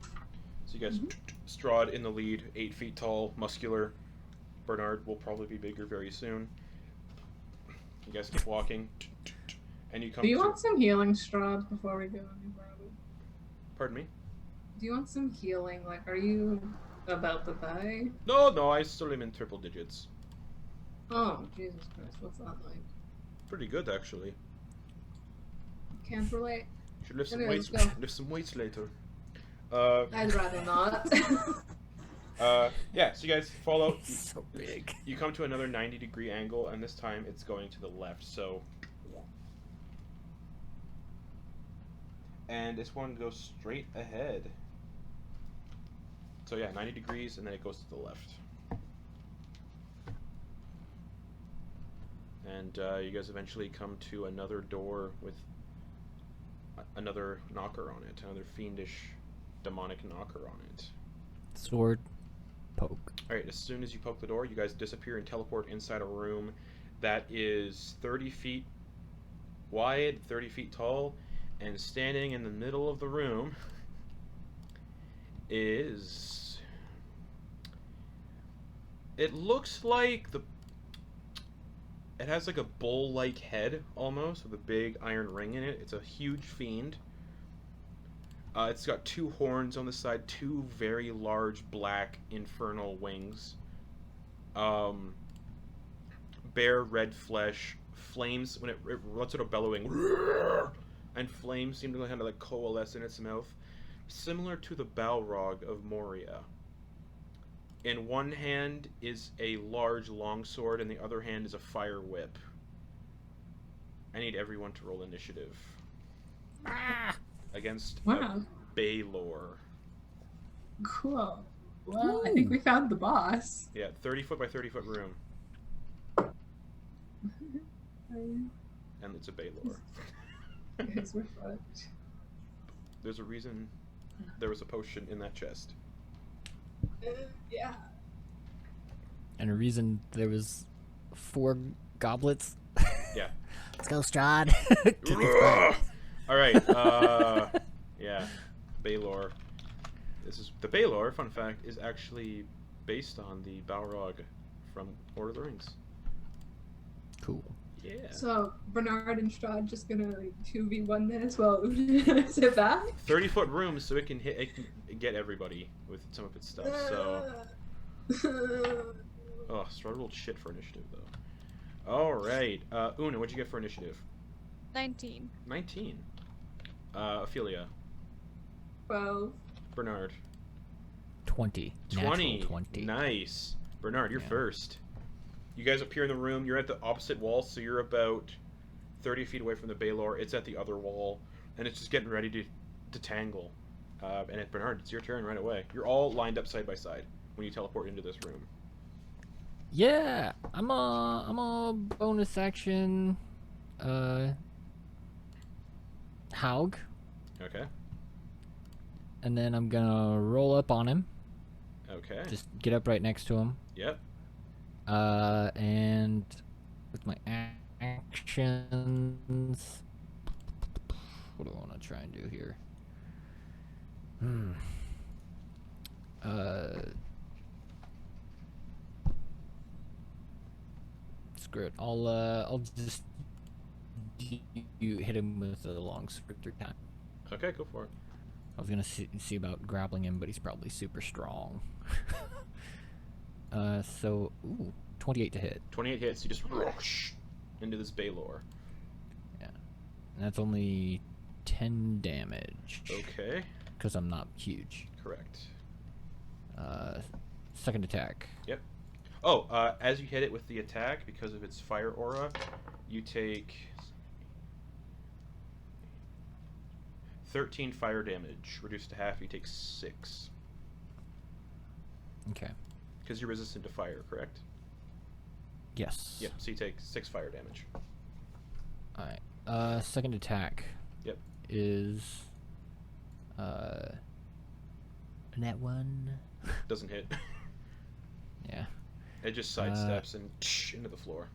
So you guys, Strahd in the lead, 8 feet tall, muscular. Bernard will probably be bigger very soon. You guys keep walking, and you come. Do you to... want some healing straws before we go any further? Pardon me? Do you want some healing? Like, are you about to die? No, I still am in triple digits. Oh, Jesus Christ, what's that like? Pretty good, actually. Can't relate. Should lift some Anyway, weights. let's go. Lift some weights later. I'd rather not. Yeah. So you guys follow. So big. You come to another 90-degree angle, and this time it's going to the left. So. And this one goes straight ahead. So yeah, 90 degrees, and then it goes to the left. And you guys eventually come to another door with another knocker on it, another fiendish, demonic knocker on it. Sword, poke. Alright, as soon as you poke the door, you guys disappear and teleport inside a room that is 30 feet wide, 30 feet tall, and standing in the middle of the room is... It looks like the... It has like a bull-like head, almost, with a big iron ring in it. It's a huge fiend. It's got 2 horns on the side, 2 very large black infernal wings. Bare red flesh, flames when it runs out of bellowing, and flames seem to kind of like coalesce in its mouth, similar to the Balrog of Moria. In one hand is a large longsword, and the other hand is a fire whip. I need everyone to roll initiative. Against Wow. Baylor. Cool. Well, I think we found the boss. Yeah, 30 foot by 30 foot room. And it's a Baylor. Guys, we're fucked. There's a reason there was a potion in that chest. Yeah. And a reason there was 4 goblets. Yeah. Let's go, Strahd. Kick his butt. Alright, yeah. Baylor. This is the Baylor, fun fact, is actually based on the Balrog from Lord of the Rings. Cool. Yeah. So Bernard and Strahd just gonna like 2v1 this while sit back. 30-foot room, so it can get everybody with some of its stuff. So, oh, Strahd rolled shit for initiative though. All right, Una, what'd you get for initiative? 19. 19. Ophelia. 12. Bernard. 20. 20. Natural 20. Nice. Bernard, you're Yeah. first. You guys appear in the room. You're at the opposite wall, so you're about 30 feet away from the Baylor. It's at the other wall, and it's just getting ready to tangle. And Bernard, it's your turn right away. You're all lined up side by side when you teleport into this room. Yeah, I'm a bonus action. Haug, Okay. and then I'm gonna roll up on him. Okay. Just get up right next to him. Yep. And with my actions, what do I want to try and do here? Screw it. I'll just you hit him with a long sword 3 times. Okay, go for it. I was gonna see about grappling him, but he's probably super strong. So, 28 to hit. 28 hits. You just whoosh into this Baylor. Yeah, and that's only 10 damage. Okay. Because I'm not huge. Correct. Second attack. Yep. Oh, as you hit it with the attack, because of its fire aura, you take 13 fire damage. Reduced to half, you take 6. Okay. Because you're resistant to fire, correct? Yes. Yep, so you take 6 fire damage. Alright. Second attack. Yep. Is Net one. Doesn't hit. yeah. It just sidesteps and into the floor.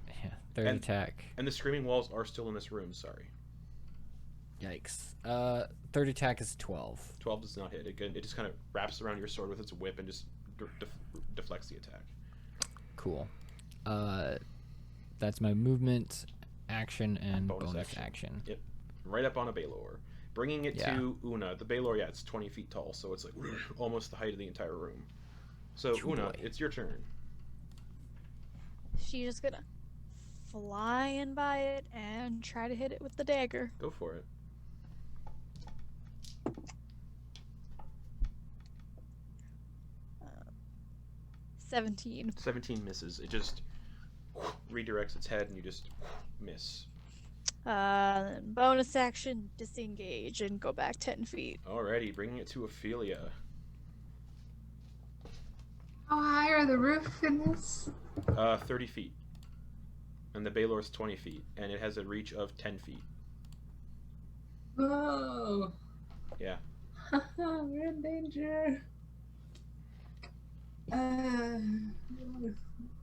Yeah. Third And- attack. And the screaming walls are still in this room, sorry. Yikes. Third attack is 12. 12 does not hit. It just kind of wraps around your sword with its whip and just deflects the attack. Cool. That's my movement, action, and bonus action. Yep. Right up on a Baylor. Bringing it to Una. The Baylor, it's 20 feet tall, so it's like almost the height of the entire room. So, Oh, Una, boy. it's your turn. She's just gonna fly in by it and try to hit it with the dagger. Go for it. 17. 17 misses. It just redirects its head and you just miss. Then bonus action, disengage and go back 10 feet. Alrighty, bringing it to Ophelia. How high are the roof in this? 30 feet. And the Baylor's 20 feet. And it has a reach of 10 feet. Whoa. Yeah. We're in danger.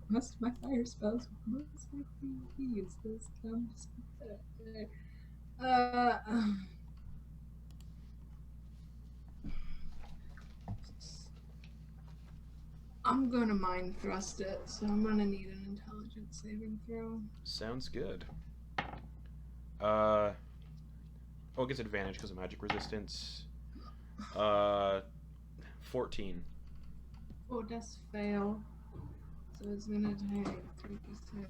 Most of my fire spells will most likely use this. I'm just I'm gonna mind thrust it, so I'm gonna need an intelligence saving throw. Sounds good. Oh, it gets advantage because of magic resistance. 14. Oh, it does fail. So it's gonna take 3d6.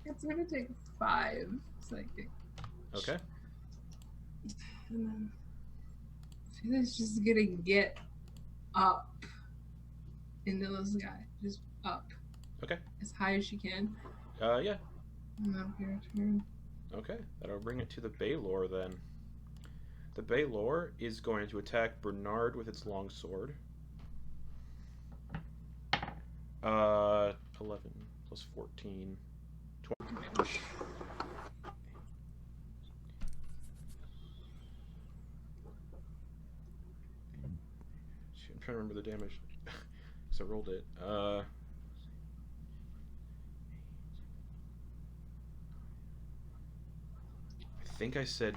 It's gonna take 5 psychic. Okay. And then I feel it's just gonna get up into the sky. Just up. Okay. As high as she can. Yeah. And that'll be her turn. Okay. That'll bring it to the Baylor then. The Baylor is going to attack Bernard with its long sword. 11 plus 14. 20 damage. Shoot, I'm trying to remember the damage. Because I rolled it. I think I said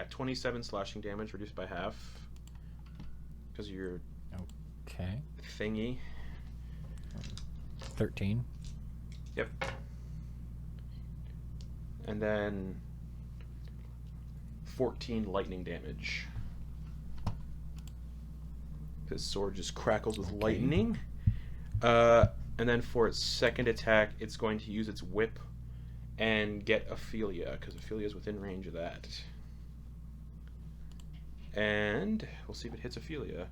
27 slashing damage reduced by half because of your Okay. thingy. 13. Yep. And then 14 lightning damage. His sword just crackles with lightning. And then for its second attack, it's going to use its whip and get Ophelia, because Ophelia is within range of that. And we'll see if it hits Ophelia.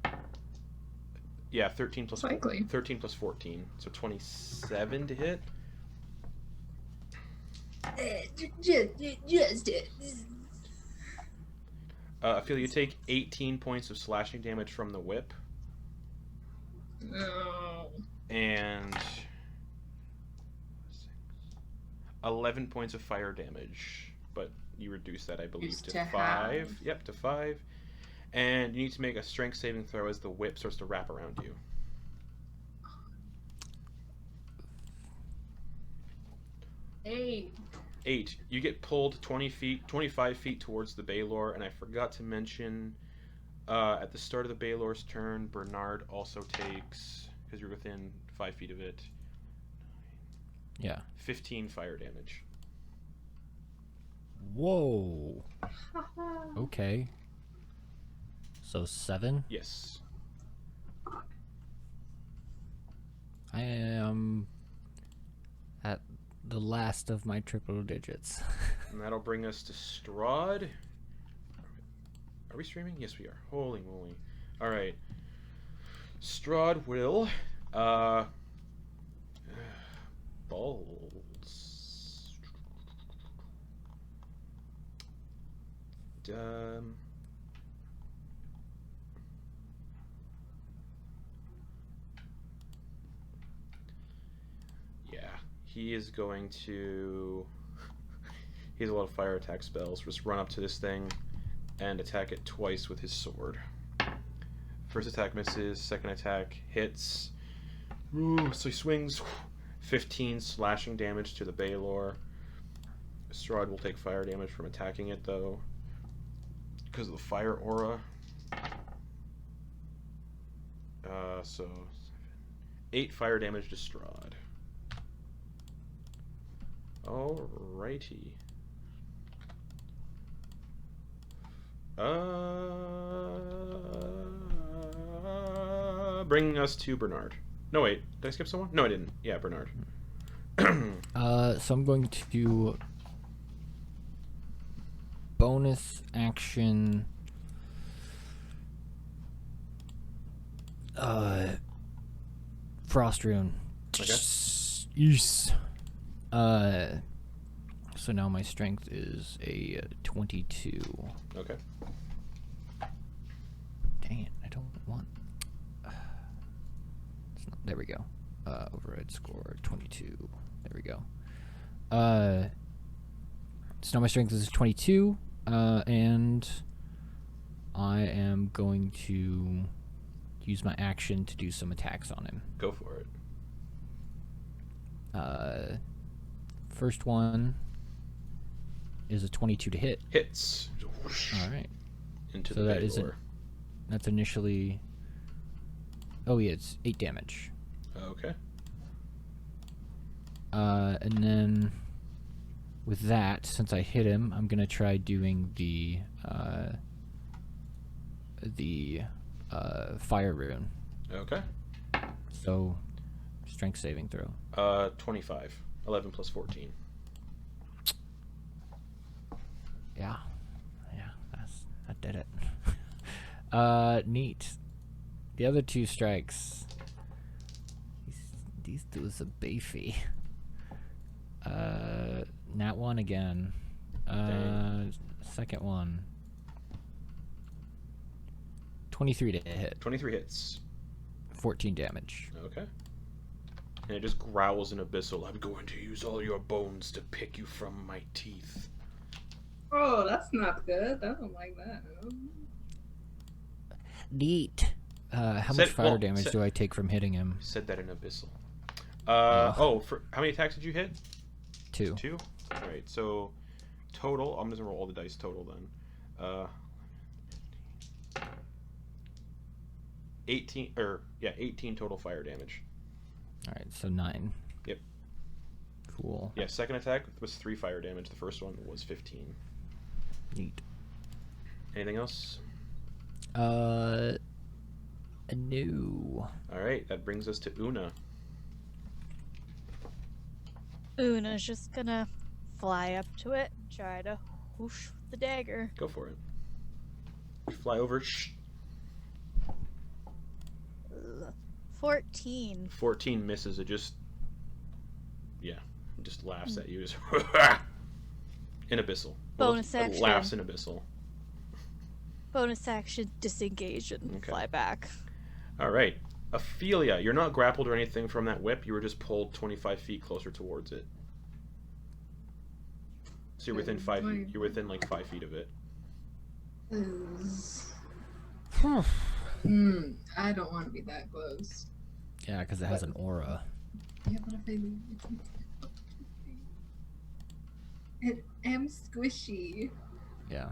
Yeah, 13 plus Likely. 13 plus 14, so 27 to hit. Ophelia, you take 18 points of slashing damage from the whip, No. and 11 points of fire damage. But you reduce that, I believe, Used to to 5. have. Yep, to 5. And you need to make a strength saving throw as the whip starts to wrap around you. Eight. 8. You get pulled 25 feet towards the Baylor, and I forgot to mention, at the start of the Baylor's turn, Bernard also takes, because you're within 5 feet of it, Yeah. 15 fire damage. Whoa. Okay. So 7. Yes. I am at the last of my triple digits. And that'll bring us to Strahd. Are we streaming? Yes, we are. Holy moly. Alright. Strahd will, balls. he is going to. He has a lot of fire attack spells. Just run up to this thing and attack it twice with his sword. First attack misses. Second attack hits. Ooh, so he swings. 15 slashing damage to the Baylor. Strahd will take fire damage from attacking it, though, because of the fire aura. So 8 fire damage to Strahd. Alrighty. Bringing us to Bernard. No, wait. Did I skip someone? No, I didn't. Yeah, Bernard. So I'm going to bonus action Frost Rune. Okay. Yes. So now my strength is a 22. Okay. Dang it, I don't want... It's not, there we go. Override score 22. There we go. So now my strength is 22, and I am going to use my action to do some attacks on him. Go for it. First one is a 22 to hit. Hits. All right. Into So the that Baylor. isn't... That's initially... Oh yeah, it's 8 damage. Okay. And then with that, since I hit him, I'm gonna try doing the fire rune. Okay. So, strength saving throw. 25. 11 plus 14. Yeah, that did it. Neat. The other 2 strikes. These dudes are beefy. Nat 1 again. Dang. Second one. 23 to hit. 23 hits. 14 damage. Okay. And it just growls in abyssal. I'm going to use all your bones to pick you from my teeth. Oh, that's not good. I don't like that. Neat. How Said- much fire well, damage said- do I take from hitting him? Said that in abyssal. For how many attacks did you hit? 2. 2? Alright, so total, I'm just gonna roll all the dice total then. 18 total fire damage. Alright, so 9. Yep. Cool. Yeah, second attack was 3 fire damage. The first one was 15. Neat. Anything else? No. Alright, that brings us to Una. Una's just gonna fly up to it, try to whoosh with the dagger. Go for it. You fly over. Shh. 14. 14 misses. It just laughs at you. In abyssal. Bonus Well, it action. laughs in abyssal. Bonus action, disengage and Okay. fly back. All right, Ophelia, you're not grappled or anything from that whip. You were just pulled 25 feet closer towards it. So you're within 5 feet. You're within like 5 feet of it. I don't want to be that close. Yeah, because it has an aura. Yeah, but if I leave it, am squishy. Yeah.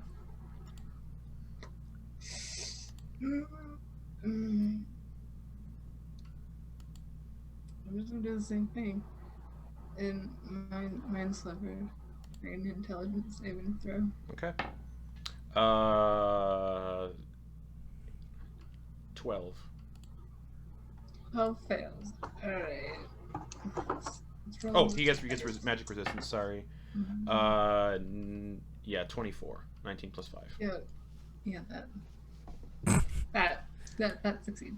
I'm just gonna do the same thing. And mind sliver and intelligence saving throw. Okay. 12. 12 fails. Alright. Oh, he gets magic resistance. Sorry. Yeah, 24. 19 plus 5. Yeah, that succeeds.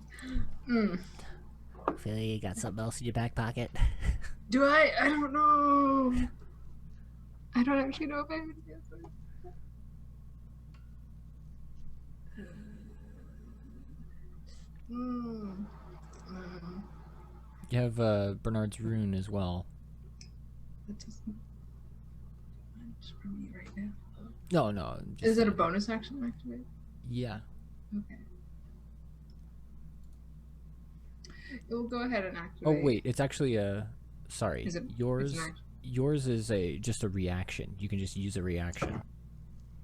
Feel you got something else in your back pocket? Do I? I don't know. I don't actually know if I have any answers. You have Bernard's rune as well. That doesn't do much for me right now. No. Is it a bonus action to activate? Yeah. Okay. It will go ahead and activate. Oh wait, it's actually a. Sorry, Is it? It's yours. an action. Yours is just a reaction. You can just use a reaction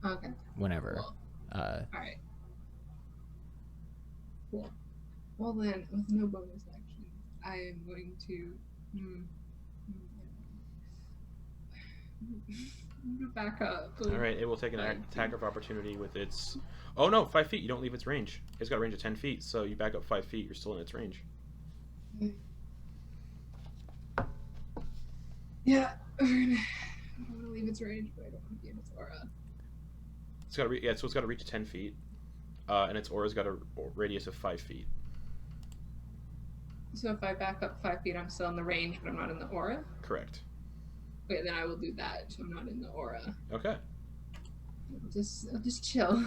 Okay. whenever. Cool. All right. Cool. Well then, with no bonus action, I am going to. I'm gonna back up. All right, it will take an attack of opportunity with its. Oh no, 5 feet. You don't leave its range. It's got a range of 10 feet, so you back up 5 feet. You're still in its range. Yeah, I don't want to leave its range, but I don't want to be in its aura. It's got so it's got to reach 10 feet, and its aura's got a radius of 5 feet. So if I back up 5 feet, I'm still in the range, but I'm not in the aura? Correct. Okay, then I will do that, so I'm not in the aura. Okay. I'll just chill.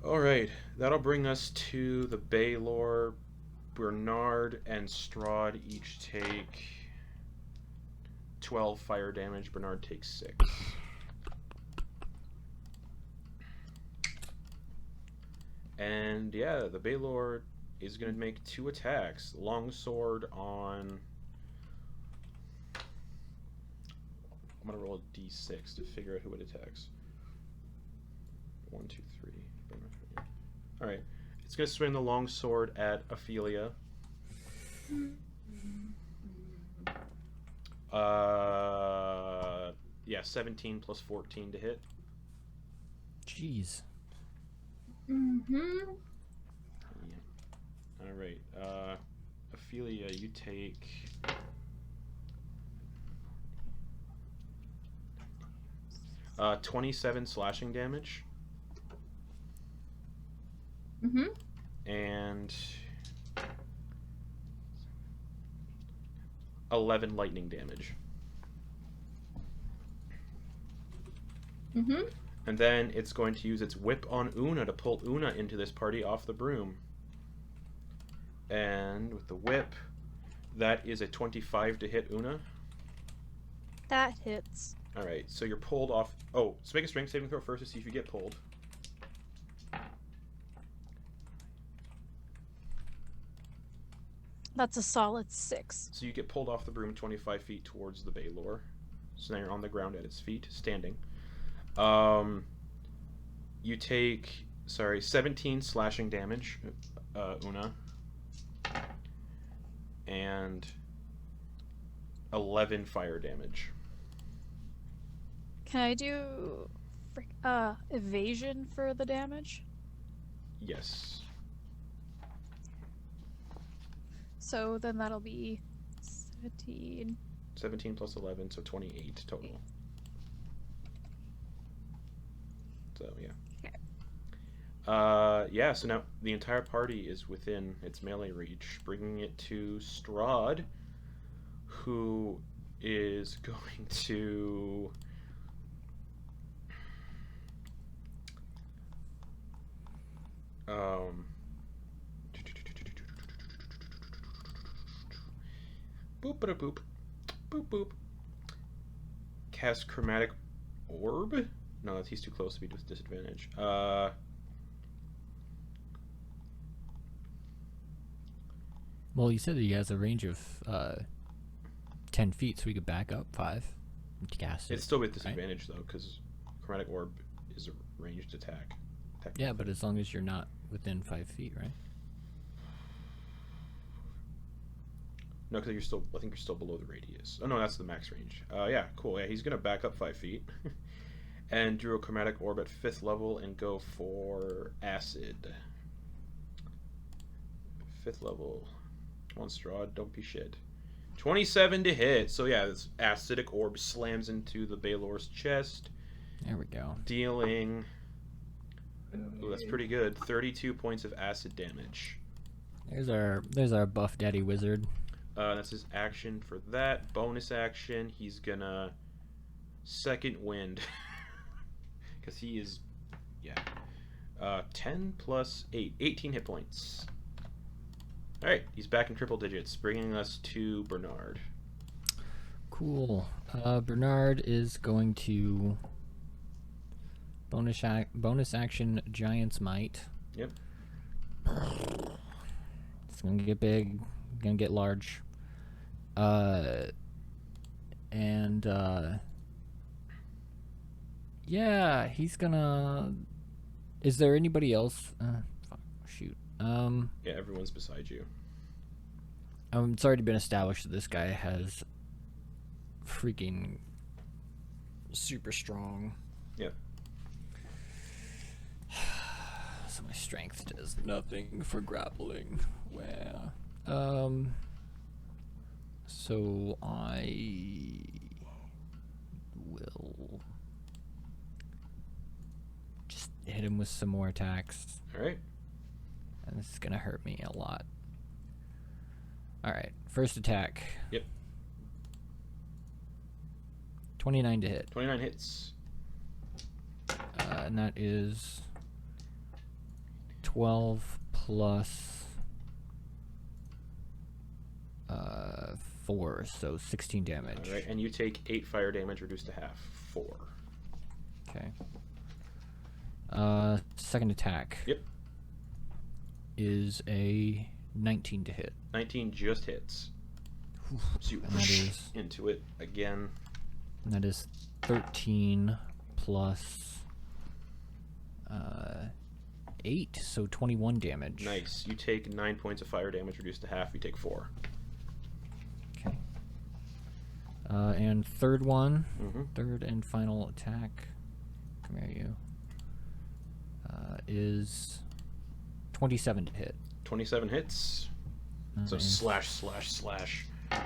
All right, that'll bring us to the Baylor. Bernard and Strahd each take 12 fire damage. Bernard takes 6. And yeah, the Baylor is going to make 2 attacks. Longsword on... I'm going to roll a d6 to figure out who it attacks. 1, 2, 3. Alright. It's going to swing the longsword at Ophelia. Yeah, 17 plus 14 to hit. Jeez. Mm-hmm. Yeah. Alright. Ophelia, you take... 27 slashing damage. Mm-hmm. And 11 lightning damage. Mm-hmm. And then it's going to use its whip on Una to pull Una into this party off the broom. And with the whip, that is a 25 to hit Una. That hits. Alright, so you're pulled off... Oh, so make a strength saving throw first to see if you get pulled. That's a solid 6. So you get pulled off the broom 25 feet towards the Baylor. So now you're on the ground at its feet, standing. You take, 17 slashing damage, Una. And 11 fire damage. Can I do evasion for the damage? Yes. So then that'll be 17. 17 plus 11, so 28 total. So, yeah. Okay. Yeah, so now the entire party is within its melee reach, bringing it to Strahd, who is going to... boop ba boop. Boop boop. Cast Chromatic Orb? No, he's too close to be disadvantage. Well, you said that he has a range of 10 feet, so we could back up 5 to cast it. It's still with disadvantage, though, because Chromatic Orb is a ranged attack. Yeah, but as long as you're not within 5 feet, right? No, because I think you're still below the radius. Oh, no, that's the max range. Yeah, cool. Yeah, he's going to back up 5 feet. And drew a Chromatic Orb at 5th level and go for Acid. 5th level. Come on, Strahd, don't be shit. 27 to hit. So yeah, this acidic orb slams into the Baylor's chest. There we go. Dealing... Ooh, that's pretty good. 32 points of acid damage. There's our buff daddy wizard. That's his action for that. Bonus action, he's gonna second wind. Because he is, yeah. 10 plus 8. 18 hit points. Alright, he's back in triple digits, bringing us to Bernard. Cool. Bernard is going to bonus action Giant's Might. Yep. It's gonna get big, gonna get large. Yeah, he's gonna. Is there anybody else? Fuck, shoot. Yeah, everyone's beside you. It's already been established that this guy has freaking super strong. Yep. So my strength does nothing for grappling. Where? So I will just hit him with some more attacks. All right. And this is gonna hurt me a lot. Alright, first attack. Yep. 29 to hit. 29 hits. And that is 12 plus 4, so 16 damage. All right, and you take 8 fire damage, reduced to half. 4. Okay. Second attack. Yep. Is a 19 to hit. 19 just hits. So you And that is into it again. And that is 13 plus 8, so 21 damage. Nice. You take 9 points of fire damage, reduced to half. You take 4. Okay. And third one, Mm-hmm. third and final attack. Come here, you. Is 27 to hit. 27 hits. So Nice. slash, slash, slash. 7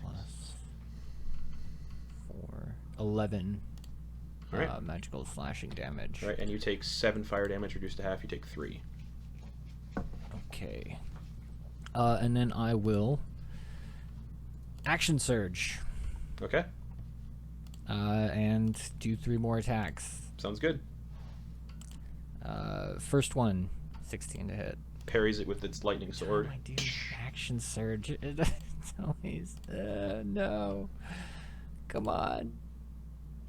plus 4, 11 All right. magical slashing damage. All right, and you take 7 fire damage, reduced to half. You take 3. Okay. And then I will action surge. Okay. And do 3 more attacks. Sounds good. First one, 16 to hit. Parries it with its lightning sword. I do action surge. It's always no. Come on.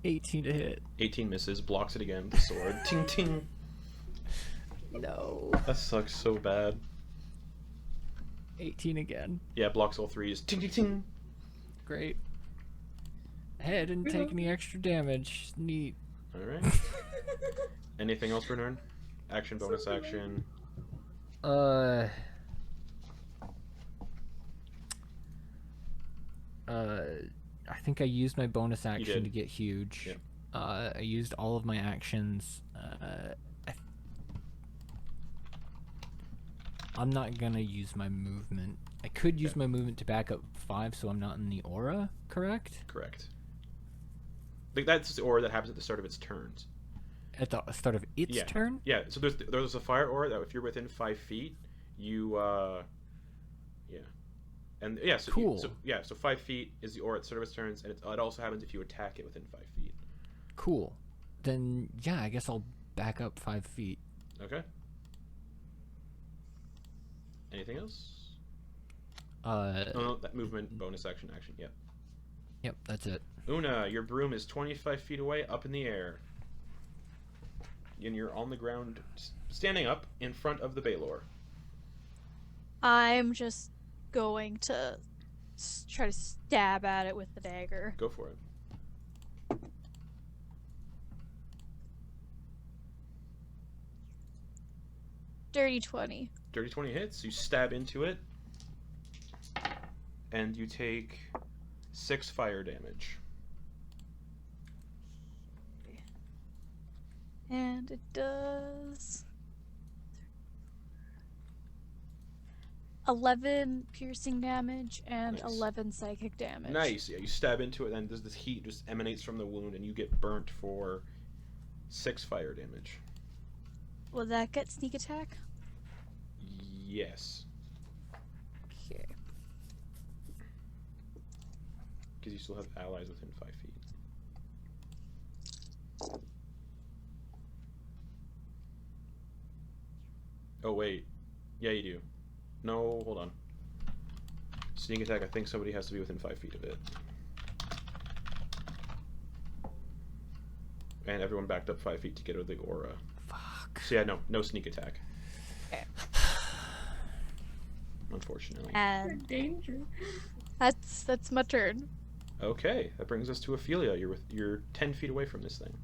18 to hit. 18 misses, blocks it again with the sword. Ting ting. No. That sucks so bad. 18 again. Yeah, blocks all 3s. Ting ting ting. Great. Hey, I didn't take any extra damage. Neat. All right. Anything else, Bernard? Action, bonus action. I think I used my bonus action did. to get huge. Yep. I used all of my actions. I'm not gonna use my movement. I could use Okay. my movement to back up 5, so I'm not in the aura. Correct? Correct. Like that's the aura that happens at the start of its turns. At the start of its Yeah. turn. Yeah. So there's a fire aura that if you're within 5 feet, you yeah, and yeah. So Cool. So 5 feet is the aura at the start of its turns, and it also happens if you attack it within 5 feet. Cool. Then yeah, I guess I'll back up 5 feet. Okay. Anything else? Uh, Oh no, that movement, bonus action, action. Yep. Yep, that's it. Una, your broom is 25 feet away, up in the air. And you're on the ground, standing up in front of the Baylor. I'm just going to try to stab at it with the dagger. Go for it. Dirty 20. Dirty 20 hits. You stab into it. And you take 6 fire damage. And it does 11 piercing damage and Nice. 11 psychic damage. Nice. Yeah, you stab into it, and there's this heat just emanates from the wound, and you get burnt for 6 fire damage. Will that get sneak attack? Yes. Okay. Because you still have allies within 5 feet. Oh, wait. Yeah, you do. No, hold on. So sneak attack, I think somebody has to be within 5 feet of it. And everyone backed up 5 feet to get out of the aura. Fuck. So yeah, no sneak attack. Okay. Unfortunately. And Danger. that's my turn. Okay, that brings us to Ophelia. You're 10 feet away from this thing.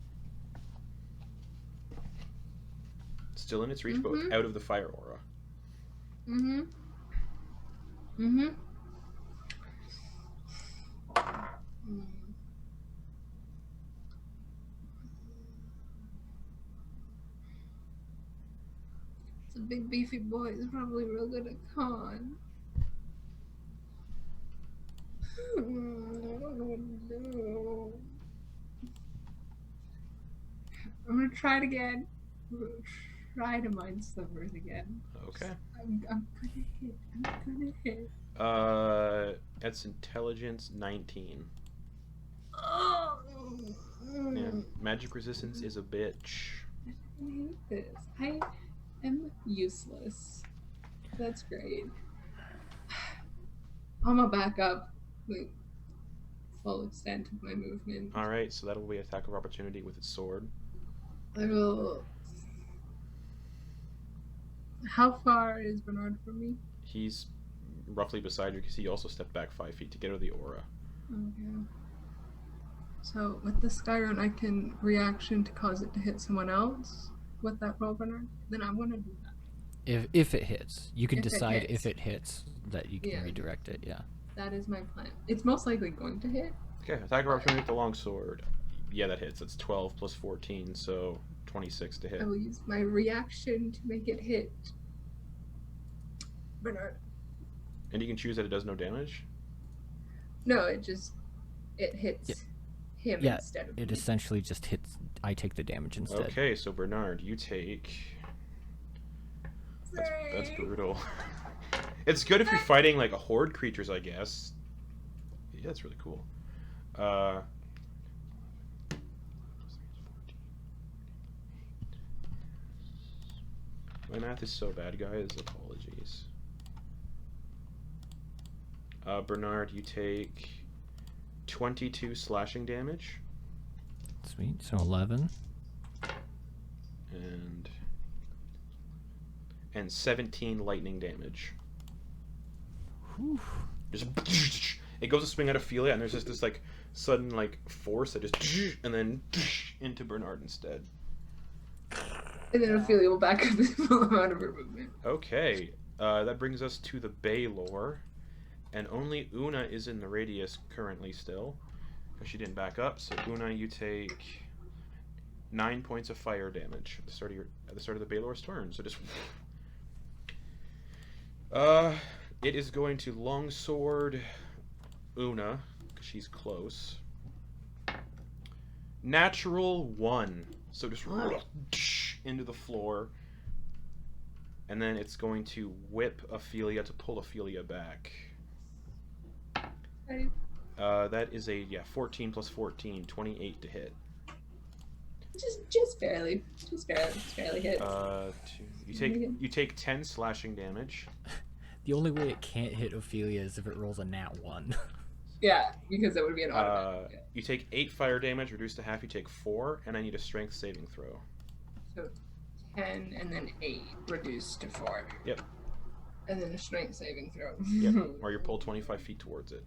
Still in its reach, but out of the fire aura. Mm-hmm. Mm-hmm. It's a big beefy boy. He's probably real good at con. I don't know what to do. I'm gonna try it again. I'm gonna try to mind slivers again. Okay. I'm gonna hit. I'm gonna hit. That's intelligence 19. Oh. Yeah, magic resistance is a bitch. I hate this. I am useless. That's great. I'm gonna back up like full extent of my movement. All right, so that'll be attack of opportunity with its sword. I will. How far is Bernard from me? He's roughly beside you because he also stepped back 5 feet to get out of the aura. Okay. So with the Skyrim, I can reaction to cause it to hit someone else with that roll, Bernard. Then I'm gonna do that. If it hits, you can If it decide hits. if it hits that you can Yeah. redirect it. Yeah. That is my plan. It's most likely going to hit. Okay, attack of opportunity with the longsword. Yeah, that hits. That's 12 plus 14, so 26 to hit. I will use my reaction to make it hit Bernard. And you can choose that it does no damage. No, it hits him Yeah, instead of It me. essentially just hits. I take the damage instead. Okay, so Bernard, you take. That's brutal. It's good if you're fighting like a horde creatures, I guess. Yeah, that's really cool. My math is so bad, guys. Apologies. Bernard, you take 22 slashing damage Sweet. So 11. and 17 lightning damage. Whew. Just it goes to swing at Ophelia, and there's just this like sudden like force that just and then into Bernard instead. And then Ophelia will back up the full amount of her movement. Okay, that brings us to the Bay lore, and only Una is in the radius currently still, because she didn't back up. So Una, you take 9 points of fire damage at the start of the Bay lore's turn. So just it is going to longsword Una, because she's close. Natural 1. So just into the floor. And then it's going to whip Ophelia to pull Ophelia back. Right. That is a 14 plus 14, 28 to hit. Just barely. Just barely hits. You take 10 slashing damage. The only way it can't hit Ophelia is if it rolls a nat 1. Yeah, because that would be an automatic. Yeah. You take 8 fire damage, reduced to half. You take 4, and I need a strength saving throw. So 10 and then 8 reduced to 4. Yep. And then a strength saving throw. Yep. Or you pull 25 feet towards it.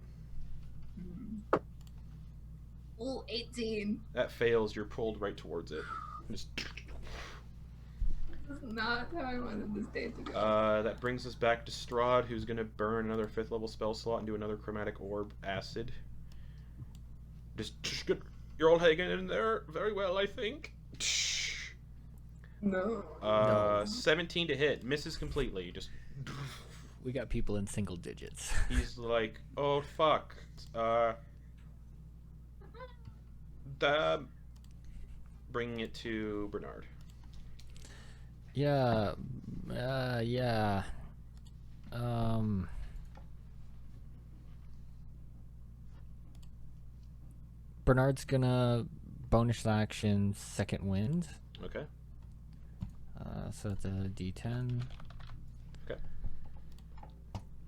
Ooh, 18. That fails. You're pulled right towards it. Just. That's not how I wanted this day to go. That brings us back to Strahd, who's gonna burn another 5th level spell slot and do another chromatic orb acid. Just good. You're all hanging in there very well, I think. No. 17 to hit, misses completely. Just. We got people in single digits. He's like, oh fuck. Bringing it to Bernard. Yeah. Bernard's gonna bonus action second wind. Okay. So it's a D10. Okay.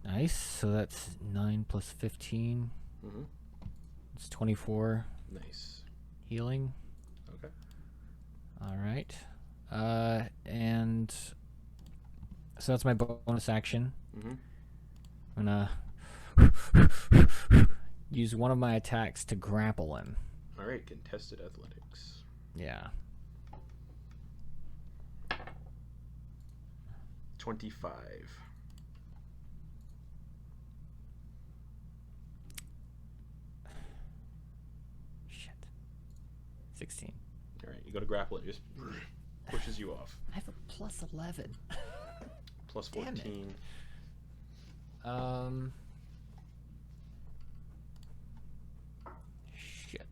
Nice. So that's 9 plus 15. Mm-hmm. It's 24 Nice. healing. Okay. All right. And so that's my bonus action. Mm-hmm. I'm gonna use one of my attacks to grapple him. All right. Contested athletics. Yeah. 25. Shit. 16. All right. You go to grapple it. Just pushes you off. I have a plus 11. Plus Damn it. 14. Shit.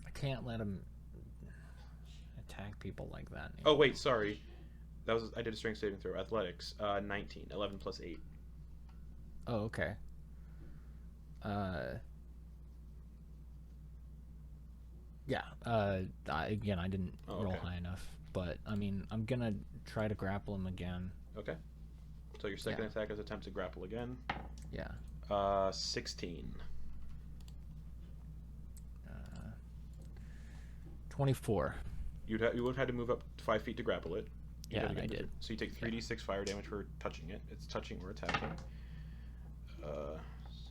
I can't let him attack people like that. Oh wait, sorry. That was I did a strength saving throw. Athletics. 19. 11 plus 8. Oh, okay. Yeah. Again, I didn't Oh, roll okay. high enough, but I mean, I'm gonna try to grapple him again. Okay. So your second Yeah. attack is attempt to grapple again. Yeah. 16. 24. You would have had to move up 5 feet to grapple it. You Yeah, gotta and get I the- did. So you take 3d6 fire damage for touching it. It's touching or attacking.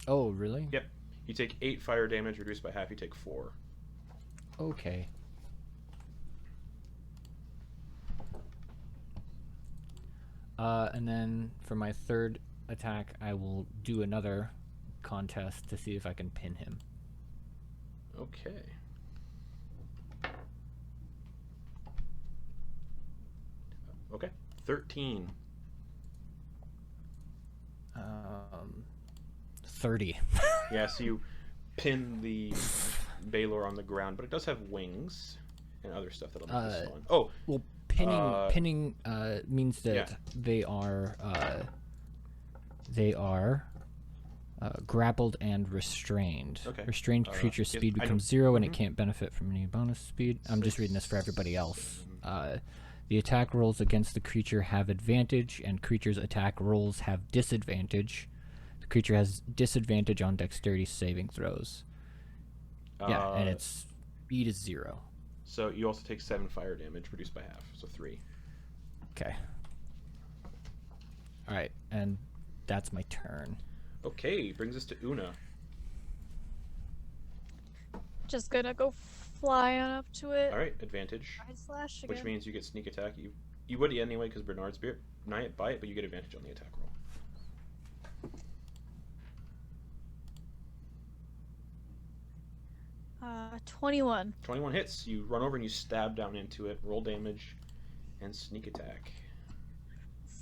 Oh, really? Yep. You take 8 fire damage, reduced by half. You take 4. Okay. And then for my third attack, I will do another contest to see if I can pin him. Okay. Okay. 13. 30. Yeah, so you pin the Baylor on the ground, but it does have wings and other stuff that'll make this fun. Oh, Well, pinning means that yeah. they are grappled and restrained. Okay. Restrained creature yes, speed I know. becomes 0 and it Mhm. can't benefit from any bonus speed. I'm just reading this for everybody else. Mhm. The attack rolls against the creature have advantage, and creature's attack rolls have disadvantage. The creature has disadvantage on dexterity saving throws. Yeah, and its speed is 0. So you also take 7 fire damage, reduced by half, so 3. Okay. Alright, and that's my turn. Okay, brings us to Una. Just gonna go flying up to it. All right, advantage, Try to slash which again. means you get sneak attack. You would anyway because Bernard's nigh it by it, but you get advantage on the attack roll. 21. 21 hits. You run over and you stab down into it. Roll damage and sneak attack.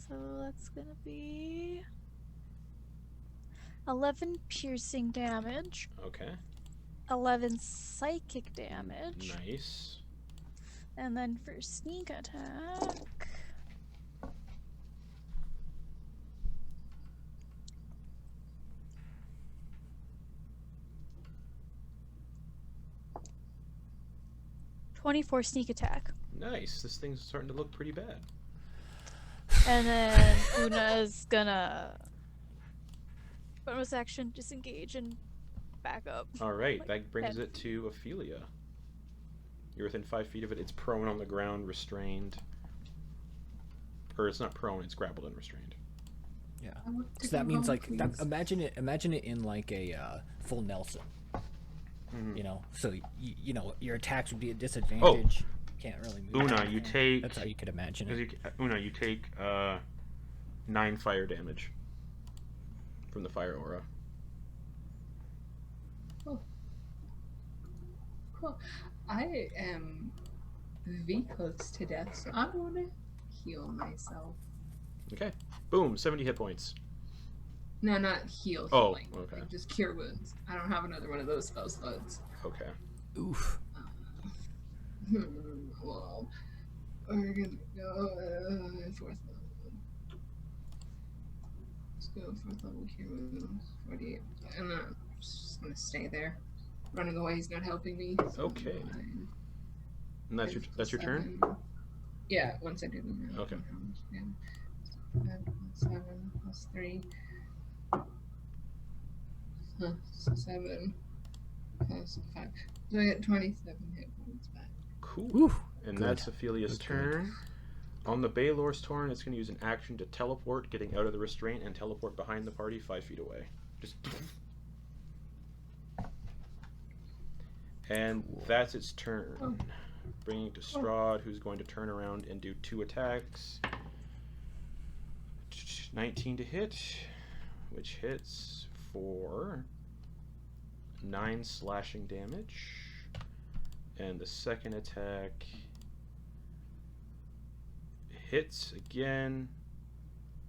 So that's gonna be 11 piercing damage, Okay, 11 psychic damage, nice. and then for sneak attack, .24 sneak attack. Nice. This thing's starting to look pretty bad. And then Una's gonna bonus action disengage and back up. All right, Like that brings 10 it to Ophelia. You're within 5 feet of it. It's prone on the ground, restrained. Or it's not prone. It's grappled and restrained. Yeah. I want to So that go means home, like that, please. imagine it in like a full Nelson. Mhm. You know, so you know your attacks would be a disadvantage. Can't really move. Una, anything. you take. That's how you could imagine it. Una, you take 9 fire damage from the fire aura. Cool. I am V close to death, so I want to heal myself. Okay. Boom. 70 hit points. No, not heal. Oh, Healing. okay. Like, just cure wounds. I don't have another one of those spell slots. Okay. Oof. Well, we're gonna go fourth level. Let's go fourth level cure wounds. 48. And I'm just gonna stay there. Running away is not helping me. So Okay. I'm fine. And that's your turn. Yeah, once I do the math. Okay. Yeah. So 5 plus 7 plus 3. 7 plus 5. So I get 27 hit points back. Cool. Whew, And good. that's Ophelia's Good. turn. On the Baylor's turn, it's going to use an action to teleport, getting out of the restraint, and teleport behind the party 5 feet away. Just. And that's its turn. Bringing to Strahd, who's going to turn around and do 2 attacks. 19 to hit, which hits for 9 slashing damage. And the second attack hits again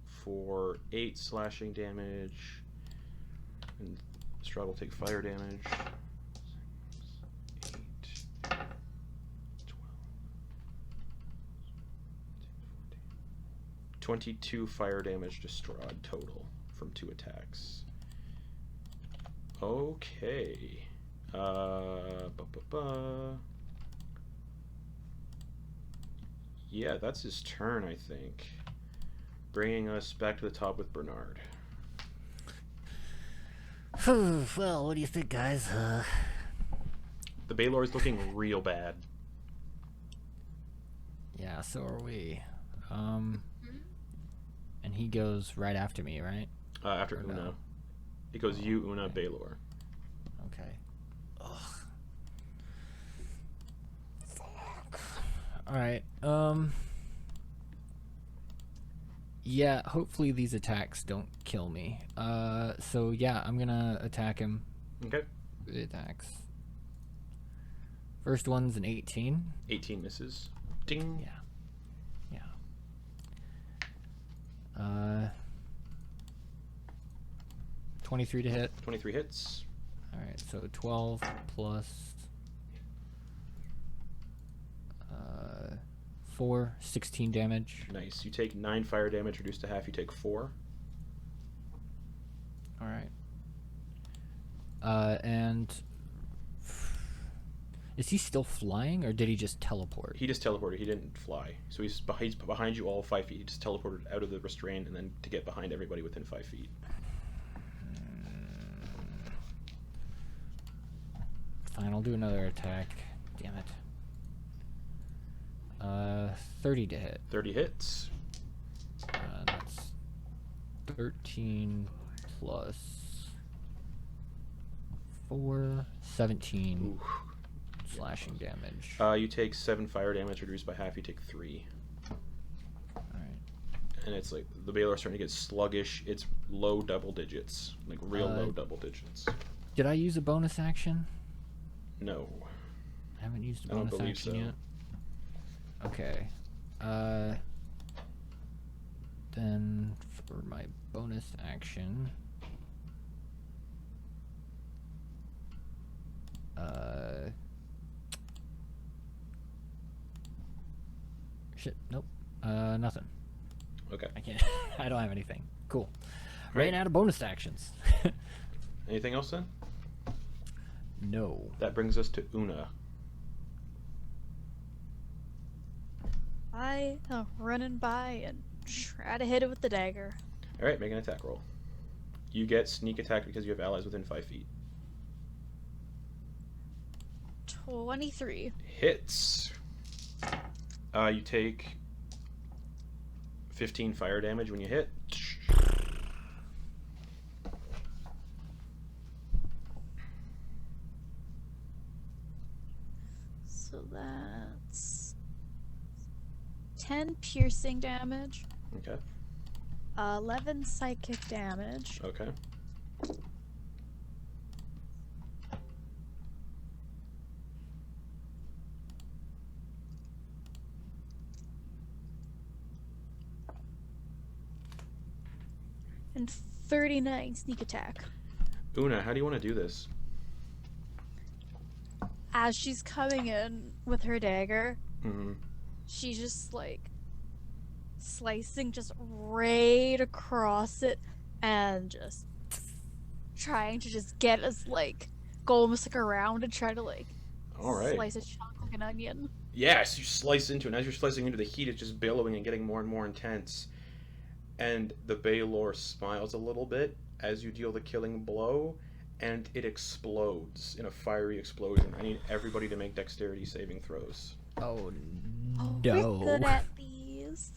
for 8 slashing damage. And Strahd will take fire damage. 8, 12, 22 fire damage to Strahd total from 2 attacks. Okay. Yeah, that's his turn, I think. Bringing us back to the top with Bernard. Well, what do you think, guys? The Baylor is looking real bad. Yeah, so are we. And he goes right after me, right? After Or Una. no? It goes you, Una, okay. Baylor. Okay. Ugh. Fuck. Alright, yeah, hopefully these attacks don't kill me. So yeah, I'm gonna attack him. Okay. The attacks. First one's an 18. 18 misses. Ding. Yeah. 23 to hit. 23 hits. Alright, so 12 plus 4, 16 damage. Nice. You take 9 fire damage, reduced to half, you take 4. Alright. And is he still flying, or did he just teleport? He just teleported, he didn't fly. So he's behind you all 5 feet. He just teleported out of the restraint and then to get behind everybody within 5 feet. Fine, I'll do another attack. Damn it. 30 to hit. 30 hits. That's 13 plus 4, 17 Ooh. slashing damage. You take 7 fire damage, reduced by half, you take 3. Alright. And it's like, the Baylor's starting to get sluggish. It's low double digits. Like real low double digits. Did I use a bonus action? No. I haven't used a I don't bonus believe action so. yet. Okay. Then for my bonus action, shit, nope, nothing. Okay. I can't. I don't have anything. Cool. Right. Ran out of bonus actions. Anything else then? No. That brings us to Una. I running by and try to hit it with the dagger. Alright, make an attack roll. You get sneak attack because you have allies within 5 feet. 23. Hits. You take 15 fire damage when you hit. So that's 10 piercing damage, Okay. 11 psychic damage, Okay. and 39 sneak attack. Una, how do you want to do this? As she's coming in with her dagger, Mm-hmm. she's just like slicing just right across it and just trying to just get us like go almost like around and try to like All right. slice a chunk like an onion. Yes, you slice into it, and as you're slicing into the heat, it's just billowing and getting more and more intense. And the Baylor smiles a little bit as you deal the killing blow, and it explodes in a fiery explosion. I need everybody to make dexterity saving throws. Oh Oh, no. we're good at these.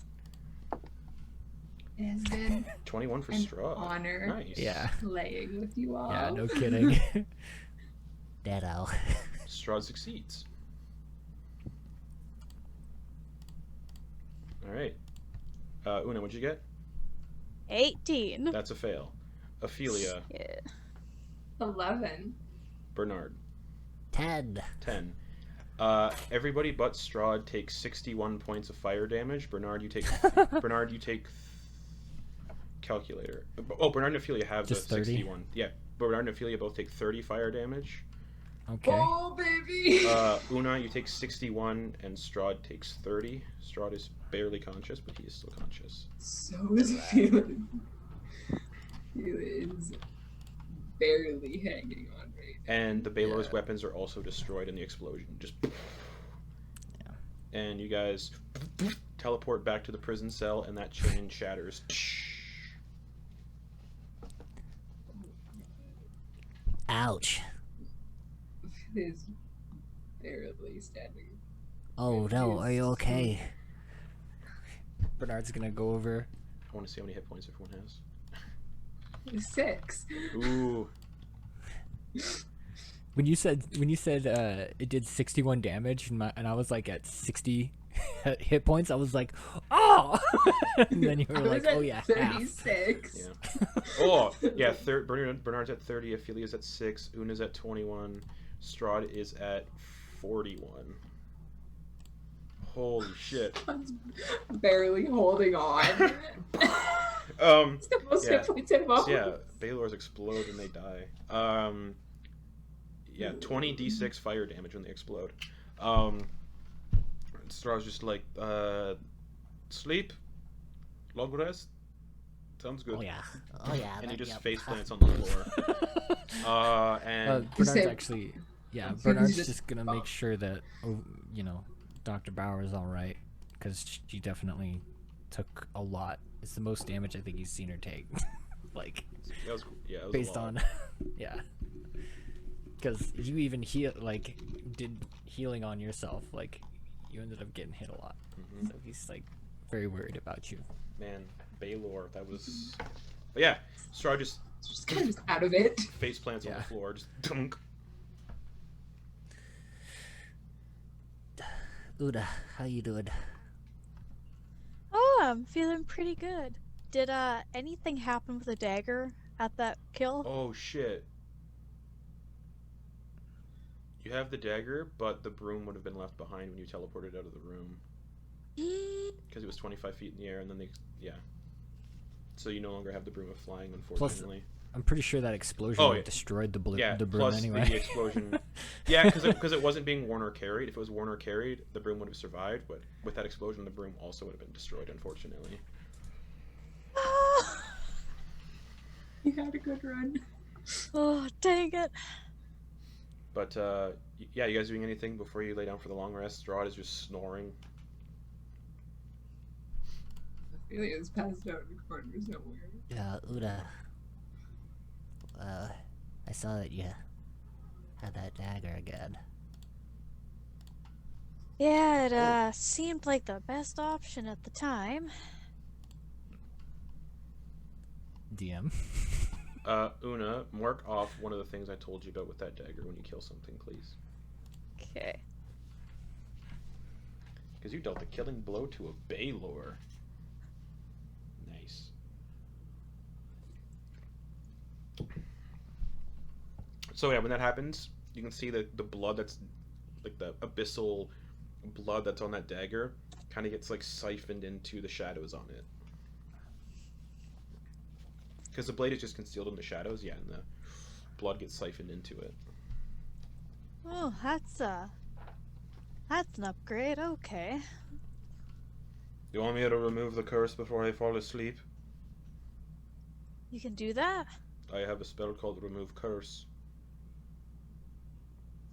It has been 21 for an Straw. honor Nice. Yeah. playing with you all. Yeah, no kidding. Ditto. Straw succeeds. Alright. Una, what'd you get? 18. That's a fail. Ophelia, Yeah. 11. Bernard, 10. 10. Everybody but Strahd takes 61 points of fire damage. Bernard, you take calculator. Oh, Bernard and Ophelia have Just the 30? 61. Yeah, Bernard and Ophelia both take 30 fire damage. Okay. Oh, baby! Una, you take 61, and Strahd takes 30. Strahd is barely conscious, but he is still conscious. So is Felix. Felix is barely hanging on right now. And the Baylor's Yeah. weapons are also destroyed in the explosion. Just. And you guys teleport back to the prison cell, and that chain shatters. Ouch. Is barely standing. Oh no, are you okay? Bernard's gonna go over. I want to see how many hit points everyone has. 6. Ooh. When you said it did 61 damage and I was like at 60 hit points, I was like, oh! And then you were I like, was at oh yeah, half. 36. Yeah. Oh, yeah. Bernard's at 30. Ophelia's at 6. Una's at 21. Strahd is at 41. Holy shit. I'm barely holding on. It's the most yeah. hit points in So yeah, Baylors explode and they die. Yeah, 20 d6 fire damage when they explode. Strahd's just like, sleep, long rest, sounds good. Oh yeah. Oh yeah. And he just yep. face plants on the floor. And Bernard's say- actually, yeah, So he's Bernard's just- just gonna make sure that, Dr. Bauer is all right, because she definitely took a lot. It's the most damage I think he's seen her take, like that was, it was based a lot. on, yeah. Because you even did healing on yourself, like you ended up getting hit a lot. Mhm. So he's like very worried about you. Man, Baylor, that was. But yeah, Strahd just kind of just out of it. face plants on Yeah. the floor, just dunk. Una, how you doing? Oh, I'm feeling pretty good. Did anything happen with the dagger at that kill? Oh shit. You have the dagger, but the broom would have been left behind when you teleported out of the room. Because it was 25 feet in the air, and then yeah. So you no longer have the broom of flying, unfortunately. I'm pretty sure that explosion Oh, yeah. destroyed the Yeah, the broom plus anyway. the explosion. Yeah, because it wasn't being worn or carried. If it was worn or carried, the broom would have survived. But with that explosion, the broom also would have been destroyed, unfortunately. You had a good run. Oh, dang it. But yeah, you guys doing anything before you lay down for the long rest? Strahd is just snoring. Ophelia is passed out in the corner somewhere. Yeah, Una. I saw that you had that dagger again. Yeah, it seemed like the best option at the time. DM. Una, mark off one of the things I told you about with that dagger when you kill something, please. Okay. Because you dealt the killing blow to a Baylor. Nice. So yeah, when that happens, you can see the blood that's like the abyssal blood that's on that dagger kind of gets like siphoned into the shadows on it. Because the blade is just concealed in the shadows, yeah, and the blood gets siphoned into it. Oh, that's an upgrade. Okay. You want me to remove the curse before I fall asleep? You can do that? I have a spell called Remove Curse.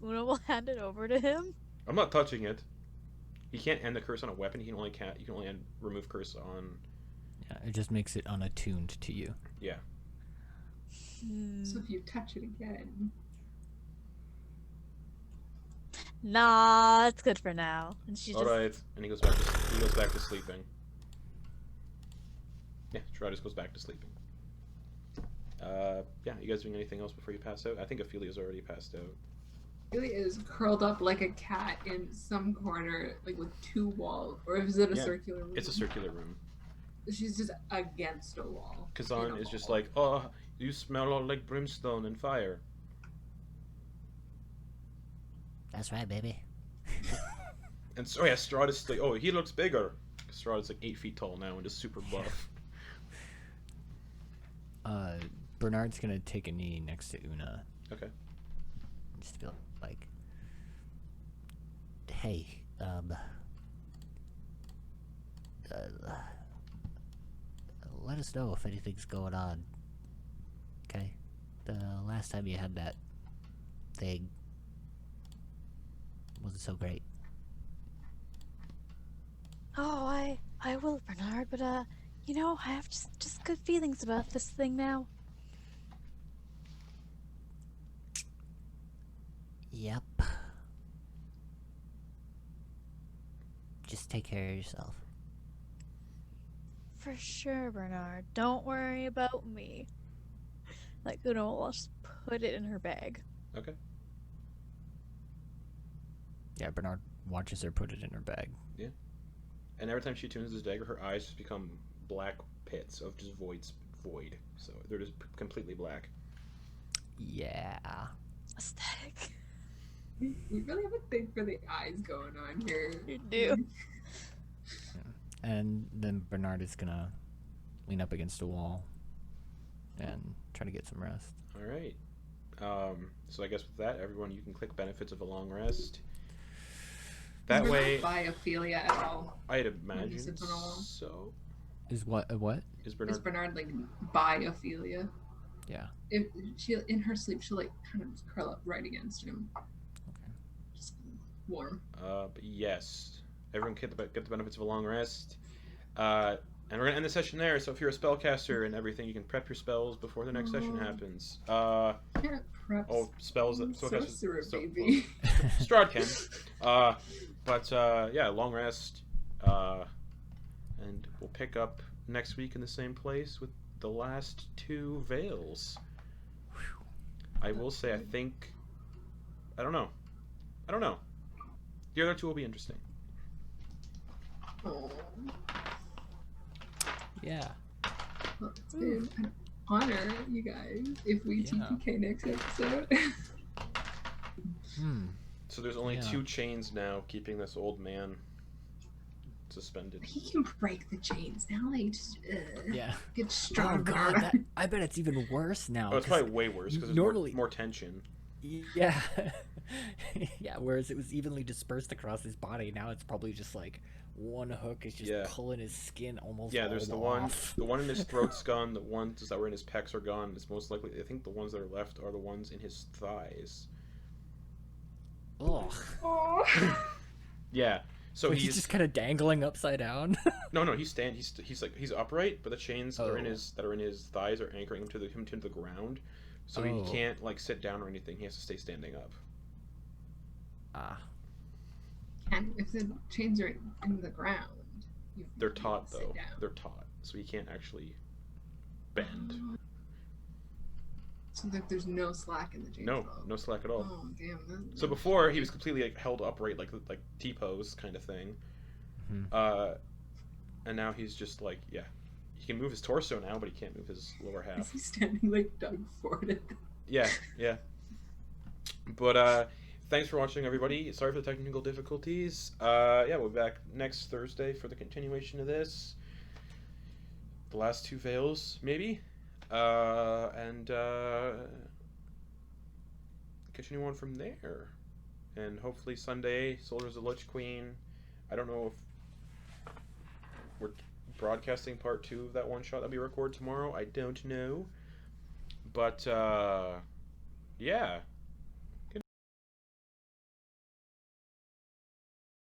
Una will hand it over to him. I'm not touching it. He can't end the curse on a weapon. You can only remove curse on. Yeah, it just makes it unattuned to you. Yeah. So if you touch it again. Nah, it's good for now. And she All just right, and he goes back to sleeping. Yeah, Gerard just goes back to sleeping. Yeah, you guys doing anything else before you pass out? I think Ophelia's already passed out. Ophelia is curled up like a cat in some corner, like with two walls. Or is it a Yeah, circular room? It's a circular room. She's just against a wall. Khazan is just like, oh, you smell all like brimstone and fire. That's right, baby. And so yeah, Strahd is like, oh, he looks bigger. Strahd is like 8 feet tall now and just super buff. Bernard's gonna take a knee next to Una. Okay. Just feel like, hey, let us know if anything's going on. Okay? The last time you had that thing wasn't so great. Oh, I will, Bernard, but you know, I have just good feelings about this thing now. Yep. Just take care of yourself. For sure, Bernard. Don't worry about me. Like, Una will just put it in her bag. Okay. Yeah, Bernard watches her put it in her bag. And every time she tunes this dagger, her eyes just become black pits of just void. So they're just completely black. Yeah. Aesthetic. We really have a thing for the eyes going on here. You do. And then Bernard is gonna lean up against a wall and try to get some rest. All right. So I guess with that, everyone, you can click benefits of a long rest. That We're way, not by Ophelia at all. I'd imagine sits on a wall. so. Is what? What? Is Is Bernard? Bernard like by Ophelia? Yeah. If she in her sleep, she'll like kind of just curl up right against him. Okay. Just warm. But yes, everyone get the benefits of a long rest. And we're gonna end the session there. So if you're a spellcaster and everything, you can prep your spells before the next session happens. Can't prep. Oh, spells that Sorcerer, so, baby. Strahd can. But yeah, long rest. And we'll pick up next week in the same place with the last 2 veils. I will say, I don't know. The other 2 will be interesting. Oh, Yeah. well, it's been an honor, you guys. If we Yeah. TPK next episode. So there's only Yeah. 2 chains now keeping this old man suspended. He can break the chains now. Like, just Yeah. get Oh stronger. god, I bet it's even worse now. Oh, it's 'cause probably way worse because there's normally- more tension. Yeah. Yeah, whereas it was evenly dispersed across his body, now it's probably just like one hook is just Yeah. pulling his skin almost Yeah, there's all the one in his throat's gone. The ones that were in his pecs are gone. It's most likely, I think the ones that are left are the ones in his thighs. Ugh. Oh. Yeah. So He's just kind of dangling upside down. no, he's upright, but the chains that are in Oh. his thighs are anchoring him to the ground. So Oh. he can't like sit down or anything. He has to stay standing up. Ah. And if the chains are in the ground, They're taut sit though. down. They're taut, so he can't actually bend. So that there's no slack in the chains. No, at all. no slack at all. Oh damn. So before he was completely like held upright like T-pose kind of thing. Mhm. And now he's just like, yeah, he can move his torso now, but he can't move his lower Is half. he standing like Doug Ford? Yeah. But thanks for watching, everybody. Sorry for the technical difficulties. Yeah, we'll be back next Thursday for the continuation of this. The last 2 veils, maybe. And continue on from there. And hopefully Sunday, Soldiers of the Lich Queen. I don't know if we're broadcasting part 2 of that one shot that we record tomorrow. I don't know. But, yeah.